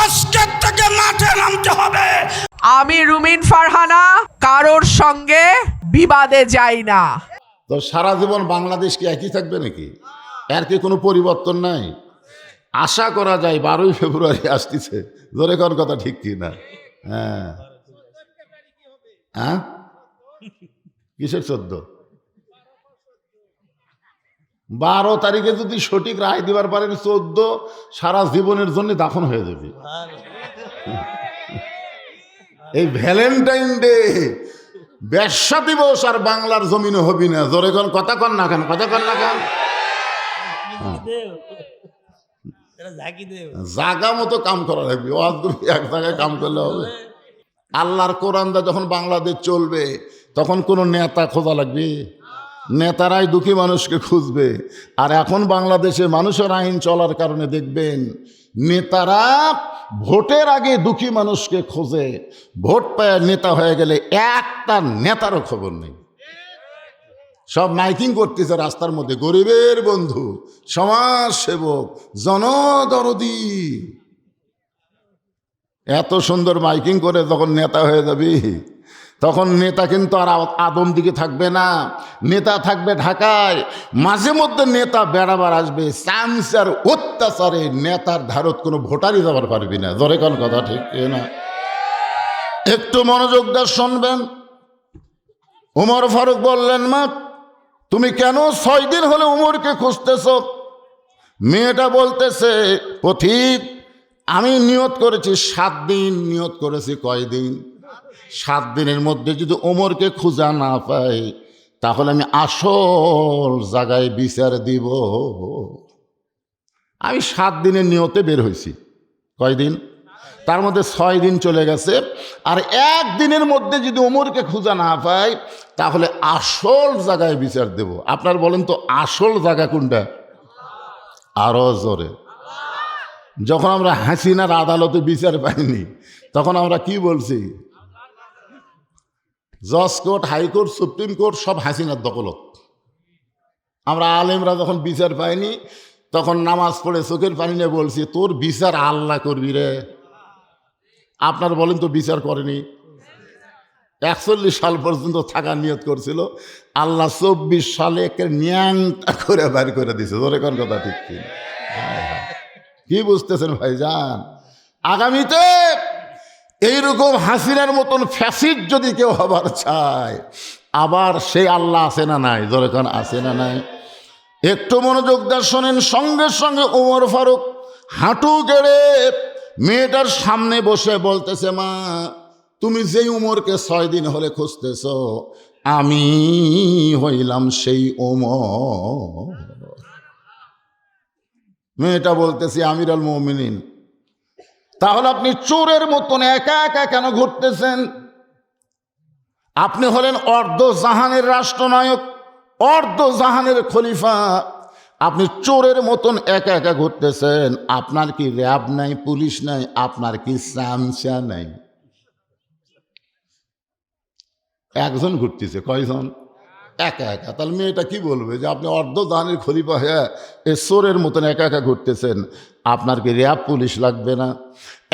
আজকের থেকে মাঠে নামতে হবে। আমি রুমিন ফারহানা কারোর সঙ্গে বিবাদে যাই না। তো সারা জীবন বাংলাদেশ কি একই থাকবে নাকি? এর কি কোনো পরিবর্তন নাই? আশা করা যায় 12ই ফেব্রুয়ারি আসতেছে, জোরে কোন কথা ঠিক কি না? হ্যাঁ হ্যাঁ, কিসের 14? 12 তারিখে যদি সঠিক রায় দিবার পারেন, 14 সারা জীবনের জন্য দাফন হয়ে যাবে। এই ভ্যালেন্টাইন ডে ব্যবসা দিবস আর বাংলার জমিনে হবি না, জোরে কোন কথা কন না কেন, কথা কন না কেন? জাগা মতো কাম করা লাগবে, এক জায়গায় কাম করলে হবে? আল্লাহর কোরআনটা যখন বাংলাদেশ চলবে তখন কোনো নেতা খোঁজা লাগবে? নেতারাই দুঃখী মানুষকে খুঁজবে। আর এখন বাংলাদেশে মানুষের আইন চলার কারণে দেখবেন নেতারা ভোটের আগে দুঃখী মানুষকে খোঁজে, ভোট পায় নেতা হয়ে গেলে একটা নেতারও খবর নেই। সব মাইকিং করতেছে রাস্তার মধ্যে, গরিবের বন্ধু, সমাজ সেবক, জনদরদি। এত সুন্দর মাইকিং করে যখন নেতা হয়ে যাবি তখন নেতা কিন্তু আর আদম দিকে থাকবে না, নেতা থাকবে ঢাকায়। মাঝে মধ্যে নেতা বেড়াবার আসবে, চামচার অত্যাচারে নেতার ধারত কোনো ভোটারই যাবার পারবি না, জোরে কোন কথা ঠিক না? একটু মনোযোগ দিয়ে শুনবেন। ওমর ফারুক বললেন, মা তুমি কেন 6 দিন হলে উমরকে খুঁজতেছ? মেয়েটা বলতেছে, পথিক আমি নিয়ত করেছি 7 দিন। নিয়ত করেছি কয়দিন? 7 দিনের মধ্যে যদি ওমরকে খুঁজা না পাই তাহলে আমি আসল জায়গায় বিচার দিব। আমি 7 দিনের নিয়তে বের হয়েছি। কয়দিন? তার মধ্যে 6 দিন চলে গেছে। আর 1 দিনের মধ্যে যদি ওমরকে খুঁজা না পাই তাহলে আসল জায়গায় বিচার দেব। আপনার বলেন তো আসল জায়গা কোনটা? আরো জোরে। যখন আমরা হাসিনার আদালতে বিচার পাইনি তখন আমরা কি বলছি? জজ কোর্ট, হাইকোর্ট, সুপ্রিম কোর্ট সব হাসিনার দখলত। আমরা আলেমরা যখন বিচার পাইনি তখন নামাজ পড়ে চোখের পানি নিয়ে বলছি, তোর বিচার আল্লাহ করবি রে। আপনার বলেন তো বিচার করেনি? 41 সাল পর্যন্ত থাকার নিয়ত করছিল, আল্লাহ 24 সালে একে ন্যাংটা করে বাইর করে দিছে। ধরে কোন কথা ঠিক কি? কি বুঝতেছেন ভাইজান? আগামীতে এইরকম হাসিনার মতন ফ্যাসিড যদি কেউ হবার চায়, আবার সেই আল্লাহ আছে না নাই? ধরে কোন আছে না নাই? একটু মনোযোগ দিয়ে শোনেন। সঙ্গে সঙ্গে ওমর ফারুক হাঁটু গেড়ে মেয়েটার সামনে বসে বলতেছে, মা তুমি যেই উমরকে 6 দিন হলে খুঁজতেছ আমি হইলাম সেই ওমর। মেয়েটা বলতেছে, আমিরুল মুমিনিন তাহলে আপনি চোরের মতন একা একা কেন ঘুরতেছেন? আপনি হলেন অর্ধ জাহানের রাষ্ট্রনায়ক, অর্ধ জাহানের খলিফা, আপনি চোরের মতন একা একা ঘুরতেছেন। আপনার কি র্যাব নাই, পুলিশ নাই? আপনার কি চামচা নাই? একজন ঘুরতেছে, কয়জন? একা একা। তাহলে মেয়েটা কি বলবে যে আপনি অর্ধ জাহানের খলিফা হয়ে এ চোরের মতন একা একা ঘুরতেছেন, আপনার কি র্যাব পুলিশ লাগবে না?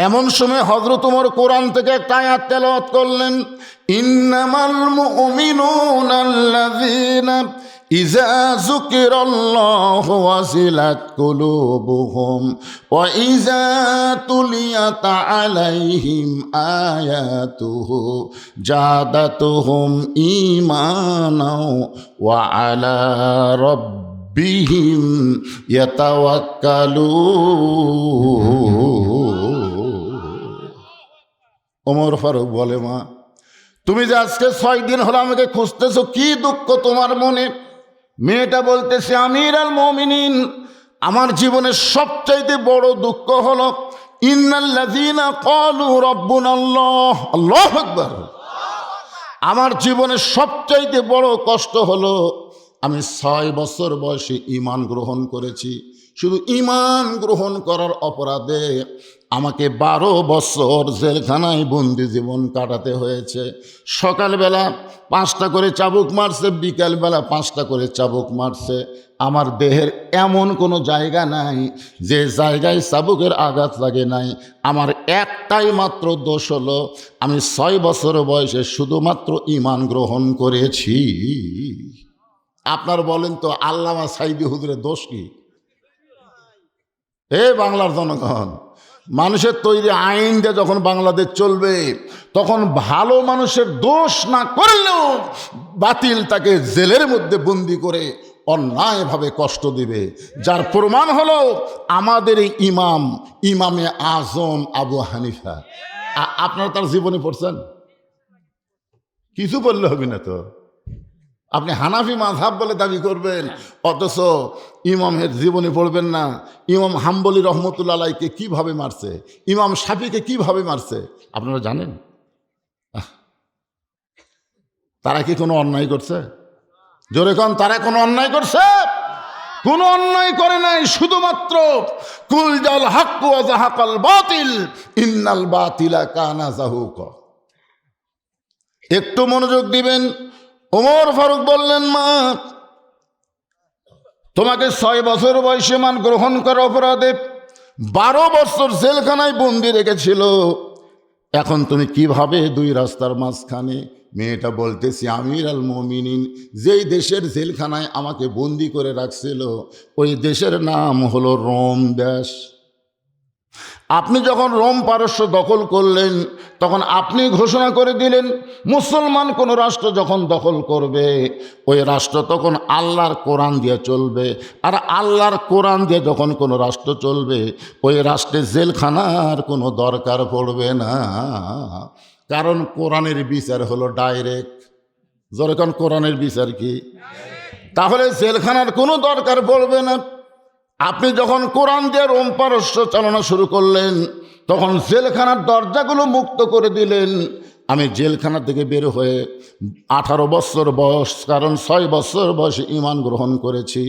এমন সময় হযরত ওমর কোরআন থেকে একটা আয়াত তেলাওয়াত করলেন, ইন্নামাল মুমিনুনা আল্লাযীনা ইযা যুকিরাল্লাহু ওয়াজিলাত কুলুবুহুম ওয়া ইযা তুলিয়াত আলাইহিম আয়াতুহু জাদাতুহুম ঈমানাও ওয়া আলা রাব্বিহিম ইয়াতাওয়াক্কালুন। ওমর ফারুক বলে, মা তুমি যে আজকে 6 দিন হলো আমাকে খুঁজতেছো, কি দুঃখ তোমার মনে? মেয়েটা বলতেছে, আমিরুল মুমিনিন আমার জীবনের সবচাইতে বড় দুঃখ হলো ইন্নাল্লাযীনা ক্বালু রাব্বুনাল্লাহ, আল্লাহু আকবার। আমার জীবনের সবচাইতে বড় কষ্ট হলো আমি 6 বছর বয়সে ঈমান গ্রহণ করেছি। শুধু ঈমান গ্রহণ করার অপরাধে আমাকে 12 বছর জেলখানায় বন্দি জীবন কাটাতে হয়েছে। সকালবেলা 5টা করে চাবুক মারছে, বিকালবেলা 5টা করে চাবুক মারছে। আমার দেহের এমন কোনো জায়গা নাই যে জায়গায় চাবুকের আঘাত লাগে নাই। আমার একটাই মাত্র দোষ হলো, আমি 6 বছর বয়সে শুধুমাত্র ঈমান গ্রহণ করেছি। আপনার বলেন তো আল্লামা সাইদি হুজুরের দোষ কি? বাংলার জনগণ, মানুষের তৈরি আইন দিয়ে যখন বাংলাদেশ চলবে, তখন ভালো মানুষের দোষ না করলেও বাতিল তাকে জেলের মধ্যে বন্দি করে অন্যায়ভাবে কষ্ট দিবে। যার প্রমাণ হলো আমাদের এই ইমামে আজম আবু হানিফা। আপনারা তার জীবনী পড়ছেন? কিছু বললে হবে না তো। আপনি হানাফি মাযহাব বলে দাবি করবেন, অথচ ইমামের জীবনী পড়বেন না। ইমাম হাম্বলি রহমতুল্লাহ আলাইকে কিভাবে মারছে, ইমাম শাফিকে কিভাবে মারছে আপনারা জানেন? তারা কি কোনো অন্যায় করছে? জোরে কোন, তারা কোনো অন্যায় করছে? কোনো অন্যায় করে নাই। শুধুমাত্র কুল জাল হাক্কু ওয়া যাহাকাল বাতিল ইন্নাল বাতিলা কানা যাহুকা। একটু মনোযোগ দিবেন। ওমর ফারুক বললেন, মা তোমাকে 6 বছর বয়সে মান গ্রহণ করার অপরাধে 12 বছর জেলখানায় বন্দি রেখেছিল। এখন তুমি কিভাবে 2 রাস্তার মাঝখানে? মেয়েটা বলতেছি, আমির আল মুমিনিন, যেই দেশের জেলখানায় আমাকে বন্দি করে রাখছিল ওই দেশের নাম হলো রোম দেশ। আপনি যখন রোম পারস্য দখল করলেন, তখন আপনি ঘোষণা করে দিলেন মুসলমান কোনো রাষ্ট্র যখন দখল করবে, ওই রাষ্ট্র তখন আল্লাহর কোরআন দিয়ে চলবে। আর আল্লাহর কোরআন দিয়ে যখন কোনো রাষ্ট্র চলবে, ওই রাষ্ট্রে জেলখানার কোনো দরকার পড়বে না। কারণ কোরআনের বিচার হলো ডাইরেক্ট। যখন কোরআনের বিচার কি, তাহলে জেলখানার কোনো দরকার পড়বে না। আপনি যখন কোরআন দিয়ে রোম পারস্য চালানো শুরু করলেন, তখন জেলখানার দরজাগুলো মুক্ত করে দিলেন। আমি জেলখানা থেকে বের হয়ে 18 বছর বয়স, কারণ 6 বছর বয়সে ঈমান গ্রহণ করেছি,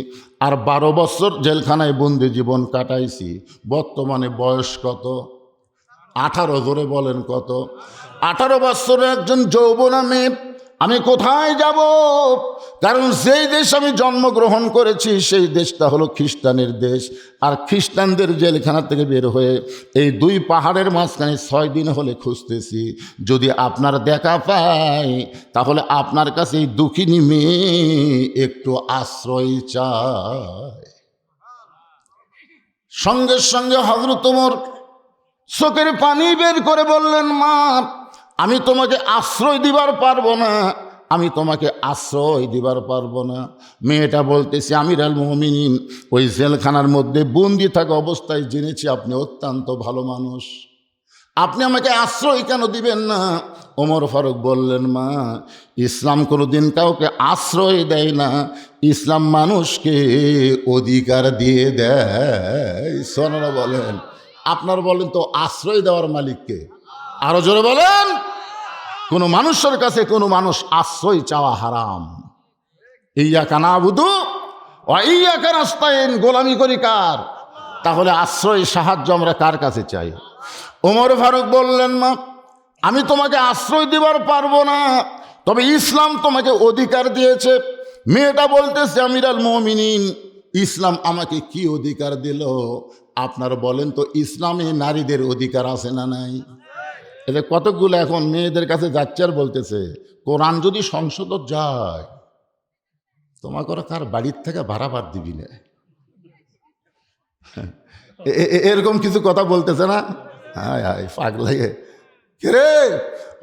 আর 12 বছর জেলখানায় বন্দি জীবন কাটাইছি। বর্তমানে বয়স কত? 18। জোরে বলেন কত? 18 বছরের একজন যৌবনা মেয়ে। আমি কোথায় যাব? কারণ যেই দেশ আমি জন্মগ্রহণ করেছি সেই দেশটা হলো খ্রিস্টানের দেশ। আর খ্রিস্টানদের জেলখানা থেকে বের হয়ে এই 2 পাহাড়ের মাঝখানে 6 দিন হলে খুঁজতেছি। যদি আপনার দেখা পাই, তাহলে আপনার কাছে এই দুঃখিনী মেয়ে একটু আশ্রয় চায়। সঙ্গে সঙ্গে হযরত ওমর চোখের পানি বের করে বললেন, মা আমি তোমাকে আশ্রয় দিবার পারবো না, আমি তোমাকে আশ্রয় দিবার পারবো না। মেয়েটা বলতেছে, আমির আল মুমিনিন, ওই জেলখানার মধ্যে বন্দি থাকা অবস্থায় জেনেছি আপনি অত্যন্ত ভালো মানুষ, আপনি আমাকে আশ্রয় কেন দিবেন না? ওমর ফারুক বললেন, মা ইসলাম কোনোদিন কাউকে আশ্রয় দেয় না, ইসলাম মানুষকে অধিকার দিয়ে দেয়। সোনারা বলেন, আপনার বলেন তো আশ্রয় দেওয়ার মালিককে? আরো জোরে বলেন। কোন মানুষের কাছে কোনো মানুষ আশ্রয় চাওয়া হারাম। ইয়াকা নাবুদু ওয়া ইয়াকা নাস্তাইন, গোলামি করি কার? তাহলে আশ্রয় সাহায্য আমরা কার কাছে চাই? ওমর ফারুক বললেন, মা আমি তোমাকে আশ্রয় দিবার পারবো না, তবে ইসলাম তোমাকে অধিকার দিয়েছে। মেয়েটা বলতেছে, আমির আল মুমিনিন, ইসলাম আমাকে কি অধিকার দিল? আপনার বলেন তো, ইসলামে নারীদের অধিকার আছে না নাই? এদের কতকগুলো এখন মেয়েদের কাছে যাচ্ছে আর বলতেছে, কোরআন যদি সংসদ যায়, তোমাকে ওরা কার বাড়ির থেকে ভাড়া বাদ দিবি না। এরকম কিছু কথা বলতেছে না? হায় হায়, পাগ লাগে রে।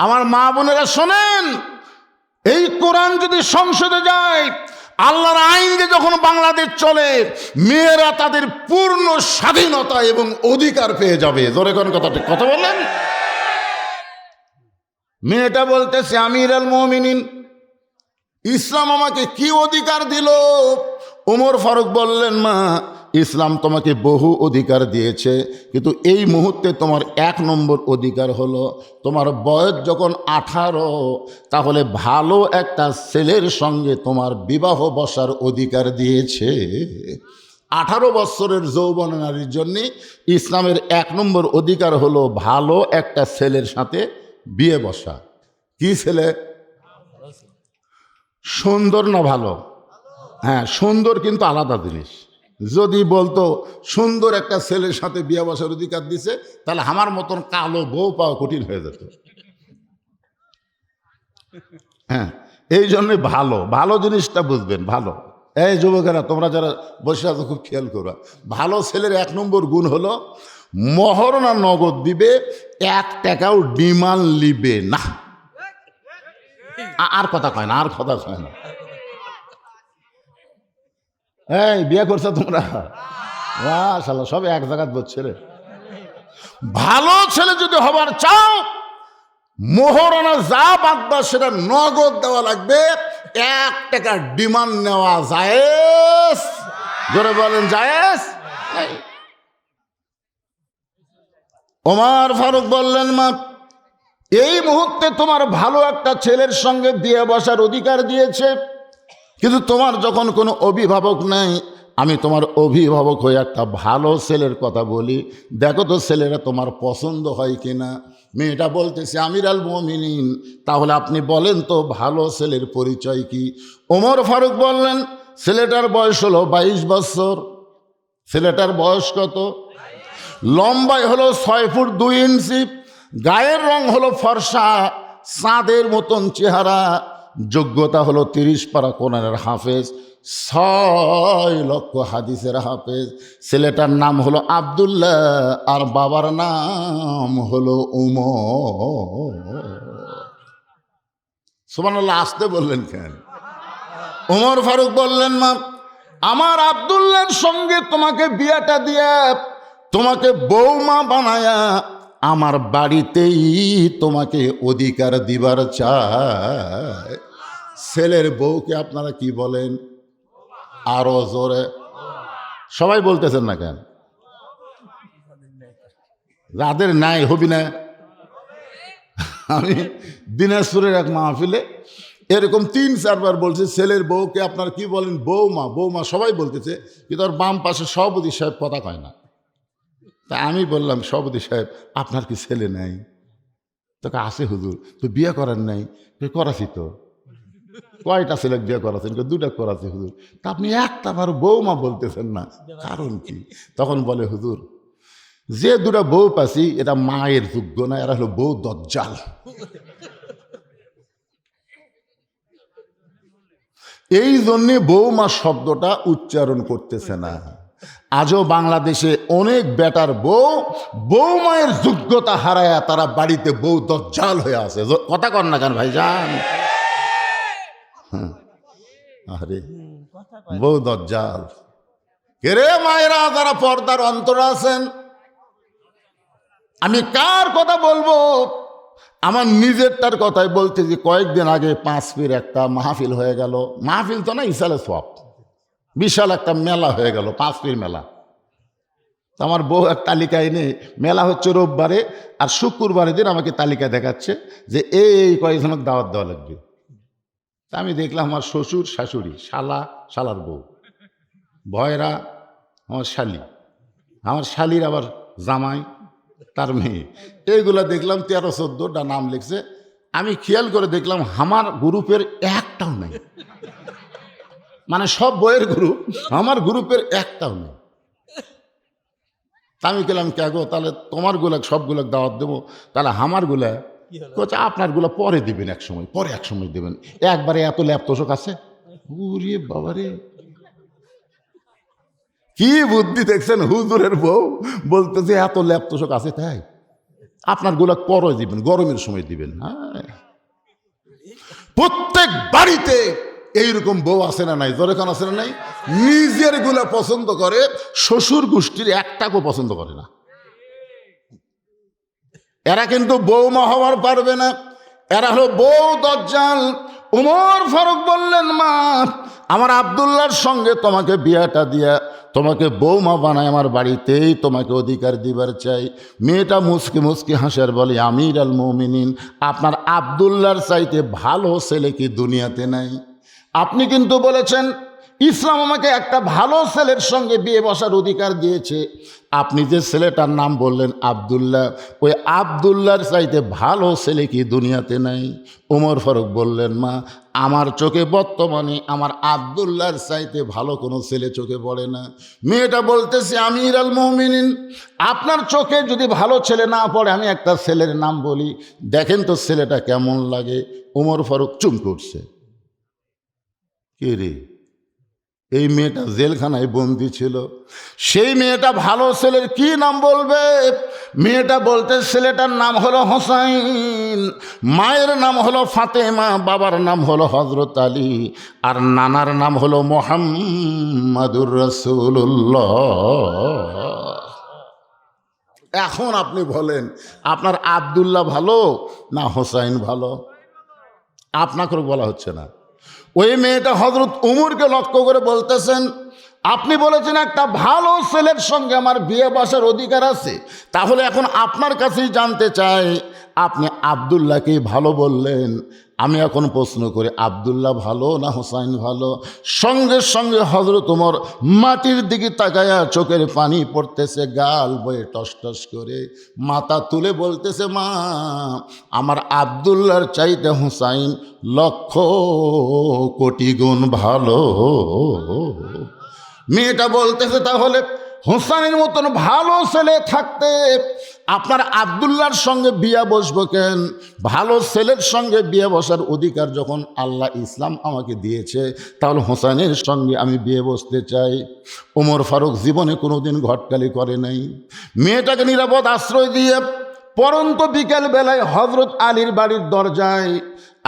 আমার মা বোনেরা শোনেন, এই কোরআন যদি সংসদে যায়, আল্লাহর আইন দিয়ে যখন বাংলাদেশ চলে, মেয়েরা তাদের পূর্ণ স্বাধীনতা এবং অধিকার পেয়ে যাবে। জোরে কোন কথাটা কথা বলেন। মেয়েটা বলতেছে, আমির আল মুমিনিন, ইসলাম আমাকে কি অধিকার দিল? ওমর ফারুক বললেন, মা ইসলাম তোমাকে বহু অধিকার দিয়েছে, কিন্তু এই মুহূর্তে তোমার 1 নম্বর অধিকার হলো, তোমার বয়স যখন 18, তাহলে ভালো একটা ছেলের সঙ্গে তোমার বিবাহ বসার অধিকার দিয়েছে। 18 বছরের যৌবন নারীর জন্য ইসলামের 1 নম্বর অধিকার হলো ভালো একটা ছেলের সাথে বিয়ে বসা। কি ছেলে? সুন্দর না ভালো? হ্যাঁ, সুন্দর কিন্তু আলাদা জিনিস। যদি বলতো সুন্দর একটা ছেলের সাথে বিয়ে বসার অধিকার দিছে, তাহলে আমার মতন কালো বউ পাওয়া কঠিন হয়ে যেত। হ্যাঁ, এই জন্যে ভালো ভালো জিনিসটা বুঝবেন। ভালো, এই যুবকেরা তোমরা যারা বসে আছো খুব খেয়াল করো, ভালো ছেলের 1 নম্বর গুণ হলো মহরনা নগদ দিবে, 1 টাকাও ডিমান্ড লিবে না। আর কথা কয় না, আর কথা কয় না। এই বিয়ে করছো তোমরা? মাশাআল্লাহ, সব এক জায়গায় বলছে রে। ভালো ছেলে যদি হবার চাও, মোহরানা যা বাগবা সেটা নগদ দেওয়া লাগবে, 1 টাকা ডিমান্ড নেওয়া জায়েজ। জোরে বলেন জায়েজ। ওমর ফারুক বললেন, মা এই মুহূর্তে তোমার ভালো একটা ছেলের সঙ্গে বিয়ে বসার অধিকার দিয়েছে, কিন্তু তোমার যখন কোনো অভিভাবক নাই, আমি তোমার অভিভাবক হয়ে একটা ভালো ছেলের কথা বলি, দেখো তো ছেলেরা তোমার পছন্দ হয় কিনা। মেয়েটা বলতেছে, আমির আল মুমিনিন, তাহলে আপনি বলেন তো ভালো ছেলের পরিচয় কি? ওমর ফারুক বললেন, ছেলেটার বয়স হলো 22 বছর। ছেলেটার বয়স কত? লম্বায় হলো 6 ফুট 2 ইঞ্চি, গায়ের রং হলো ফর্সা, চাঁদের মতন চেহারা, যোগ্যতা হলো 30 পারা কোরআনের হাফেজ, 6 লক্ষ হাদিসের হাফেজ। ছেলেটার নাম হলো আব্দুল্লাহ, আর বাবার নাম হলো উমর। সুবহানাল্লাহ, আসতে বললেন কেন? ওমর ফারুক বললেন, মা আমার আব্দুল্লাহর সঙ্গে তোমাকে বিয়েটা দিয়ে তোমাকে বৌমা বানায়া আমার বাড়িতেই তোমাকে অধিকার দিবার চাই। ছেলের বউকে আপনারা কি বলেন? আরো জোরে সবাই বলতেছেন না কেন? যাদের নাই হবি না। আমি দিনাজপুরের এক মাহফিলে এরকম 3-4 বার বলছি, ছেলের বউকে আপনার কি বলেন? বৌমা। বৌমা সবাই বলতেছে, কিন্তু ওর বাম পাশে সভাপতি সাহেব কথা কয় না। তা আমি বললাম, সভাপতি সাহেব আপনার কি ছেলে নাই? তোকে আছে হুজুর। তো বিয়ে করার নাই? করাছি তো। কয়টা ছেলে বিয়ে করাছেন? 2টা করাছে হুজুর। তা আপনি একটা বার বৌমা বলতেছেন না, কারণ কি? তখন বলে, হুজুর যে 2টা বউ পাচ্ছি এটা মায়ের যোগ্য না, এরা হলো বউ দজ্জাল। এই জন্যে বৌমা শব্দটা উচ্চারণ করতেছে না। আজও বাংলাদেশে অনেক বেটার বৌমায়ের যোগ্যতা হারায়া তারা বাড়িতে বউ দজ্জাল হয়ে আছে। কথা কর না কেন ভাইজান? আরে বউ দজ্জাল কে রে? মায়েরা যারা পর্দার অন্তর আছেন, আমি কার কথা বলবো? আমার নিজেরটার কথাই বলতে যে কয়েকদিন আগে 5 পীর একটা মাহফিল হয়ে গেল। মাহফিল তো না, ইসালে সওয়াব, বিশাল একটা মেলা হয়ে গেল, 5 পীর মেলা। আমার বউ এক তালিকা এনে, মেলা হচ্ছে রোববারে আর শুক্রবারের দিন আমাকে তালিকা দেখাচ্ছে যে এই কয়েকজনের দাওয়াত দেওয়া লাগবে। তা আমি দেখলাম আমার শ্বশুর শাশুড়ি, শালা, শালার বউ, ভয়রা আমার শালি, আমার শালির আবার জামাই, তার মেয়ে, এইগুলা দেখলাম 13-14টা নাম লিখছে। আমি খেয়াল করে দেখলাম আমার গ্রুপের একটাও নেই, মানে সব বইয়ের গ্রুপ, আমার গ্রুপের একটাও নেই। আমি গেলাম, কে গো, তাহলে তোমার গুলা সবগুলো দাওয়াত দেবো, তাহলে আমার গুলা কোচ আপনার গুলা পরে দিবেন, এক সময় পরে, এক সময় দেবেন। একবারে এত ল্যাপটপ আছে? ওরে বাবারে, কি বুদ্ধি দেখছেন হুজুরের বউ বলতেছে এত ল্যাপটপ আছে, তাই আপনার গুলা পরে দিবেন, গরমের সময় দিবেন। হ্যাঁ, প্রত্যেক বাড়িতে এইরকম বউ আছে না নাই? জোরে কান আছে না নাই? নিজের গুলা পছন্দ করে, শ্বশুর গোষ্ঠীর একটাকেও পছন্দ করে না। এরা কিন্তু বৌমা হওয়ার পারবে না, এরা হলো বউ দজ্জাল। উমর ফারুক বললেন, মা আমার আব্দুল্লাহর সঙ্গে তোমাকে বিয়েটা দিয়া তোমাকে বৌমা বানায় আমার বাড়িতেই তোমাকে অধিকার দিবার চাই। মেয়েটা মুসকি মুসকি হাসার বলে, আমির আল মুমিনিন, আপনার আব্দুল্লাহর চাইতে ভালো ছেলে কি দুনিয়াতে নাই? আপনি কিন্তু বলেছেন ইসলাম আমাকে একটা ভালো ছেলের সঙ্গে বিয়ে বসার অধিকার দিয়েছে। আপনি যে ছেলেটার নাম বললেন আব্দুল্লাহ, ওই আব্দুল্লাহর চাইতে ভালো ছেলে কি দুনিয়াতে নাই? ওমর ফারুক বললেন, মা, আমার চোখে বর্তমানে আমার আব্দুল্লাহর চাইতে ভালো কোনো ছেলে চোখে পড়ে না। মেয়েটা বলতেছে, আমির আল মুমিনিন, আপনার চোখে যদি ভালো ছেলে না পড়ে, আমি একটা ছেলের নাম বলি, দেখেন তো ছেলেটা কেমন লাগে। ওমর ফারুক চুপ করছে। কে রে? এই মেয়েটা জেলখানায় বন্দি ছিল, সেই মেয়েটা ভালো ছেলের কি নাম বলবে? মেয়েটা বলতে, ছেলেটার নাম হলো হোসাইন, মায়ের নাম হলো ফাতেমা, বাবার নাম হলো হজরত আলী, আর নানার নাম হলো মুহাম্মাদুর রাসূলুল্লাহ। এখন আপনি বলেন, আপনার আব্দুল্লাহ ভালো না হোসাইন ভালো? আপনাকে বলা হচ্ছে না। ওই মেয়েটা হজরত উমরকে লক্ষ্য করে বলতেছেন, আপনি বলেছেন একটা ভালো ছেলের সঙ্গে আমার বিয়ে বসার অধিকার আছে, তাহলে এখন আপনার কাছেই জানতে চাই, আপনি আব্দুল্লাহকে ভালো বললেন, আমি এখন প্রশ্ন করি, আব্দুল্লাহ ভালো না হোসাইন ভালো? সঙ্গে সঙ্গে হজরত উমর মাটির দিকে তাকায়া চোখের পানি পড়তেছে, গাল বয়ে টস টস করে, মাথা তুলে বলতেছে, মা, আমার আব্দুল্লাহর চাইতে হোসাইন লক্ষ কোটি গুণ ভালো। মেয়েটা বলতেছে, তাহলে হোসাইনের মতন ভালো ছেলে থাকতে আপনার আব্দুল্লাহর সঙ্গে বিয়ে বসবো কেন? ভালো ছেলের সঙ্গে বিয়ে বসার অধিকার যখন আল্লাহ ইসলাম আমাকে দিয়েছে, তাহলে হোসাইনের সঙ্গে আমি বিয়ে বসতে চাই। ওমর ফারুক জীবনে কোনোদিন ঘটকালি করে নাই। মেয়েটাকে নিরাপদ আশ্রয় দিয়ে পরন্ত বিকেল বেলায় হজরত আলীর বাড়ির দরজায়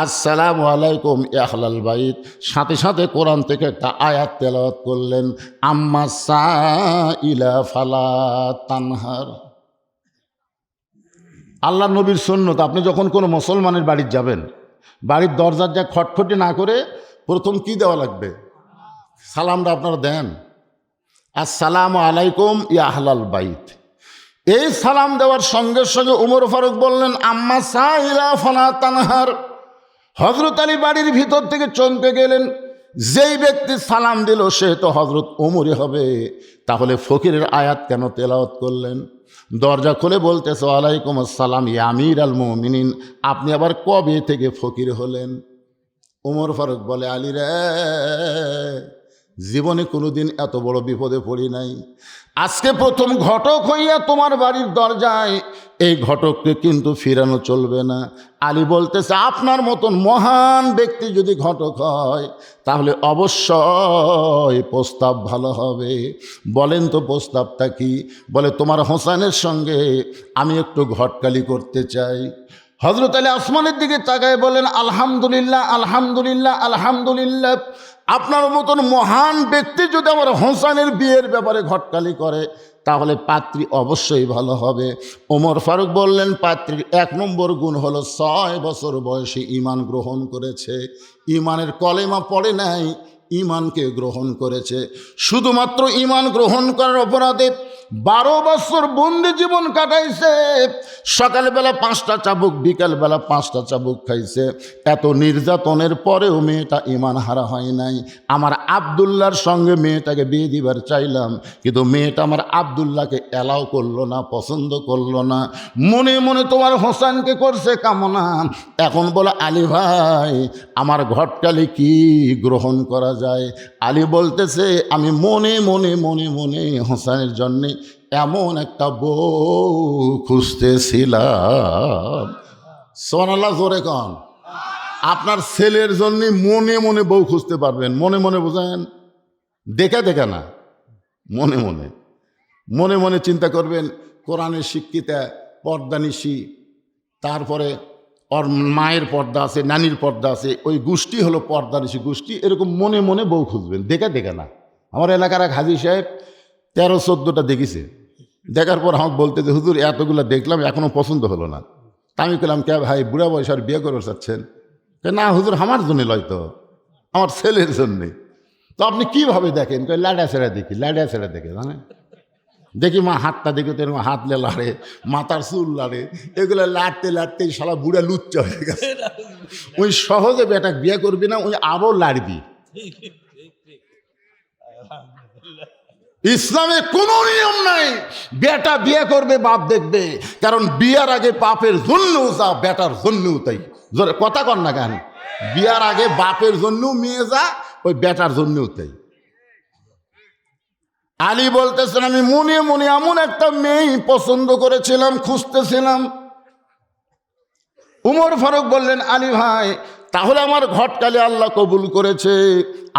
আসসালামু আলাইকুম আহলাল বাইত, সাথে সাথে কোরআন থেকে একটা আয়াত তেলাওয়াত করলেন, আম্মা সাইলা ফালা তানহার। আল্লাহ নবীর সুন্নত, আপনি যখন কোনো মুসলমানের বাড়ির যাবেন, বাড়ির দরজার যা খটখটি না করে প্রথম কি দেওয়া লাগবে? সালামটা আপনারা দেন, আসসালামু আলাইকুম ইয়া আহলাল বাইত। এই সালাম দেওয়ার সঙ্গে সঙ্গে উমর ফারুক বললেন, আম্মা সাইলা ফালা তানহার। হজরত আলী বাড়ির ভিতর থেকে চমকে গেলেন, যেই ব্যক্তি সালাম দিল সে তো হজরত ওমরই হবে, তাহলে ফকিরের আয়াত কেন তেলাওয়াত করলেন? দরজা খুলে বলতেছে, ওয়ালাইকুম আসসালাম ইয়া আমির আল মুমিনিন, আপনি আবার কবে থেকে ফকির হলেন? ওমর ফারুক বলে, আলী রে, জীবনে কোনোদিন এত বড় বিপদে পড়ি নাই, আজকে প্রথম ঘটক হইয়া তোমার বাড়ির দরজায়, এই ঘটককে কিন্তু ফিরানো চলবে না। আলী বলতেছে, আপনার মতন মহান ব্যক্তি যদি ঘটক হয়, তাহলে অবশ্যই প্রস্তাব ভালো হবে। বলেন তো প্রস্তাবটা কি? বলে, তোমার হোসেনের সঙ্গে আমি একটু ঘটকালি করতে চাই। হজরত আলী আসমানের দিকে তাকায় বলেন, আলহামদুলিল্লাহ, আলহামদুলিল্লাহ, আলহামদুলিল্লাহ। আপনার মতন মহান ব্যক্তি যদি আমার হোসেনের বিয়ের ব্যাপারে ঘটকালি করে, তাহলে পাত্রী অবশ্যই ভালো হবে। ওমর ফারুক বললেন, পাত্রীর 1 নম্বর গুণ হলো 6 বছর বয়সে ঈমান গ্রহণ করেছে। ঈমানের কলেমা পড়ে নাই, ঈমানকে গ্রহণ করেছে। শুধুমাত্র ঈমান গ্রহণ করার অপরাধে 12 বছর বন্দি জীবন কাটাইছে। সকালবেলা 5টা চাবুক, বিকালবেলা 5টা চাবুক খাইছে। এত নির্যাতনের পরেও মেয়েটা ঈমান হারা হয় নাই। আমার আব্দুল্লাহর সঙ্গে মেয়েটাকে বিয়ে দিবার চাইলাম, কিন্তু মেয়েটা আমার আব্দুল্লাহকে অ্যালাউ করলো না, পছন্দ করলো না। মনে মনে তোমার হোসেনকে করছে কামনা। এখন বলে, আলী ভাই, আমার ঘটকালি কি গ্রহণ করা যায়? আলী বলতেছে, আমি মনে মনে মনে মনে হোসেনের জন্যে এমন একটা বউ খুঁজতেছিলাম। সুবহানাল্লাহ, জোরে কন। আপনার ছেলের জন্য মনে মনে বউ খুঁজতে পারবেন। মনে মনে বোঝেন, দেখা দেখা না, মনে মনে মনে মনে চিন্তা করবেন। কোরআনের শিক্ষিতা, পর্দানিশী, তারপরে ওর মায়ের পর্দা আছে, নানির পর্দা আছে, ওই গোষ্ঠী হলো পর্দানিশী গোষ্ঠী। এরকম মনে মনে বউ খুঁজবেন, দেখা দেখা না। আমার এলাকার এক হাজি সাহেব 13-14টা দেখেছে। দেখার পর আমাকে বলতে যে, হুজুর এতগুলো দেখলাম, এখনও পছন্দ হলো না। তা আমি বললাম, কে ভাই, বুড়া বয়স আর বিয়ে করতে চাচ্ছেন? না হুজুর, আমার জন্য লয় তো, আমার ছেলের জন্যে। তো আপনি কীভাবে দেখেন? লাডা ছেড়া দেখি, লাডা ছেড়া দেখে, জানেন? দেখি মা হাতটা দেখে তো এরকম হাতলে লাড়ে, মাথার চুল লাড়ে, এগুলো লাড়তে লাড়তেই শালা বুড়া লুচ্চা হয়ে গেছে। ওই সহজে বেটা বিয়ে করবি না, ওই আরও লাড়বি। ইসলামে কোনো নিয়ম নাই বেটা বিয়ে করবে বাপ দেখবে, কারণ বিয়ার আগে বাপের জন্যও যা বেটার জন্যও তাই। জোরে কথা কর না কেন? বিয়ার আগে বাপের জন্যও মেয়ে যা, ওই বেটার জন্যও তাই। আলী বলতেছেন আমি মনে মনে এমন একটা মেয়ে পছন্দ করেছিলাম, খুঁজতেছিলাম। উমর ফারুক বললেন আলী ভাই তাহলে আমার ঘটকালে আল্লাহ কবুল করেছে,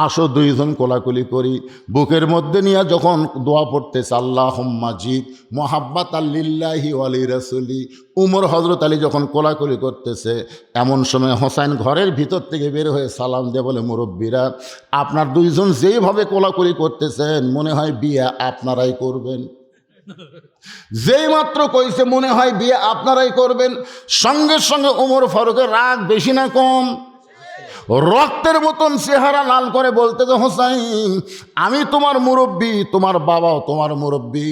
আসো দুইজন কোলাকুলি করি। বুকের মধ্যে নিয়ে যখন দোয়া পড়তেছে আল্লাহুম্মা জিদ মুহাব্বাতাল লিল্লাহি ওয়া লিরাসূলি, উমর হযরত আলী যখন কোলাকুলি করতেছে, এমন সময় হোসাইন ঘরের ভিতর থেকে বের হয়ে সালাম দিয়ে বলে মুরব্বীরা আপনার দুইজন যেইভাবে কোলাকুলি করতেছেন মনে হয় বিয়ে আপনারাই করবেন। যেই মাত্র কইছে মনে হয় বিয়ে আপনারাই করবেন, সঙ্গে সঙ্গে ওমর ফারুকের রাগ বেশি না কম? রক্তের মতন চেহারা লাল করে বলতেছে হোসাইন আমি তোমার মুরব্বী, তোমার বাবাও তোমার মুরব্বী,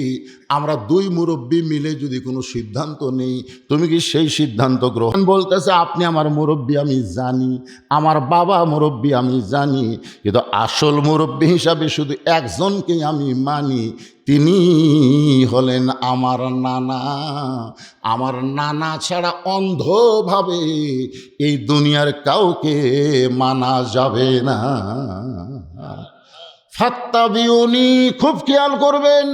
আমরা দুই মুরব্বী মিলে যদি কোনো সিদ্ধান্ত নেই তুমি কি সেই সিদ্ধান্ত গ্রহণ? বলতেছে আপনি আমার মুরব্বী আমি জানি, আমার বাবা মুরব্বী আমি জানি, কিন্তু আসল মুরব্বী হিসাবে শুধু একজনকেই আমি মানি, তিনি হলেন আমার নানা। আমার নানা ছাড়া অন্ধভাবে এই দুনিয়ার কাউকে মানা যাবে না। ফাত্তাবিউনি, খুব খেয়াল করবেন,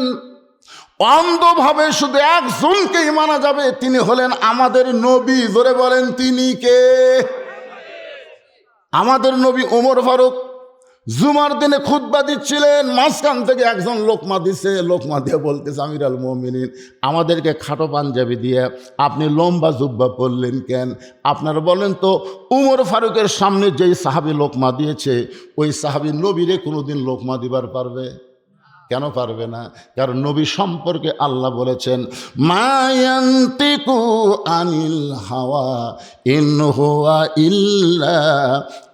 অন্ধভাবে শুধু একজনকেই মানা যাবে, তিনি হলেন আমাদের নবী। জোরে বলেন তিনি কে? আমাদের নবী ওমর ফারুক জুমার দিনে খুতবা দিচ্ছিলেন, মাঝখান থেকে একজন লোকমা দিছে, লোকমা দিয়ে বলতেছে আমির আল মুমিনিন আমাদেরকে খাটো পাঞ্জাবি দিয়ে আপনি লম্বা জুব্বা পরলেন কেন? আপনারা বলেন তো উমর ফারুকের সামনে যেই সাহাবী লোকমা দিয়েছে ওই সাহাবী নবীরে কোনোদিন লোকমা দিবার পারবে? কেন পারবে না? কারণ নবী সম্পর্কে আল্লাহ বলেছেন মায়ান্তিকু আনিল হাওয়া ইন হুয়া ইল্লা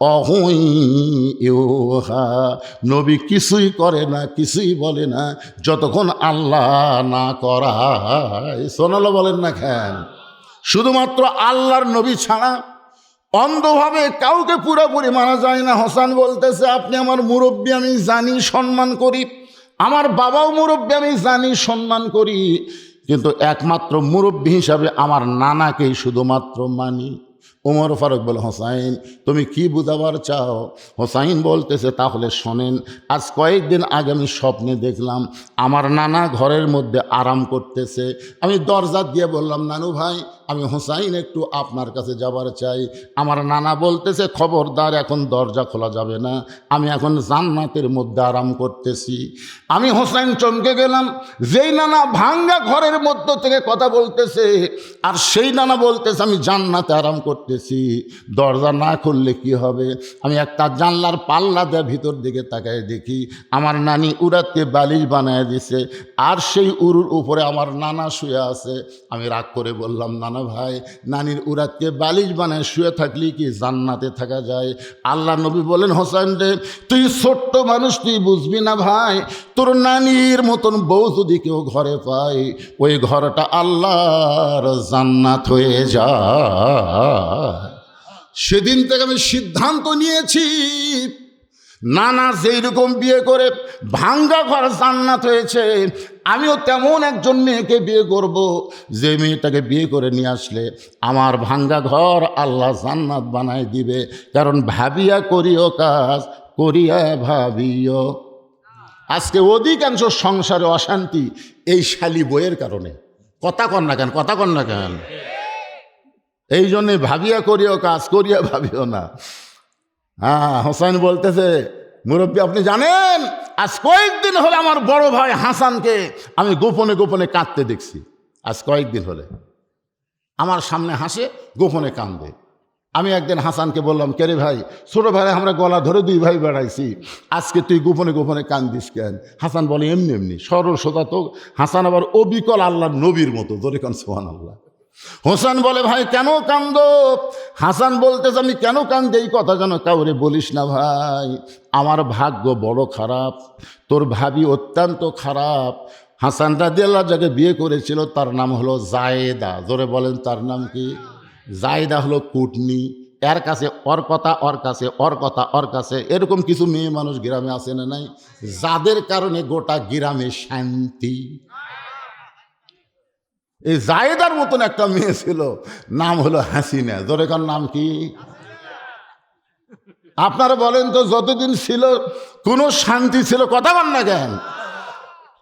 ওয়াহয়ুহা, নবী কিছুই করে না, কিছুই বলে না যতক্ষণ আল্লাহ না করায়। সোনালো বলেন না কেন? শুধুমাত্র আল্লাহর নবী ছাড়া অন্ধভাবে কাউকে পুরোপুরি মানা যায় না। হাসান বলতেছে আপনি আমার মুরব্বী আমি জানি সম্মান করি, আমার বাবাও মুরব্বী আমি জানি সম্মান করি, কিন্তু একমাত্র মুরব্বী হিসাবে আমার নানাকেই শুধুমাত্র মানি। ওমর ফারুক বলে হোসাইন তুমি কি বুঝাবার চাও? হোসাইন বলতেছে তাহলে শোনেন, আজ কয়েকদিন আগে আমি স্বপ্নে দেখলাম আমার নানা ঘরের মধ্যে আরাম করতেছে। আমি দরজা দিয়ে বললাম নানু ভাই আমি হোসাইন একটু আপনার কাছে যাবার চাই। আমার নানা বলতেছে খবরদার এখন দরজা খোলা যাবে না, আমি এখন জান্নাতের মধ্যে আরাম করতেছি। আমি হোসাইন চমকে গেলাম, যেই নানা ভাঙ্গা ঘরের মধ্য থেকে কথা বলতেছে আর সেই নানা বলতেছে আমি জান্নাতে আরাম করতেছি, দরজা না খুললে কি হবে? আমি একটা জানলার পাল্লা দিয়ে ভিতর দিকে তাকায় দেখি আমার নানি উড়াতে বালিশ বানায় দিছে, আর সেই উরুর উপরে আমার নানা শুয়ে আছে। আমি রাগ করে বললাম নানা ভাই নানির উড়াতে বালিশ বানায় শুয়ে থাকলে কি জান্নাতে থাকা যায়? আল্লাহ নবী বলেন হোসেন রে তুই ছোট্ট মানুষ, তুই বুঝবি না ভাই, তোর নানির মতন বউ যদি কেউ ঘরে পায় ওই ঘরটা আল্লাহর জান্নাত হয়ে যায়। সেদিন থেকে আমি সিদ্ধান্ত নিয়েছি নানা যেই রকম বিয়ে করে ভাঙ্গা ঘর জান্নাত হয়েছে, আমিও তেমন একজন মেয়েকে বিয়ে করব যে মেয়েটাকে বিয়ে করে নিয়ে আসলে আমার ভাঙ্গা ঘর আল্লাহ জান্নাত বানায় দিবে। কারণ ভাবিয়া করিও কাজ, করিয়া ভাবিও। আজকে অধিকাংশ সংসারে অশান্তি এই শালি বইয়ের কারণে। কথা কন না কেন? কথা কন না কেন? এই জন্যে ভাবিয়া করিও কাজ, করিয়া ভাবিও না। হ্যাঁ, হোসেন বলতেছে মুরব্বী আপনি জানেন আজ কয়েকদিন হলে আমার বড় ভাই হাসানকে আমি গোপনে গোপনে কাঁদতে দেখছি। আজ কয়েকদিন হলে আমার সামনে হাসে, গোপনে কাঁদে। আমি একদিন হাসানকে বললাম কে রে ভাই, ছোটো ভাই আমরা গলা ধরে দুই ভাই বেড়াইছি, আজকে তুই গোপনে গোপনে কান্দিস কেন? হাসান বলে এমনি এমনি, সরল সোজা তো। হাসান আবার অবিকল আল্লাহর নবীর মতো, ধরে কান সুবহানাল্লাহ। হোসেন বলে ভাই কেন কান্দ? হাসান বলতেছে আমি কেন কান্দি এই কথা যেন কাউরে বলিস না ভাই, আমার ভাগ্য বড় খারাপ, তোর ভাবি অত্যন্ত খারাপ। হাসান রাদিয়াল্লাহু যাকে বিয়ে করেছিল তার নাম হলো জায়েদা। জোরে বলেন তার নাম কি? জায়েদা হলো কুটনি, এর কাছে ওর কথা, ওর কাছে ওর কথা, ওর কাছে। এরকম কিছু মেয়ে মানুষ গ্রামে আছে না নাই, যাদের কারণে গোটা গ্রামে শান্তি। এই জায়েদার মতন একটা মেয়ে ছিল, নাম হলো হাসিনা। জোরে কার নাম কি? আপনারা বলেন তো, যতদিন ছিল কোনো শান্তি ছিল? কথা বল না কেন?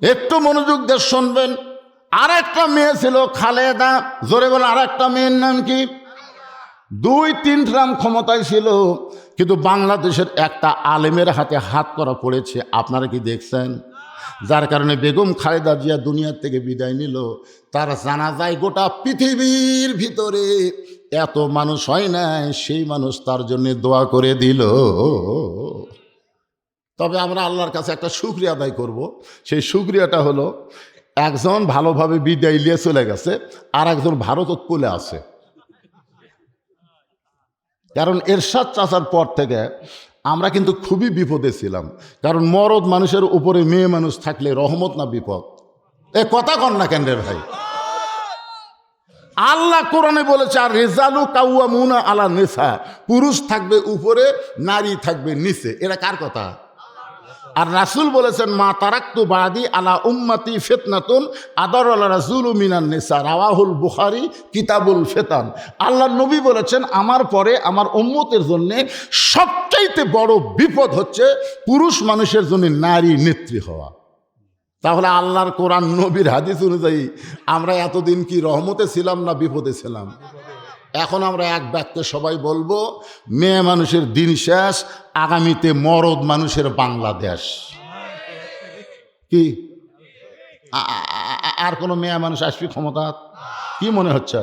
একটু মনোযোগ দিয়ে শুনবেন। আর একটা মেয়ে ছিল খালেদা। জোরে বলেন, আর একটা মেয়ের নাম কি? 2-3 ট্রাম ক্ষমতায় ছিল, কিন্তু বাংলাদেশের একটা আলেমের হাতে হাত করা পড়েছে। আপনারা কি দেখছেন? যার কারণে বেগম খালেদা জিয়া দুনিয়ার থেকে বিদায় নিল। তার জানাজায় গোটা পৃথিবীর ভিতরে এত মানুষ হয় নাই, সেই মানুষ তার জন্য দোয়া করে দিল। তবে আমরা আল্লাহর কাছে একটা শুকরিয়া আদায় করব। সেই শুকরিয়াটা হলো, একজন ভালোভাবে বিদায় নিয়ে চলে গেছে, আর একজন ভারতত পলে আছে। কারণ এরশাদ চাচার পর থেকে আমরা কিন্তু খুবই বিপদে ছিলাম। কারণ মরদ মানুষের উপরে মেয়ে মানুষ থাকলে রহমত না বিপদ? এ কথা কন না কেন রে ভাই? আল্লাহ কোরআনে বলেছে, আর রেজালু কাওয়ামুনা আলা নিসা, পুরুষ থাকবে উপরে, নারী থাকবে নিচে। এটা কার কথা? আর রাসূল বলেছেন, মা তারাক্তু বাদি আলা উম্মতি ফিতনাতুন আদার আলা রাসূলু মিনান নিসা, রাওয়াহুল বুখারী কিতাবুল ফিতান। আল্লাহ নবী বলেছেন, আমার পরে আমার উম্মতের জন্য সবচাইতে বড় বিপদ হচ্ছে পুরুষ মানুষের জন্য নারী নেত্রী হওয়া। তাহলে আল্লাহর কোরআন নবীর হাদিস অনুযায়ী আমরা এতদিন কি রহমতে ছিলাম না বিপদে ছিলাম? এখন আমরা এক বাক্যে সবাই বলবো, মেয়ে মানুষের দিন শেষ, আগামীতে মরদ মানুষের বাংলাদেশ। কি আর কোনো মেয়ে মানুষ আসবে ক্ষমতা? কি মনে হচ্ছে?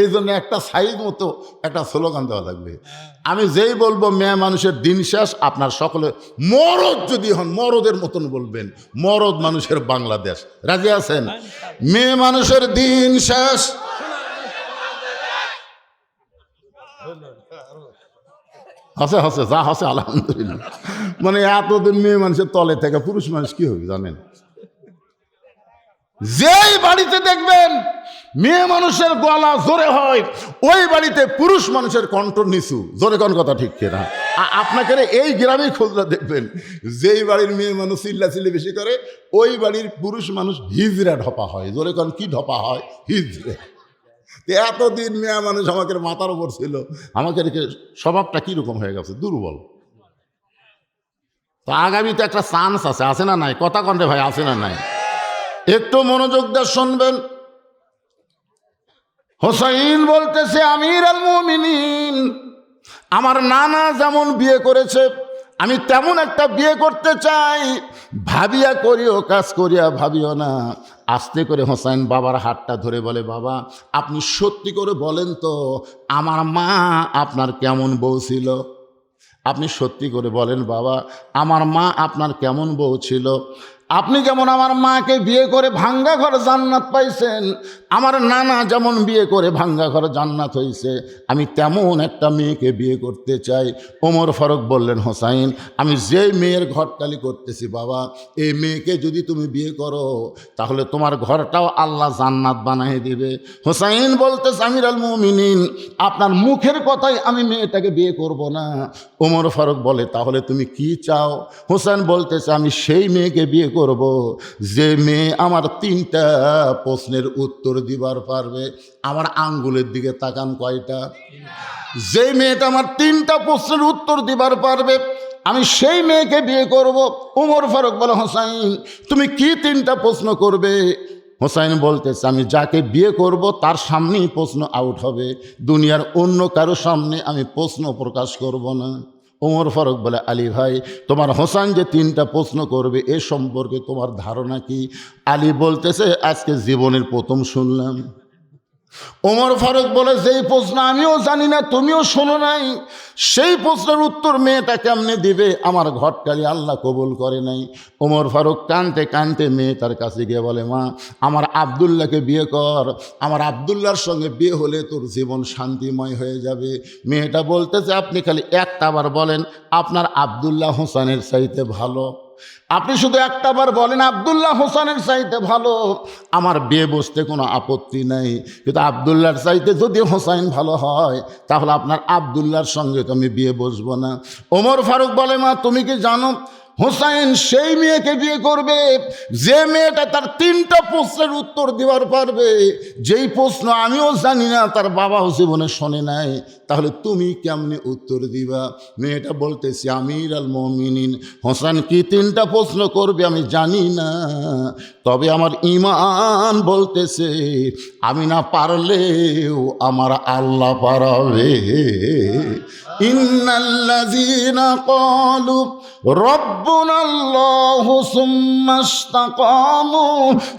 এই জন্য একটা সাইজ মতো একটা স্লোগান দেওয়া লাগবে। আমি যেই বলবো মেয়ে মানুষের দিন শেষ, আপনার সকলে মরদ যদি হন মরদের মতন বলবেন, মরদ মানুষের বাংলাদেশ। রাজি আছেন? মেয়ে মানুষের দিন শেষ। হাসে হাসে যা হাসে আলহামদুলিল্লাহ। মানে এতদিন মেয়ে মানুষের তলে থেকে পুরুষ মানুষ কি হবে জানেন? যেই বাড়িতে দেখবেন মেয়ে মানুষের গলা জোরে হয়, ওই বাড়িতে পুরুষ মানুষের কণ্ঠ নিচু। জোরে কোন কথা ঠিক কিনা? আপনাকে এই গ্রামেই খোঁজটা দেখবেন, যেই বাড়ির মেয়ে মানুষ চিল্লাচিল্লি বেশি করে, ওই বাড়ির পুরুষ মানুষ হিজড়া ঢপা হয়। জোরে কোন কি ঢপা হয়? হিজড়ে। এতদিন মেয়ে মানুষ আমাকে মাথার উপর ছিল, আমাকে রেখে স্বভাবটা কিরকম হয়ে গেছে, দুর্বল। তো আগামীতে একটা চান্স আছে, আছে না নাই? কথা কন্ঠে ভাই, আছে না নাই? একটু মনোযোগ দিয়ে শুনবেন। হোসাইন বলতেছে, আমির আল মুমিনিন, আমার নানা যেমন বিয়ে করেছে আমি তেমন একটা বিয়ে করতে চাই। ভাবিয়া করিও কাজ করিয়া ভাবিও না। আস্তে করে হোসাইন বাবার হাতটা ধরে বলে, বাবা আপনি সত্যি করে বলেন তো, আমার মা আপনার কেমন বউ ছিল? আপনি সত্যি করে বলেন বাবা, আমার মা আপনার কেমন বউ ছিল? আপনি যেমন আমার মাকে বিয়ে করে ভাঙ্গা ঘর জান্নাত পাইছেন, আমার নানা যেমন বিয়ে করে ভাঙ্গা ঘর জান্নাত হয়েছে, আমি তেমন একটা মেয়েকে বিয়ে করতে চাই। ওমর ফারুক বললেন, হোসাইন আমি যেই মেয়ের ঘরটালি করতেছি বাবা, এই মেয়েকে যদি তুমি বিয়ে করো তাহলে তোমার ঘরটাও আল্লাহ জান্নাত বানিয়ে দিবে। হোসাইন বলতেছে, আমির আল মুমিনিন, আপনার মুখের কথাই আমি মেয়েটাকে বিয়ে করব না। ওমর ফারুক বলে, তাহলে তুমি কি চাও? হোসেন বলতেছে, আমি সেই মেয়েকে বিয়ে করব যে মেয়ে আমার 3টা প্রশ্নের উত্তর দিবার পারবে। আমার আঙ্গুলের দিকে তাকান, কয়টা? যে মেয়েটা আমার 3টা প্রশ্নের উত্তর দিবার পারবে, আমি সেই মেয়েকে বিয়ে করব। ওমর ফারুক বলে, হোসাইন তুমি কি 3টা প্রশ্ন করবে? হোসাইন বলতেছে, আমি যাকে বিয়ে করব তার সামনেই প্রশ্ন আউট হবে, দুনিয়ার অন্য কারো সামনে আমি প্রশ্ন প্রকাশ করব না। ওমর ফারুক বলে, আলী ভাই তোমার হোসাইন যে 3টা প্রশ্ন করবে এ সম্পর্কে তোমার ধারণা কি? আলী বলতেছে, আজকে জীবনের প্রথম শুনলাম। ওমর ফারুক বলে, যেই প্রশ্ন আমিও জানি না তুমিও শোনো নাই, সেই প্রশ্নের উত্তর মেয়েটা কেমনে দিবে? আমার ঘটকালি আল্লাহ কবুল করে নাই। ওমর ফারুক কানতে কানতে মেয়েটার কাছে গিয়ে বলে, মা আমার আবদুল্লাহকে বিয়ে কর, আমার আবদুল্লাহর সঙ্গে বিয়ে হলে তোর জীবন শান্তিময় হয়ে যাবে। মেয়েটা বলতেছে, আপনি খালি একটা বার বলেন আপনার আবদুল্লাহ হোসেনের চাইতে ভালো। আপনি শুধু একটাবার বলেন আব্দুল্লাহ হোসেনের চাইতে ভালো, আমার বিয়ে বসতে কোনো আপত্তি নেই, কিন্তু আব্দুল্লাহর চাইতে যদি হোসাইন ভালো হয় তাহলে আপনার আব্দুল্লাহর সঙ্গে তো আমি বিয়ে বসবো না। ওমর ফারুক বলে, মা তুমি কি জানো হোসাইন সেই মেয়েকে বিয়ে করবে যে মেয়েটা তার 3টা প্রশ্নের উত্তর দেওয়ার পারবে, যেই প্রশ্ন আমিও জানি না, তার বাবাও জীবনে শোনে নাই, তাহলে তুমি কেমনে উত্তর দিবা? মেয়েটা বলতেছি, আমির আল মুমিনিন, হোসেন কি 3টা প্রশ্ন করবে আমি জানি না, তবে আমার ঈমান বলতেছে আমি না পারলেও আমার আল্লাহ পারাবে। ইন্নাল্লাযীনা ক্বালু রব্বুনাল্লাহু সুম্মা ইসতাকামু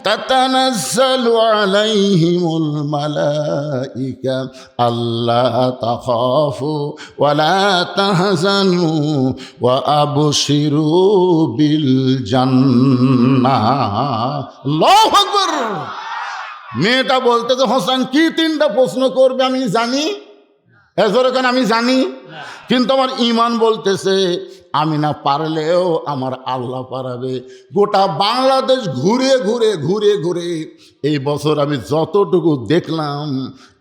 তাতানাজ্জালু আলাইহিমুল মালাইকা আল্লা তাখাফু ওয়া লা তাহজানু ওয়া আবশিরু বিল জান্নাহ। আল্লাহু আকবার। মেয়েটা বলতেছে হোসেন কি 3টা প্রশ্ন করবে আমি জানি, এজরকান আমি জানি, কিন্তু আমার ঈমান বলতেছে আমি না পারলেও আমার আল্লাহ পারাবে। গোটা বাংলাদেশ ঘুরে ঘুরে ঘুরে ঘুরে এই বছর আমি যতটুকু দেখলাম,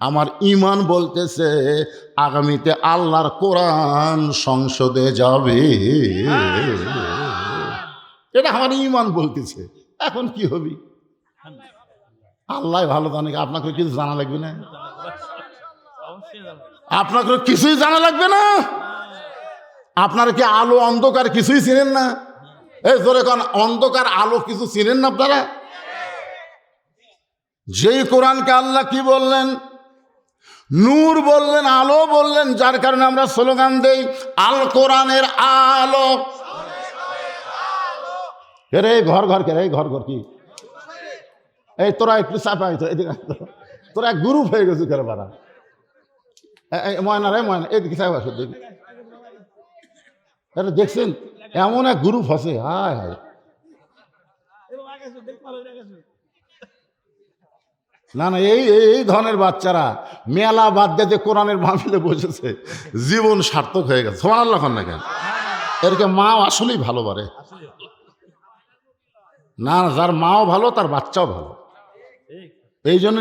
আমার ঈমান বলতেছে আগামীতে আল্লাহর কোরআন সংসদে যাবে, এটা আমার ঈমান বলতেছে। এখন কি হবে আল্লাহ ভালো জানে, আপনাকে কিছু জানা লাগবে না, আপনাকে কিছুই জানা লাগবে না। আপনারা কি আলো অন্ধকার কিছুই চিনেন না? এই জোরে কোন অন্ধকার আলো কিছু চিনেন না আপনারা? যেই কোরআনকে আল্লাহ কি বললেন, নূর বললেন, আলো বললেন, যার কারণে আমরা স্লোগান দেই আল কোরআনের আলো। রে ঘর ঘর কে রে ঘর ঘর কি এই তোরা একটু চাপাই তো, এদিকে তোরা এক গ্রুপ হয়ে গেছে কেন বারা? ময়না রে ময়না এদিকে চাপ আসো, দেখি এটা দেখছেন এমন এক গ্রুপ আছে, হায় হায়। না না, এই ধরনের বাচ্চারা মেলা বাদ দিয়ে যে কোরআনের মাহফিলে বসেছে, জীবন সার্থক হয়ে গেছে। সুবহানাল্লাহ না কেন? এরকে মা আসলেই ভালো পারে না, যার মাও ভালো তার বাচ্চাও ভালো। এই জন্য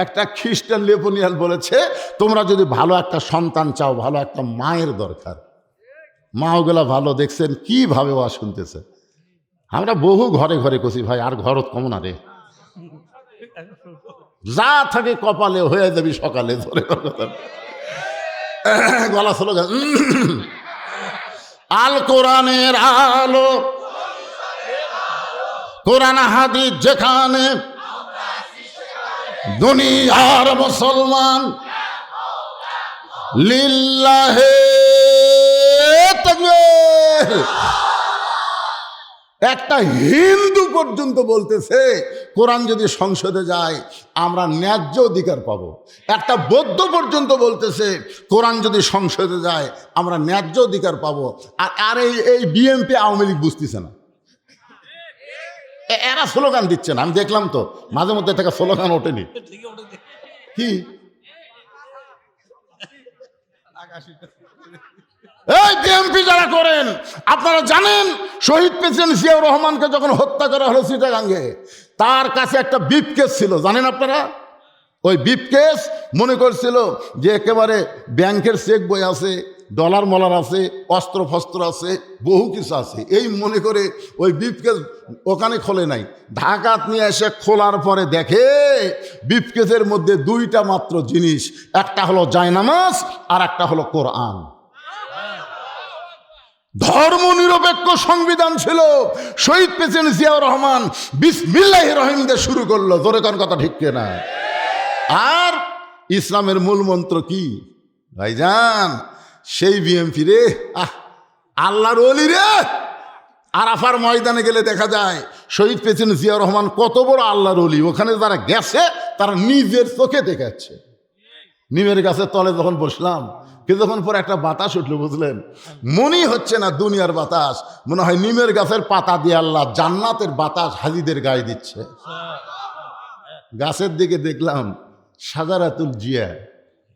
একটা খ্রিস্টান লেপনিয়াল বলেছে, তোমরা যদি ভালো একটা সন্তান চাও, ভালো একটা মায়ের দরকার। মাওগুলা ভালো, দেখছেন কিভাবে ওয়া শুনতেছে। আমরা বহু ঘরে ঘরে কষি ভাই, আর ঘরত কম না রে, যা থাকে কপালে হয়ে যাবি সকালে, ধরে গলা স্লোগান আল কোরআনের আলো, কোরআন হাদিস যেখানে, দুনিয়ার মুসলমান লিল্লাহে তাকবীর। একটা হিন্দু পর্যন্ত বলতেছে কোরআন যদি সংসদে যায় আমরা ন্যায্য অধিকার পাবো। একটা বৌদ্ধ পর্যন্ত বলতেছে কোরআন যদি সংসদে যায় আমরা ন্যায্য অধিকার পাবো। আর এই বিএনপি আওয়ামী লীগ বুঝতেছে না, এরা স্লোগান দিচ্ছে না। আমি দেখলাম তো মাঝে মধ্যে থেকে স্লোগান ওঠেনি কি, এই বিএনপি যারা করেন, আপনারা জানেন শহীদ প্রেসিডেন্ট জিয়াউর রহমানকে যখন হত্যা করা হলো চিটাগাঙ্গে, তার কাছে একটা ব্রিফকেস ছিল, জানেন আপনারা? ওই ব্রিফকেস মনে করছিল যে একেবারে ব্যাংকের চেক বই আছে, ডলার মলার আছে, অস্ত্র ফস্ত্র আছে, বহু কিছু আছে, এই মনে করে ওই ব্রিফকেস ওখানে খোলে নাই। ঢাকাত নিয়ে এসে খোলার পরে দেখে ব্রিফকেসের মধ্যে 2টা মাত্র জিনিস, একটা হলো জায়নামাজ আর একটা হলো কোরআন। ধর্ম নিরপেক্ষ সংবিধান ছিল। শহীদ প্রেসিডেন্ট জিয়াউর রহমান বিসমিল্লাহির রহিম দিয়ে শুরু করলো, জোরে কোন কথা ঠিক না? আর ইসলামের মূল মন্ত্র কি ভাইজান? সেই বিএমপি রে, আল্লাহর ওলি রে। আরাফার ময়দানে গেলে দেখা যায় শহীদ প্রেসিডেন্ট জিয়াউর রহমান কত বড় আল্লাহর ওলি। ওখানে যারা গেছে তারা নিজের চোখে দেখাচ্ছে। নিমের গাছের তলে যখন বসলাম, কিছুক্ষণ পর একটা বাতাস উঠলো, বুঝলেন? মনেই হচ্ছে না দুনিয়ার বাতাস, মনে হয় নিমের গাছের পাতা দিয়ে আল্লাহ জান্নাতের বাতাস হাজিদের গায়ে দিচ্ছে। গাছের দিকে দেখলাম সাজারাতুল জিয়া,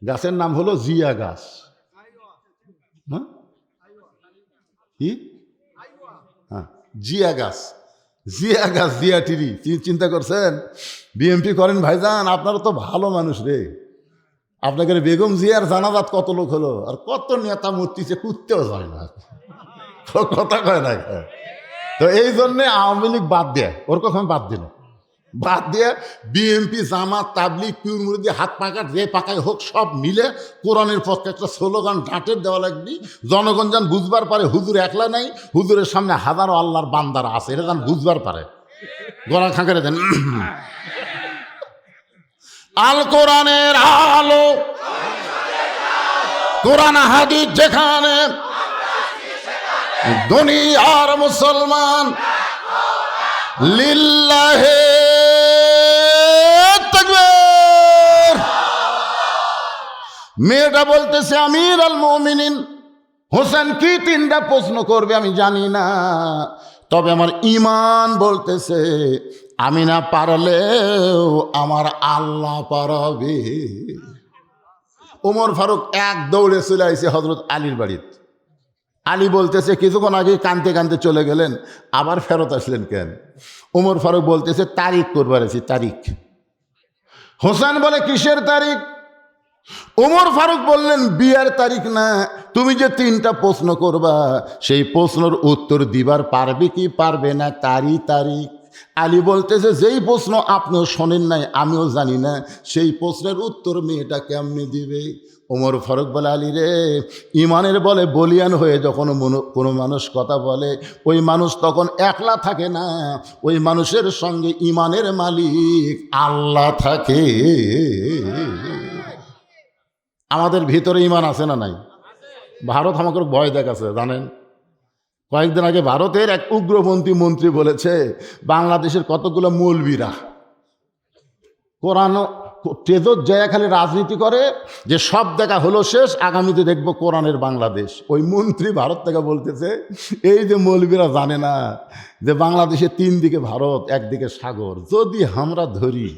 গাছের নাম হলো জিয়া গাছ। হ্যাঁ কি? হ্যাঁ জিয়া গাছ, জিয়া গাছ, জিয়া টিরি। চিন্তা করছেন বিএমপি করেন ভাইজান, আপনারা তো ভালো মানুষ রে। আপনাকে বেগম জিয়ার জানাজাত কত লোক হলো, আর কত নেতা মূর্তিছে, কুত্তেও যায় না, কথা কয় না। তো এই জন্যে আওয়ামী লীগ বাদ দেয়, ওর কখন বাদ দিল, বাদ দিয়ে বিএমপি, জামাত, তাবলিগ, পিউর মুরিদি, হাত পাকা যে পাকায় হোক সব মিলে কোরআনের পক্ষে একটা স্লোগান ডাঁটের দেওয়া লাগবে। জনগণ যান বুঝবার পারে হুজুর একলা নাই, হুজুরের সামনে হাজারো আল্লাহর বান্দারা আছে, এটা যান বুঝবার পারে। গলা খাঁকারে দেন আল কোরআনের আলো, কোরআন হাদিস যেখানে, দুনিয়ার মুসলমান লিল্লাহে তাকবীর। মেয়েটা বলতেছে আমির আল মুমিনিন হোসেন কি 3টা প্রশ্ন করবে আমি জানি না, তবে আমার ঈমান বলতেছে আমি না পারলেও আমার আল্লাহ পারবে। ওমর ফারুক এক দৌড়ে চলে আসছে হযরত আলীর বাড়িতে। আলী বলতেছে কিছুক্ষণ আগে কানতে কানতে চলে গেলেন, আবার ফেরত আসলেন কেন? ওমর ফারুক বলতেছে তারিখ করবার আছি, তারিখ। হোসেন বলে কিসের তারিখ? ওমর ফারুক বললেন বিয়ের তারিখ না, তুমি যে 3টা প্রশ্ন করবা সেই প্রশ্নের উত্তর দিবার পারবে কি পারবে না তারই তারিখ। আলী বলতেছে যেই প্রশ্ন আপনিও শোনেন নাই আমিও জানি না, সেই প্রশ্নের উত্তর মেয়েটা কেমনে দিবে? ওমর ফারুক বলে আলী রে, ইমানের বলে বলিয়ান হয়ে যখন কোনো মানুষ কথা বলে ওই মানুষ তখন একলা থাকে না, ওই মানুষের সঙ্গে ইমানের মালিক আল্লাহ থাকে। আমাদের ভিতরে ইমান আছে না নাই? ভারত আমাকে ভয় দেখাচ্ছে জানেন। কয়েকদিন আগে ভারতের এক উগ্রপন্থী মন্ত্রী বলেছে বাংলাদেশের কতগুলো মৌলবীরা কোরআন তেজত জয়া খালি রাজনীতি করে, যে সব দেখা হলো শেষ, আগামীতে দেখবো কোরআনের বাংলাদেশ। ওই মন্ত্রী ভারত থেকে বলতেছে এই যে মৌলবীরা জানে না যে বাংলাদেশে 3 দিকে ভারত, একদিকে সাগর, যদি আমরা ধরি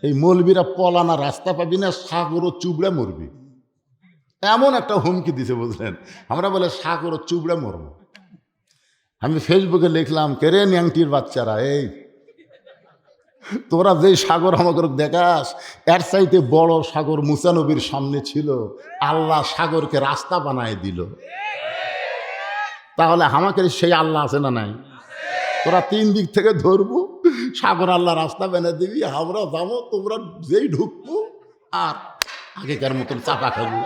এই মৌলবীরা পলানা রাস্তা পাবি না, সাগরও চুবড়ে মরবি, এমন একটা হুমকি দিছে বুঝলেন। আমরা বলে সাগরও চুবড়ে মরব। আমি ফেসবুকে লিখলাম কেরে ন্যাংটির বাচ্চারা, এই তোরা যে সাগর আমাকে দেখাস এর চাইতে বড় সাগর মুসা নবীর সামনে ছিল, আল্লাহ সাগরকে রাস্তা বানায় দিল। তাহলে আমাকে সেই আল্লাহ আছে না নাই? তোরা 3 দিক থেকে ধরবো, সাগর আল্লাহ রাস্তা বানিয়ে দিবি, আমরা যাবো, তোমরা যেই ঢুকবো আর আগেকার মতন চাপা খাবো,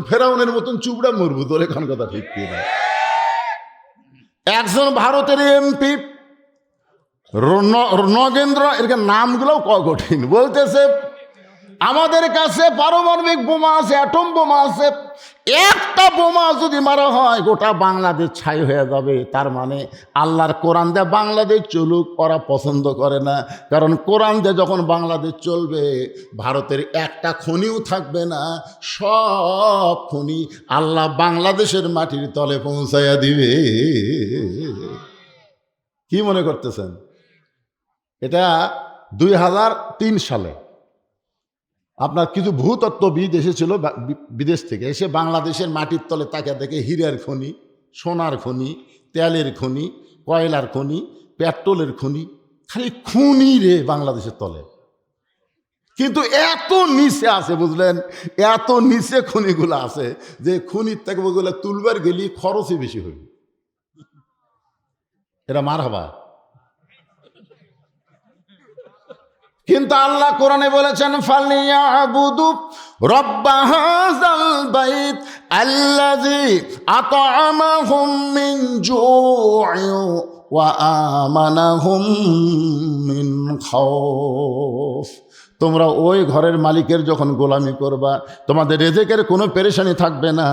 ফেরাউনের মতন চুবড়া মরবো। তোর এখন কথা ঠিক কি না? একজন ভারতের এমপি নগেন্দ্র, এর নামগুলোও কঠিন, বলতেছে আমাদের কাছে পারমাণবিক বোমা আছে, অ্যাটম বোমা আছে, একটা বোমা যদি মারা হয় গোটা বাংলাদেশ ছাই হয়ে যাবে। তার মানে আল্লাহর কোরআন দিয়ে বাংলাদেশ চলুক ওরা পছন্দ করে না, কারণ কোরআন দিয়ে যখন বাংলাদেশ চলবে ভারতের একটা খনিও থাকবে না, সব খনি আল্লাহ বাংলাদেশের মাটির তলে পৌঁছাইয়া দিবে। কি মনে করতেছেন? এটা 2003 সালে আপনার কিছু ভূতত্ত্ববিদ এসেছিল বিদেশ থেকে, এসে বাংলাদেশের মাটির তলে তাকে দেখে হীরার খনি, সোনার খনি, তেলের খনি, কয়লার খনি, পেট্রোলের খনি, খালি খুনি রে বাংলাদেশের তলে। কিন্তু এত নিচে আছে বুঝলেন, এত নিচে খনিগুলো আছে যে খনির থেকে ওগুলো তুলবার গেলে খরচই বেশি হইবে। এটা মার হবা। কিন্তু আল্লাহ কোরআনে বলেছেন ফালিয়াবুদু রাব্বা হাযাল বাইত আল্লাযী আত'আমাহুম মিন জু'ইন ওয়া আমানাহুম মিন খাউফ। তোমরা ওই ঘরের মালিকের যখন গোলামি করবা তোমাদের রিজিকের কোনো পেরেশানি থাকবে না।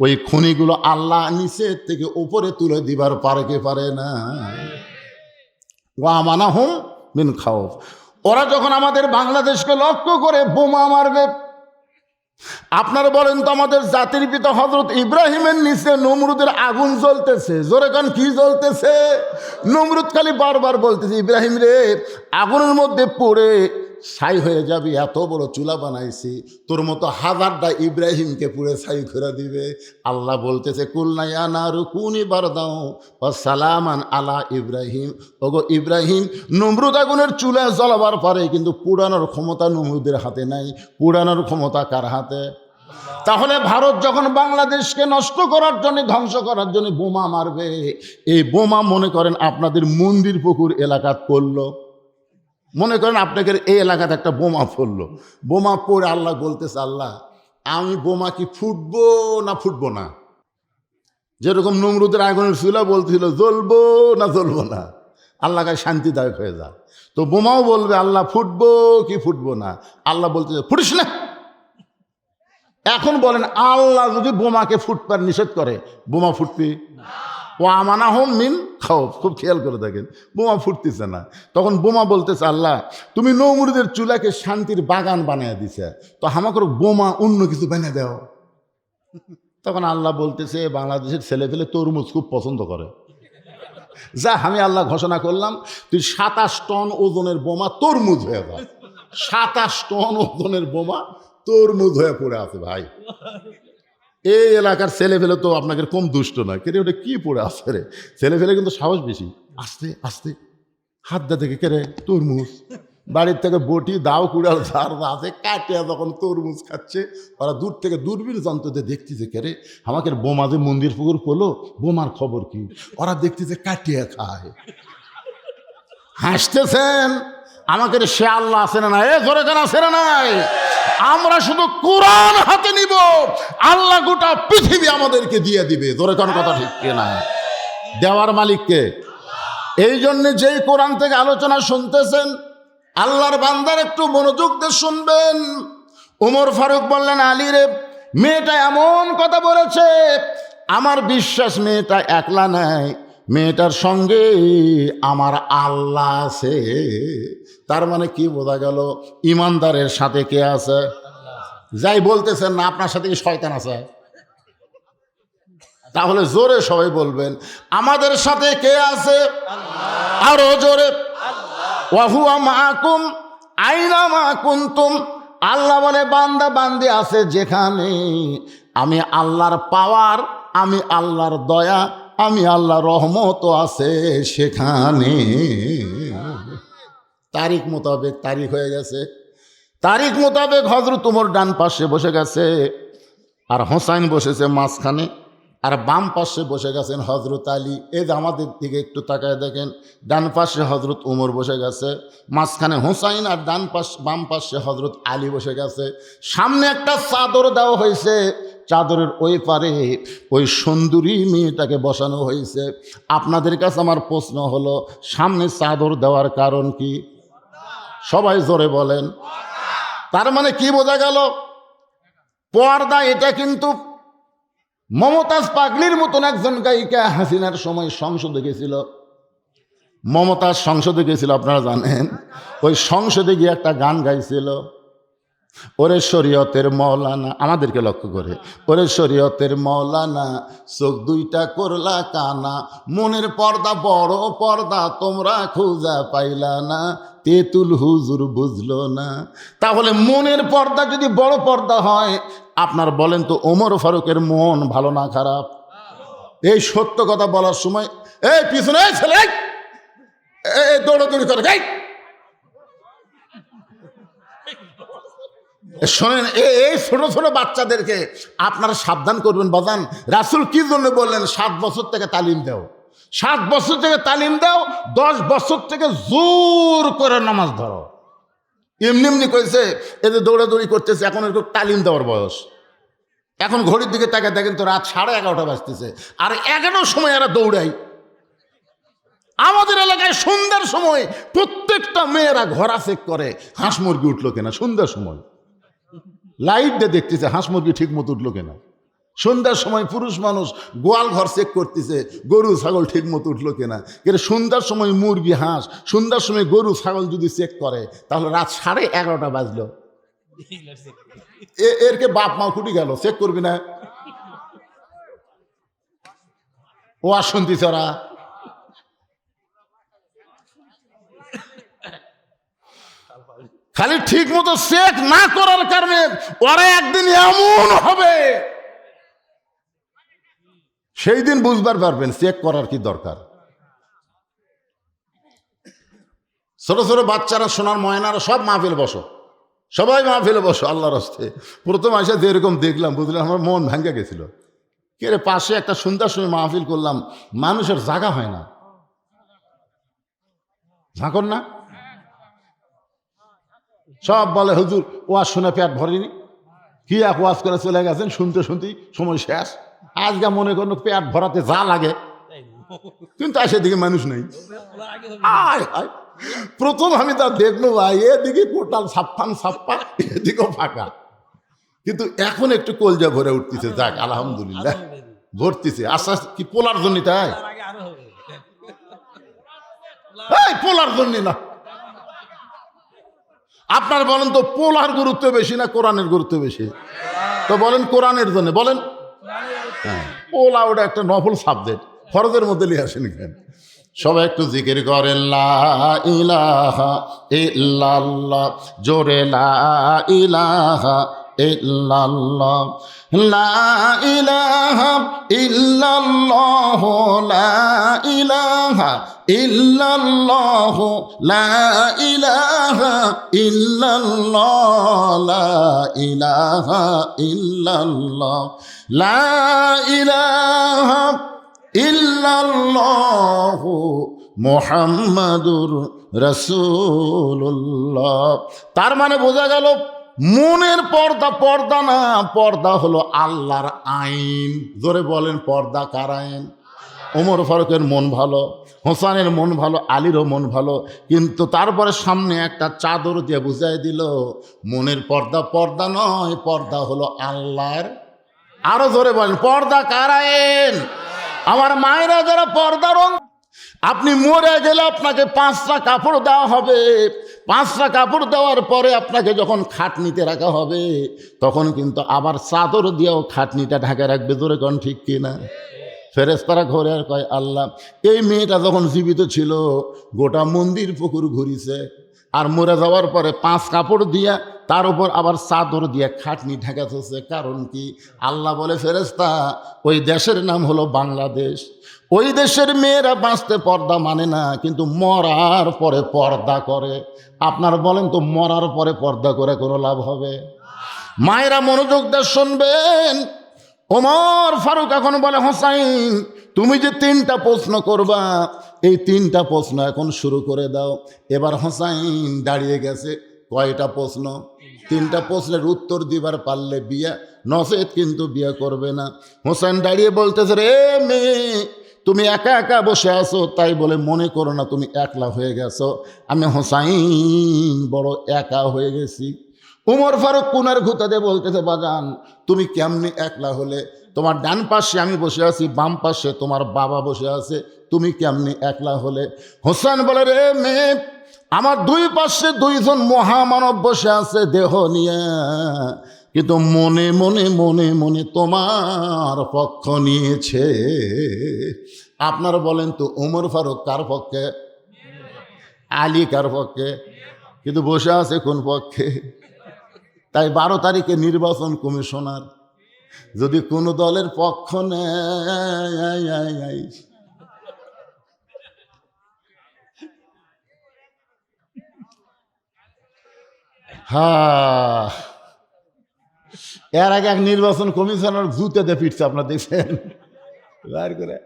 ওই খনিগুলো আল্লাহ নিচের থেকে উপরে তুলে দিবার পারে কে পারে না। ওয়া আমানাহুম মিন খাউফ। ওরা যখন আমাদের বাংলাদেশকে লক্ষ্য করে বোমা মারবে, আপনারা বলেন তো আমাদের জাতির পিতা হযরত ইব্রাহিমের নিচে নমরুদের আগুন জ্বলতেছে, জোরে কান কি জ্বলতেছে? নমরুদ খালি বারবার বলতেছে ইব্রাহিম রে আগুনের মধ্যে পড়ে ছাই হয়ে যাবি, এত বড় চুলা বানাইছি, তোর মতো হাজারটা ইব্রাহিমকে পুড়ে ছাই করে দিবে। আল্লাহ বলতেছে কুলনা ইয়া নারু কুনি বারদাও ওয়া সালামান আলা ইব্রাহিম। ওগো ইব্রাহিম, নমরুদ আগুনের চুলা জ্বলাবার পারে, কিন্তু পুরানোর ক্ষমতা নমরুদের হাতে নাই। পুরানোর ক্ষমতা কার হাতে? তাহলে ভারত যখন বাংলাদেশকে নষ্ট করার জন্য, ধ্বংস করার জন্য বোমা মারবে, এই বোমা মনে করেন আপনাদের মন্দির পুকুর এলাকা পড়লো, মনে করেন আপনাদের এই এলাকাতে একটা বোমা পড়লো, বোমা পড়ে আল্লাহ বলতেছে, আল্লাহ আমি বোমা কি ফুটবো না ফুটবো না? যেরকম নমরুদের আগুনের চুলা বলছিল জ্বলবো না জ্বলবো না, আল্লাহ কাছে শান্তিদায়ক হয়ে যায়। তো বোমাও বলবে আল্লাহ ফুটবো কি ফুটবো না? আল্লাহ বলতেছে ফুটিস না। এখন বলেন আল্লাহ যদি বোমাকে ফুটপার নিষেধ করে, বোমা ফুটবে? ও আমানা হোম মিন খাও, খুব খেয়াল করে দেখেন, বোমা ফুটতেছে না। তখন বোমা বলতেছে আল্লাহ তুমি নমরুদের চুলাকে শান্তির বাগান বানিয়ে দিছে, তো আমাকে বোমা অন্য কিছু বানিয়ে দাও। তখন আল্লাহ বলতেছে বাংলাদেশের ছেলেপেলে তরমুজ খুব পছন্দ করে, যা আমি আল্লাহ ঘোষণা করলাম তুই 27 টন ওজনের বোমা তরমুজ হয়ে যা। 27 টন ওজনের বোমা তরমুজ হয়ে পড়ে আছে ভাই। এই এলাকার ছেলেপেলে তো আপনাকে কম দুষ্ট নয়, কেরে ওটা কি পড়ে আছে রে? ছেলেপেলে কিন্তু সাহস বেশি, আস্তে আস্তে হাত দা থেকে কেরে তরমুজ, বাড়ির থেকে বটি দাও কুড়াল ঝাড় আছে কাটিয়া যখন তরমুজ খাচ্ছে, ওরা দূর থেকে দূরবীন যন্ত্রতে দেখতেছে কেরে আমাকে বোমা যে মন্দির পুকুর পড়লো, বোমার খবর কি? ওরা দেখতেছে কাটিয়া খায়, হাসতেছেন। আমাকে সে আল্লাহ আছে না নাই? এ ধরে কেন আছে না নাই? আমরা শুধু কোরআন হাতে নিব, আল্লাহ গোটা পৃথিবী আমাদেরকে দিয়ে দিবে। ধরে কোন কথা ঠিক কিনা? দেওয়ার মালিককে। এই জন্য যেই কোরআন থেকে আলোচনা শুনতেছেন, আল্লাহর বান্দার একটু মনোযোগ দিয়ে শুনবেন। ওমর ফারুক বললেন আলী রে, মেয়েটা এমন কথা বলেছে, আমার বিশ্বাস মেয়েটা একলা নাই, মেয়েটার সঙ্গে আমার আল্লাহ আছে। তার মানে কি বোঝা গেল? ইমানদারের সাথে কে আছে? যাই বলতেছেন না আপনার সাথে কি শয়তান আছে? তাহলে জোরে সবাই বলবেন আমাদের সাথে কে আছে? আরো জোরে, ওয়াহুয়া মাকুম আইনা মা কুনতুম। আল্লাহ বলে বান্দা বান্দি আছে যেখানে, আমি আল্লাহর পাওয়ার, আমি আল্লাহর দয়া, আমি আল্লাহর রহমত আছে সেখানে। তারিখ মোতাবেক তারিখ হয়ে গেছে, তারিখ মোতাবেক হযরত ওমর ডান পাশে বসে গেছে, আর হোসাইন বসেছে মাঝখানে, আর বাম পাশে বসে গেছেন হযরত আলী। এই যে আমাদের দিকে একটু তাকায় দেখেন, ডান পাশে হযরত ওমর বসে গেছে, মাঝখানে হোসাইন, আর ডান পাশ বাম পাশে হযরত আলী বসে গেছে। সামনে একটা চাদর দেওয়া হয়েছে, চাদরের ওই পারে ওই সুন্দরী মেয়েটাকে বসানো হয়েছে। আপনাদের কাছে আমার প্রশ্ন হলো, সামনে চাদর দেওয়ার কারণ কি? সবাই জোরে বলেন। তার মানে কি বোঝা গেল? পর্দা। এটা কিন্তু মমতাজ পাগলির মতন একজন গায়িকা হাসিনার সময় সংসদে গেছিল, মমতাজ সংসদে গেছিল আপনারা জানেন, ওই সংসদে গিয়ে একটা গান গাইছিল, ওরে শরীয়তের মৌলানা, আমাদেরকে লক্ষ্য করে, ওরে শরীয়তের মৌলানা চোখ দুইটা করলা কানা, মনের পর্দা বড় পর্দা তোমরা খুঁজা পাইলা না, তেতুল হুজুর বুঝলো না। তাহলে মনের পর্দা যদি বড় পর্দা হয়, আপনার বলেন তো ওমর ফারুকের মন ভালো না খারাপ? এই সত্য কথা বলার সময় এই পিছনে ছেলে এই দৌড়াদৌড়ি করে গাই শোনেন, এই ছোট ছোট বাচ্চাদেরকে আপনারা সাবধান করবেন। বাজান রাসূল কি জন্য বললেন 7 বছর থেকে তালিম দাও, 7 বছর থেকে তালিম দাও, 10 বছর থেকে জোর করে নামাজ ধরো। এমনি এমনি কইছে এই যে দৌড়াদৌড়ি করতেছে, এখন একটু তালিম দেওয়ার বয়স। এখন ঘড়ির দিকে তাকে দেখেন তো রাত 11:30 বাজতেছে, আর 11টার সময় এরা দৌড়াই। আমাদের এলাকায় সন্ধ্যার সময় প্রত্যেকটা মেয়েরা ঘোড়া চেক করে হাঁস মুরগি উঠলো কিনা, সন্ধ্যার সময় লাইট দিয়ে দেখতেছে হাঁস মুরগি ঠিক মতো উঠলো কিনা। সন্ধ্যার সময় পুরুষ মানুষ গোয়াল ঘর চেক করতেছে গরু ছাগল ঠিক মতো উঠলো কিনা। কিন্তু সন্ধ্যার সময় মুরগি হাঁস, সন্ধ্যার সময় গরু ছাগল যদি চেক করে, তাহলে রাত 11:30 বাজলো। এরকে বাপ মা কুটি গেল, চেক করবি না? ও আর শুনতিস ওরা খালি ঠিক মতো চেক না করার কারণে ওরা একদিন এমন হবে, সেই দিন বুঝবার পারবেন চেক করার কি দরকার। ছোট ছোট বাচ্চারা, সোনার ময়নারা সব মাহফিল বসো, সবাই মাহফিলে বসো আল্লাহর হস্তে। প্রথম আসে যেরকম দেখলাম বুঝলাম, আমার মন ভাঙ্গে গেছিল। কে রে, পাশে একটা সন্ধ্যার সময় মাহফিল করলাম, মানুষের জায়গা হয় না, ঝাঁকর না, সব বলে হুজুর ওয়াজ শুনে পেট ভরেনি, কি এক ওয়াজ করে চলে গেছেন, শুনতে শুনতেই সময় শেষ। আজকে মনে করুন পেট ভরাতে যা লাগে, কিন্তু আসে দিকে মানুষ নেই। আয় আয়, প্রথম আমি তা দেখলো ভাই, এদিকে টোটাল ছাপ্পা, এদিকেও ফাঁকা, কিন্তু এখন একটু কলজা ভরে উঠতেছে। যাক আলহামদুলিল্লাহ, ভরতেছে আস্তে আস্তে। কি পোলার জন্য? তাই পোলার জন্য না, আপনার বলেন তো পোলার গুরুত্ব বেশি না কোরআনের গুরুত্ব বেশি? তো বলেন কোরআনের জন্য বলেন। হ্যাঁ, পোলা ওটা একটা নফল সাবজেক্ট, ফরজের মধ্যে লিয়ে আসেন। কেন সবাই একটু জিকির করেন লা ইলাহা ইল্লাল্লাহ, জোরে লা ইলাহা ইল্লাল্লাহ, লা ইলাহা ইল্লাল্লাহ, লা ইলাহা ইল্লাল্লাহ, লা ইলাহা ইল্লাল্লাহ, লা ইলাহা ইল্লাল্লাহ, লা ইলাহা ইল্লাল্লাহু মুহাম্মাদুর রাসূলুল্লাহ। তার মানে বোঝা গেল মনের পর্দা, পর্দা না, পর্দা হলো আল্লাহর আইন। জোরে বলেন, পর্দা কার আইন? ওমর ফারুকের মন ভালো, হোসেনের মন ভালো, আলীরও মন ভালো, কিন্তু তারপরে সামনে একটা চাদর দিয়ে বুঝাই দিল মনের পর্দা পর্দা নয়, পর্দা হলো আল্লাহর। আরো জোরে বলেন, পর্দা কার আইন? আমার মায়েরা যারা পর্দা রং, আপনি মরে গেলে আপনাকে 5টা কাপড় দেওয়া হবে। 5টা কাপড় দেওয়ার পরে আপনাকে যখন খাটনিতে রাখা হবে, তখন কিন্তু আবার চাদর দিয়েও খাটনিটা ঢাকা রাখবে। জোরে কোন ঠিক কিনা? ফেরেশতারা ঘরে আর কয় আল্লাহ, এই মেয়েটা যখন জীবিত ছিল গোটা মন্দির পুকুর ঘুরিছে, আর মরে যাওয়ার পরে 5 কাপড় দিয়া তার উপর আবার চাদর দিয়ে খাটনি ঢাকাতেছে, কারণ কি? আল্লাহ বলে, ফেরেশতা, ওই দেশের নাম হলো বাংলাদেশ। ওই দেশের মেয়েরা বাঁচতে পর্দা মানে না, কিন্তু মরার পরে পর্দা করে। আপনার বলেন তো, মরার পরে পর্দা করে কোনো লাভ হবে? মায়েরা মনোযোগ দিয়ে শুনবেন। ওমর ফারুক এখন বলে, হোসাইন, তুমি যে 3টা প্রশ্ন করবা, এই 3টা প্রশ্ন এখন শুরু করে দাও। এবার হোসাইন দাঁড়িয়ে গেছে। কয়টা প্রশ্ন? 3টা প্রশ্নের উত্তর দিবার পারলে বিয়ে, নচেত কিন্তু বিয়ে করবে না। হোসেন দাঁড়িয়ে বলতেছে, রে মেয়ে, তুমি একা একা বসে আছো, তাই বলে মনে করো না তুমি একলা হয়ে গেছো। আমি হোসাইন বড় একা হয়ে গেছি। উমর ফারুক কোনার ঘুতাতে বলতেছে, বাজান, তুমি কেমনি একলা হলে? তোমার ডান পাশে আমি বসে আছি, বাম পাশে তোমার বাবা বসে আছে, তুমি কেমনি একলা হলে? হোসেন বলে, রে মেয়ে, আমার 2 পাশে 2 জন মহামানব বসে আছে দেহ নিয়ে, কিন্তু মনে মনে মনে মনে তোমার পক্ষ নিয়েছে। আপনারা বলেন তো, উমর ফারুক কার পক্ষে? আলী কার পক্ষে? কিন্তু বসে আছে কোন পক্ষে? তাই 12 তারিখে নির্বাচন কমিশনার যদি কোনো দলের পক্ষ নেয়, হ্যাঁ, এর আগে এক নির্বাচন কমিশনার জুতেতে পিটছে, আপনার দেখছেন বার করে।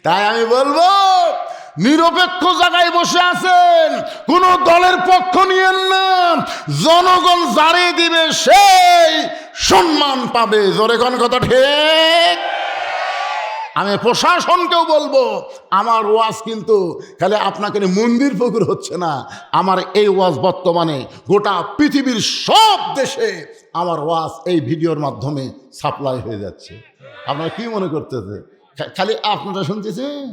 তাই আমি বলবো, নিরপেক্ষ জায়গায় বসে আছেন, কোন দলের পক্ষ নিয়েন না। জনগণ যারে দিবে সেই সম্মান পাবে। জোরে কোন কথা ঠিক? আমি প্রশাসনকেও বলবো, আমার ওয়াজ কিন্তু খালি আপনাকে মন্দির পুকুর হচ্ছে না, আমার এই ওয়াজ বর্তমানে গোটা পৃথিবীর সব দেশে আমার ওয়াজ এই ভিডিওর মাধ্যমে সাপ্লাই হয়ে যাচ্ছে। আপনারা কি মনে করতেছে খালি আপনারা শুনতেছেন?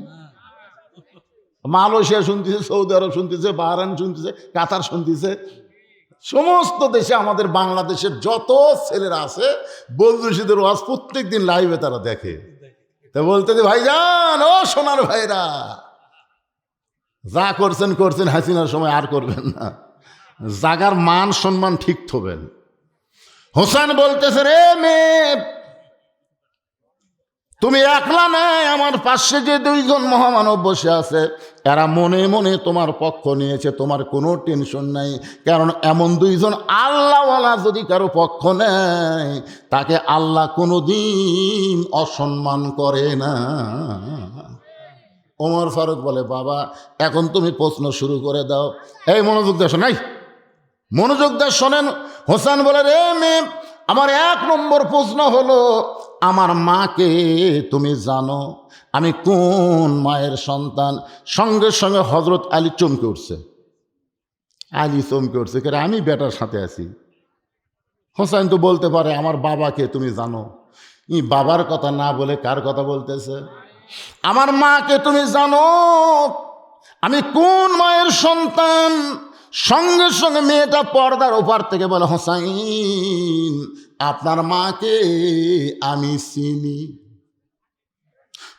মালয়েশিয়া শুনতেছে, সৌদি আরব শুনতেছে, বাহরাইন শুনতেছে, কাতার শুনতেছে, সমস্ত দেশে আমাদের বাংলাদেশের যত ছেলেরা আছে বন্ধুশীদের ওয়াজ প্রত্যেক দিন লাইভে তারা দেখে। তা বলতে যে, ভাইজান, ও সোনার ভাইরা, যা করছেন করছেন, হাসিনার সময় আর করবেন না। জাগার মান সম্মান ঠিক থবেন। হোসেন বলতেছে, রে মেয়ে, তুমি একলা নাই, আমার পাশে যে দুইজন মহামানব বসে আছে এরা মনে মনে তোমার পক্ষ নিয়েছে, তোমার কোনো টেনশন নাই। কারণ এমন দুইজন আল্লাহওয়ালা যদি কারো পক্ষ নেয় তাকে আল্লাহ কোনোদিন অসম্মান করে না। ওমর ফারুক বলে, বাবা এখন তুমি প্রশ্ন শুরু করে দাও। এই মনোযোগ দিয়ে শোনাই, মনোযোগ দিয়ে শোনেন। হোসেন বলে, রে মেয়ে, আমার 1 নম্বর প্রশ্ন হলো, আমার মাকে তুমি জানো? আমি কোন মায়ের সন্তান? সঙ্গে সঙ্গে হজরত আলী চমকে উঠছে। আলী চমকে উঠছে, কে? আমি বেটার সাথে আছি। হোসেন তো বলতে পারে, আমার বাবাকে তুমি জানো? ই বাবার কথা না বলে কার কথা বলতেছে? আমার মাকে তুমি জানো? আমি কোন মায়ের সন্তান? সঙ্গে সঙ্গে মেয়েটা পর্দার ওপার থেকে বলে, হোসাইন, আপনার মাকে আমি চিনি।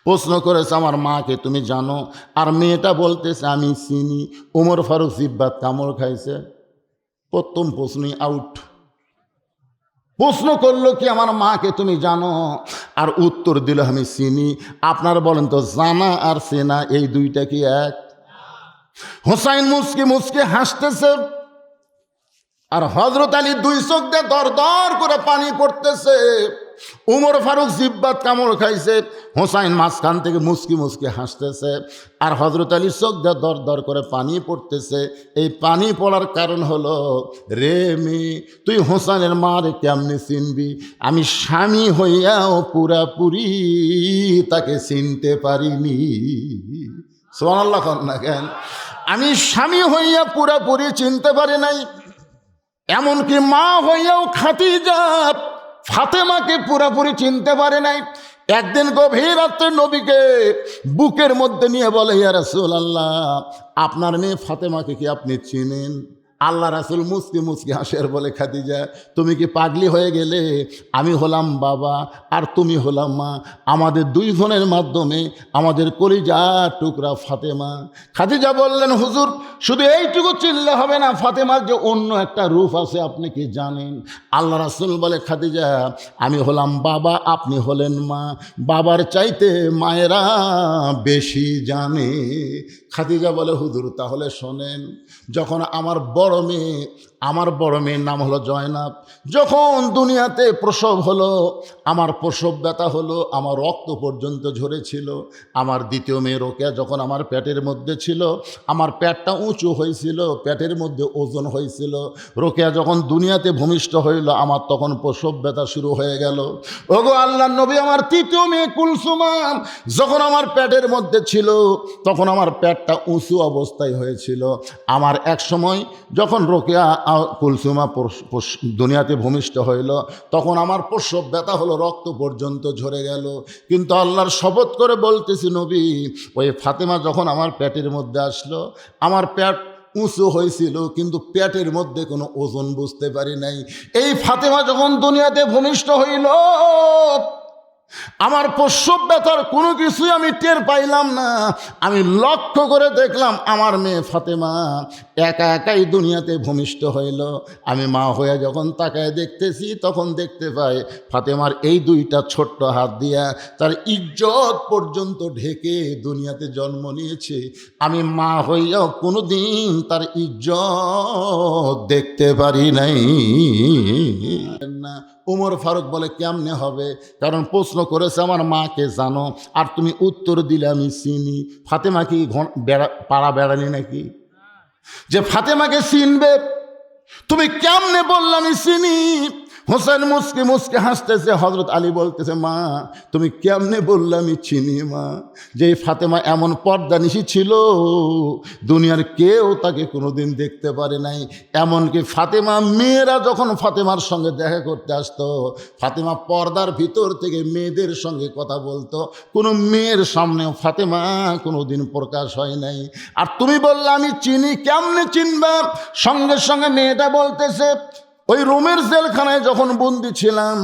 প্রশ্ন করেছে, আমার মাকে তুমি জানো? আর মেয়েটা বলতেছে আমি চিনি। ওমর ফারুক জিব্বাত কামড় খাইছে। প্রথম প্রশ্নই আউট। প্রশ্ন করলো কি, আমার মাকে তুমি জানো? আর উত্তর দিল আমি চিনি। আপনারা বলেন তো, জানা আর চেনা এই দুইটা কি এক? হোসাইন মুসকে মুসকে হাসতেছে, আর হজরত আলী 2 চোখ দিয়ে দর দর করে পানি পড়তেছে। উমর ফারুক জিব্বাত কামড় খাইছে, হোসাইন মাঝখান থেকে মুসকি মুসকি হাসতেছে, আর হজরত আলীর চোখ দিয়ে দর দর করে পানি পড়তেছে। এই পানি পড়ার কারণ হলো, রে মেয়ে, তুই হোসাইনের মারে কেমনে চিনবি? আমি স্বামী হইয়াও পুরাপুরি তাকে চিনতে পারিনি। সুবহানাল্লাহ না কেন? আমি স্বামী হইয়া পুরাপুরি চিনতে পারি নাই, এমনকি মা হইয়াও খাদিজা ফাতেমাকে পুরাপুরি চিনতে পারে নাই। একদিন গভীর রাত্রে নবীকে বুকের মধ্যে নিয়ে বলে, ইয়া রাসূলুল্লাহ, আপনার মেয়ে ফাতেমাকে কি আপনি চিনেন? আল্লাহ রাসূল মুসকি মুসকি হাসের বলে, খাদিজা, তুমি কি পাগলি হয়ে গেলে? আমি হলাম বাবা আর তুমি হলাম মা। আমাদের 2 জনের মাধ্যমে আমাদের কলিজা টুকরা ফাতেমা। খাদিজা বললেন, হুজুর, শুধু এইটুকু চিনলে হবে না, ফাতেমার যে অন্য একটা রূপ আছে আপনি কি জানেন? আল্লাহ রাসূল বলে, খাদিজা, আমি হলাম বাবা, আপনি হলেন মা। বাবার চাইতে মায়েরা বেশি জানে। খাদিজা বলে, হুজুর, তাহলে শোনেন, যখন আমার বড় মেয়ের নাম হলো জয়নাব, যখন দুনিয়াতে প্রসব হলো, আমার প্রসব ব্যথা হলো, আমার রক্ত পর্যন্ত ঝরেছিল। আমার দ্বিতীয় মেয়ে রোকেয়া যখন আমার পেটের মধ্যে ছিল, আমার পেটটা উঁচু হয়েছিল, পেটের মধ্যে ওজন হয়েছিল। রোকেয়া যখন দুনিয়াতে ভূমিষ্ঠ হইল, আমার তখন প্রসব ব্যথা শুরু হয়ে গেল। ওগো আল্লাহর নবী, আমার তৃতীয় মেয়ে কুলসুমা যখন আমার পেটের মধ্যে ছিল, তখন আমার পেটটা উঁচু অবস্থায় হয়েছিল। আমার এক সময় যখন রোকেয়া কুলসুমা দুনিয়াতে ভূমিষ্ঠ হইল, তখন আমার প্রসব ব্যথা হলো, রক্ত পর্যন্ত ঝরে গেল। কিন্তু আল্লাহর শপথ করে বলতেছি নবী, ওই ফাতেমা যখন আমার পেটের মধ্যে আসলো, আমার পেট উঁচু হয়েছিল, কিন্তু পেটের মধ্যে কোনো ওজন বুঝতে পারি নাই। এই ফাতেমা যখন দুনিয়াতে ভূমিষ্ঠ হইল, আমার প্রসব ব্যথার কোনো কিছুই আমি টের পাইলাম না। আমি লক্ষ্য করে দেখলাম আমার মেয়ে ফাতেমা একা একাই দুনিয়াতে ভূমিষ্ঠ হইল। আমি মা হয়ে যখন তাকায় দেখতেছি, তখন দেখতে পাই ফাতেমার এই 2টা ছোট্ট হাত দিয়া তার ইজ্জত পর্যন্ত ঢেকে দুনিয়াতে জন্ম নিয়েছে। আমি মা হইয়াও কোনো দিন তার ইজ্জত দেখতে পারি নাই না। উমর ফারুক বলে, কেমনে হবে? কারণ প্রশ্ন করেছে, আমার মাকে জানো? আর তুমি উত্তর দিলে আমি চিনি। ফাতেমা কি পাড়া বেড়ানি নাকি যে ফাতেমাকে চিনবে? তুমি কেমনে বললে আমি চিনি? হোসেন মুসকে মুসকে হাসতেছে। হজরত আলী বলতেছে, মা, তুমি কেমনে বললে আমি চিনি? মা, যে ফাতেমা এমন পর্দানিশী ছিল, দুনিয়ার কেউ তাকে কোনোদিন দেখতে পারে নাই। এমনকি ফাতেমা মেয়েরা যখন ফাতেমার সঙ্গে দেখা করতে আসতো, ফাতেমা পর্দার ভিতর থেকে মেয়েদের সঙ্গে কথা বলতো। কোনো মেয়ের সামনেও ফাতেমা কোনোদিন প্রকাশ হয় নাই। আর তুমি বললে আমি চিনি, কেমনে চিনবা? সঙ্গে সঙ্গে মেয়েটা বলতেছে, ওই রোমের জেলখানায় যখন বন্দি ছিলাম,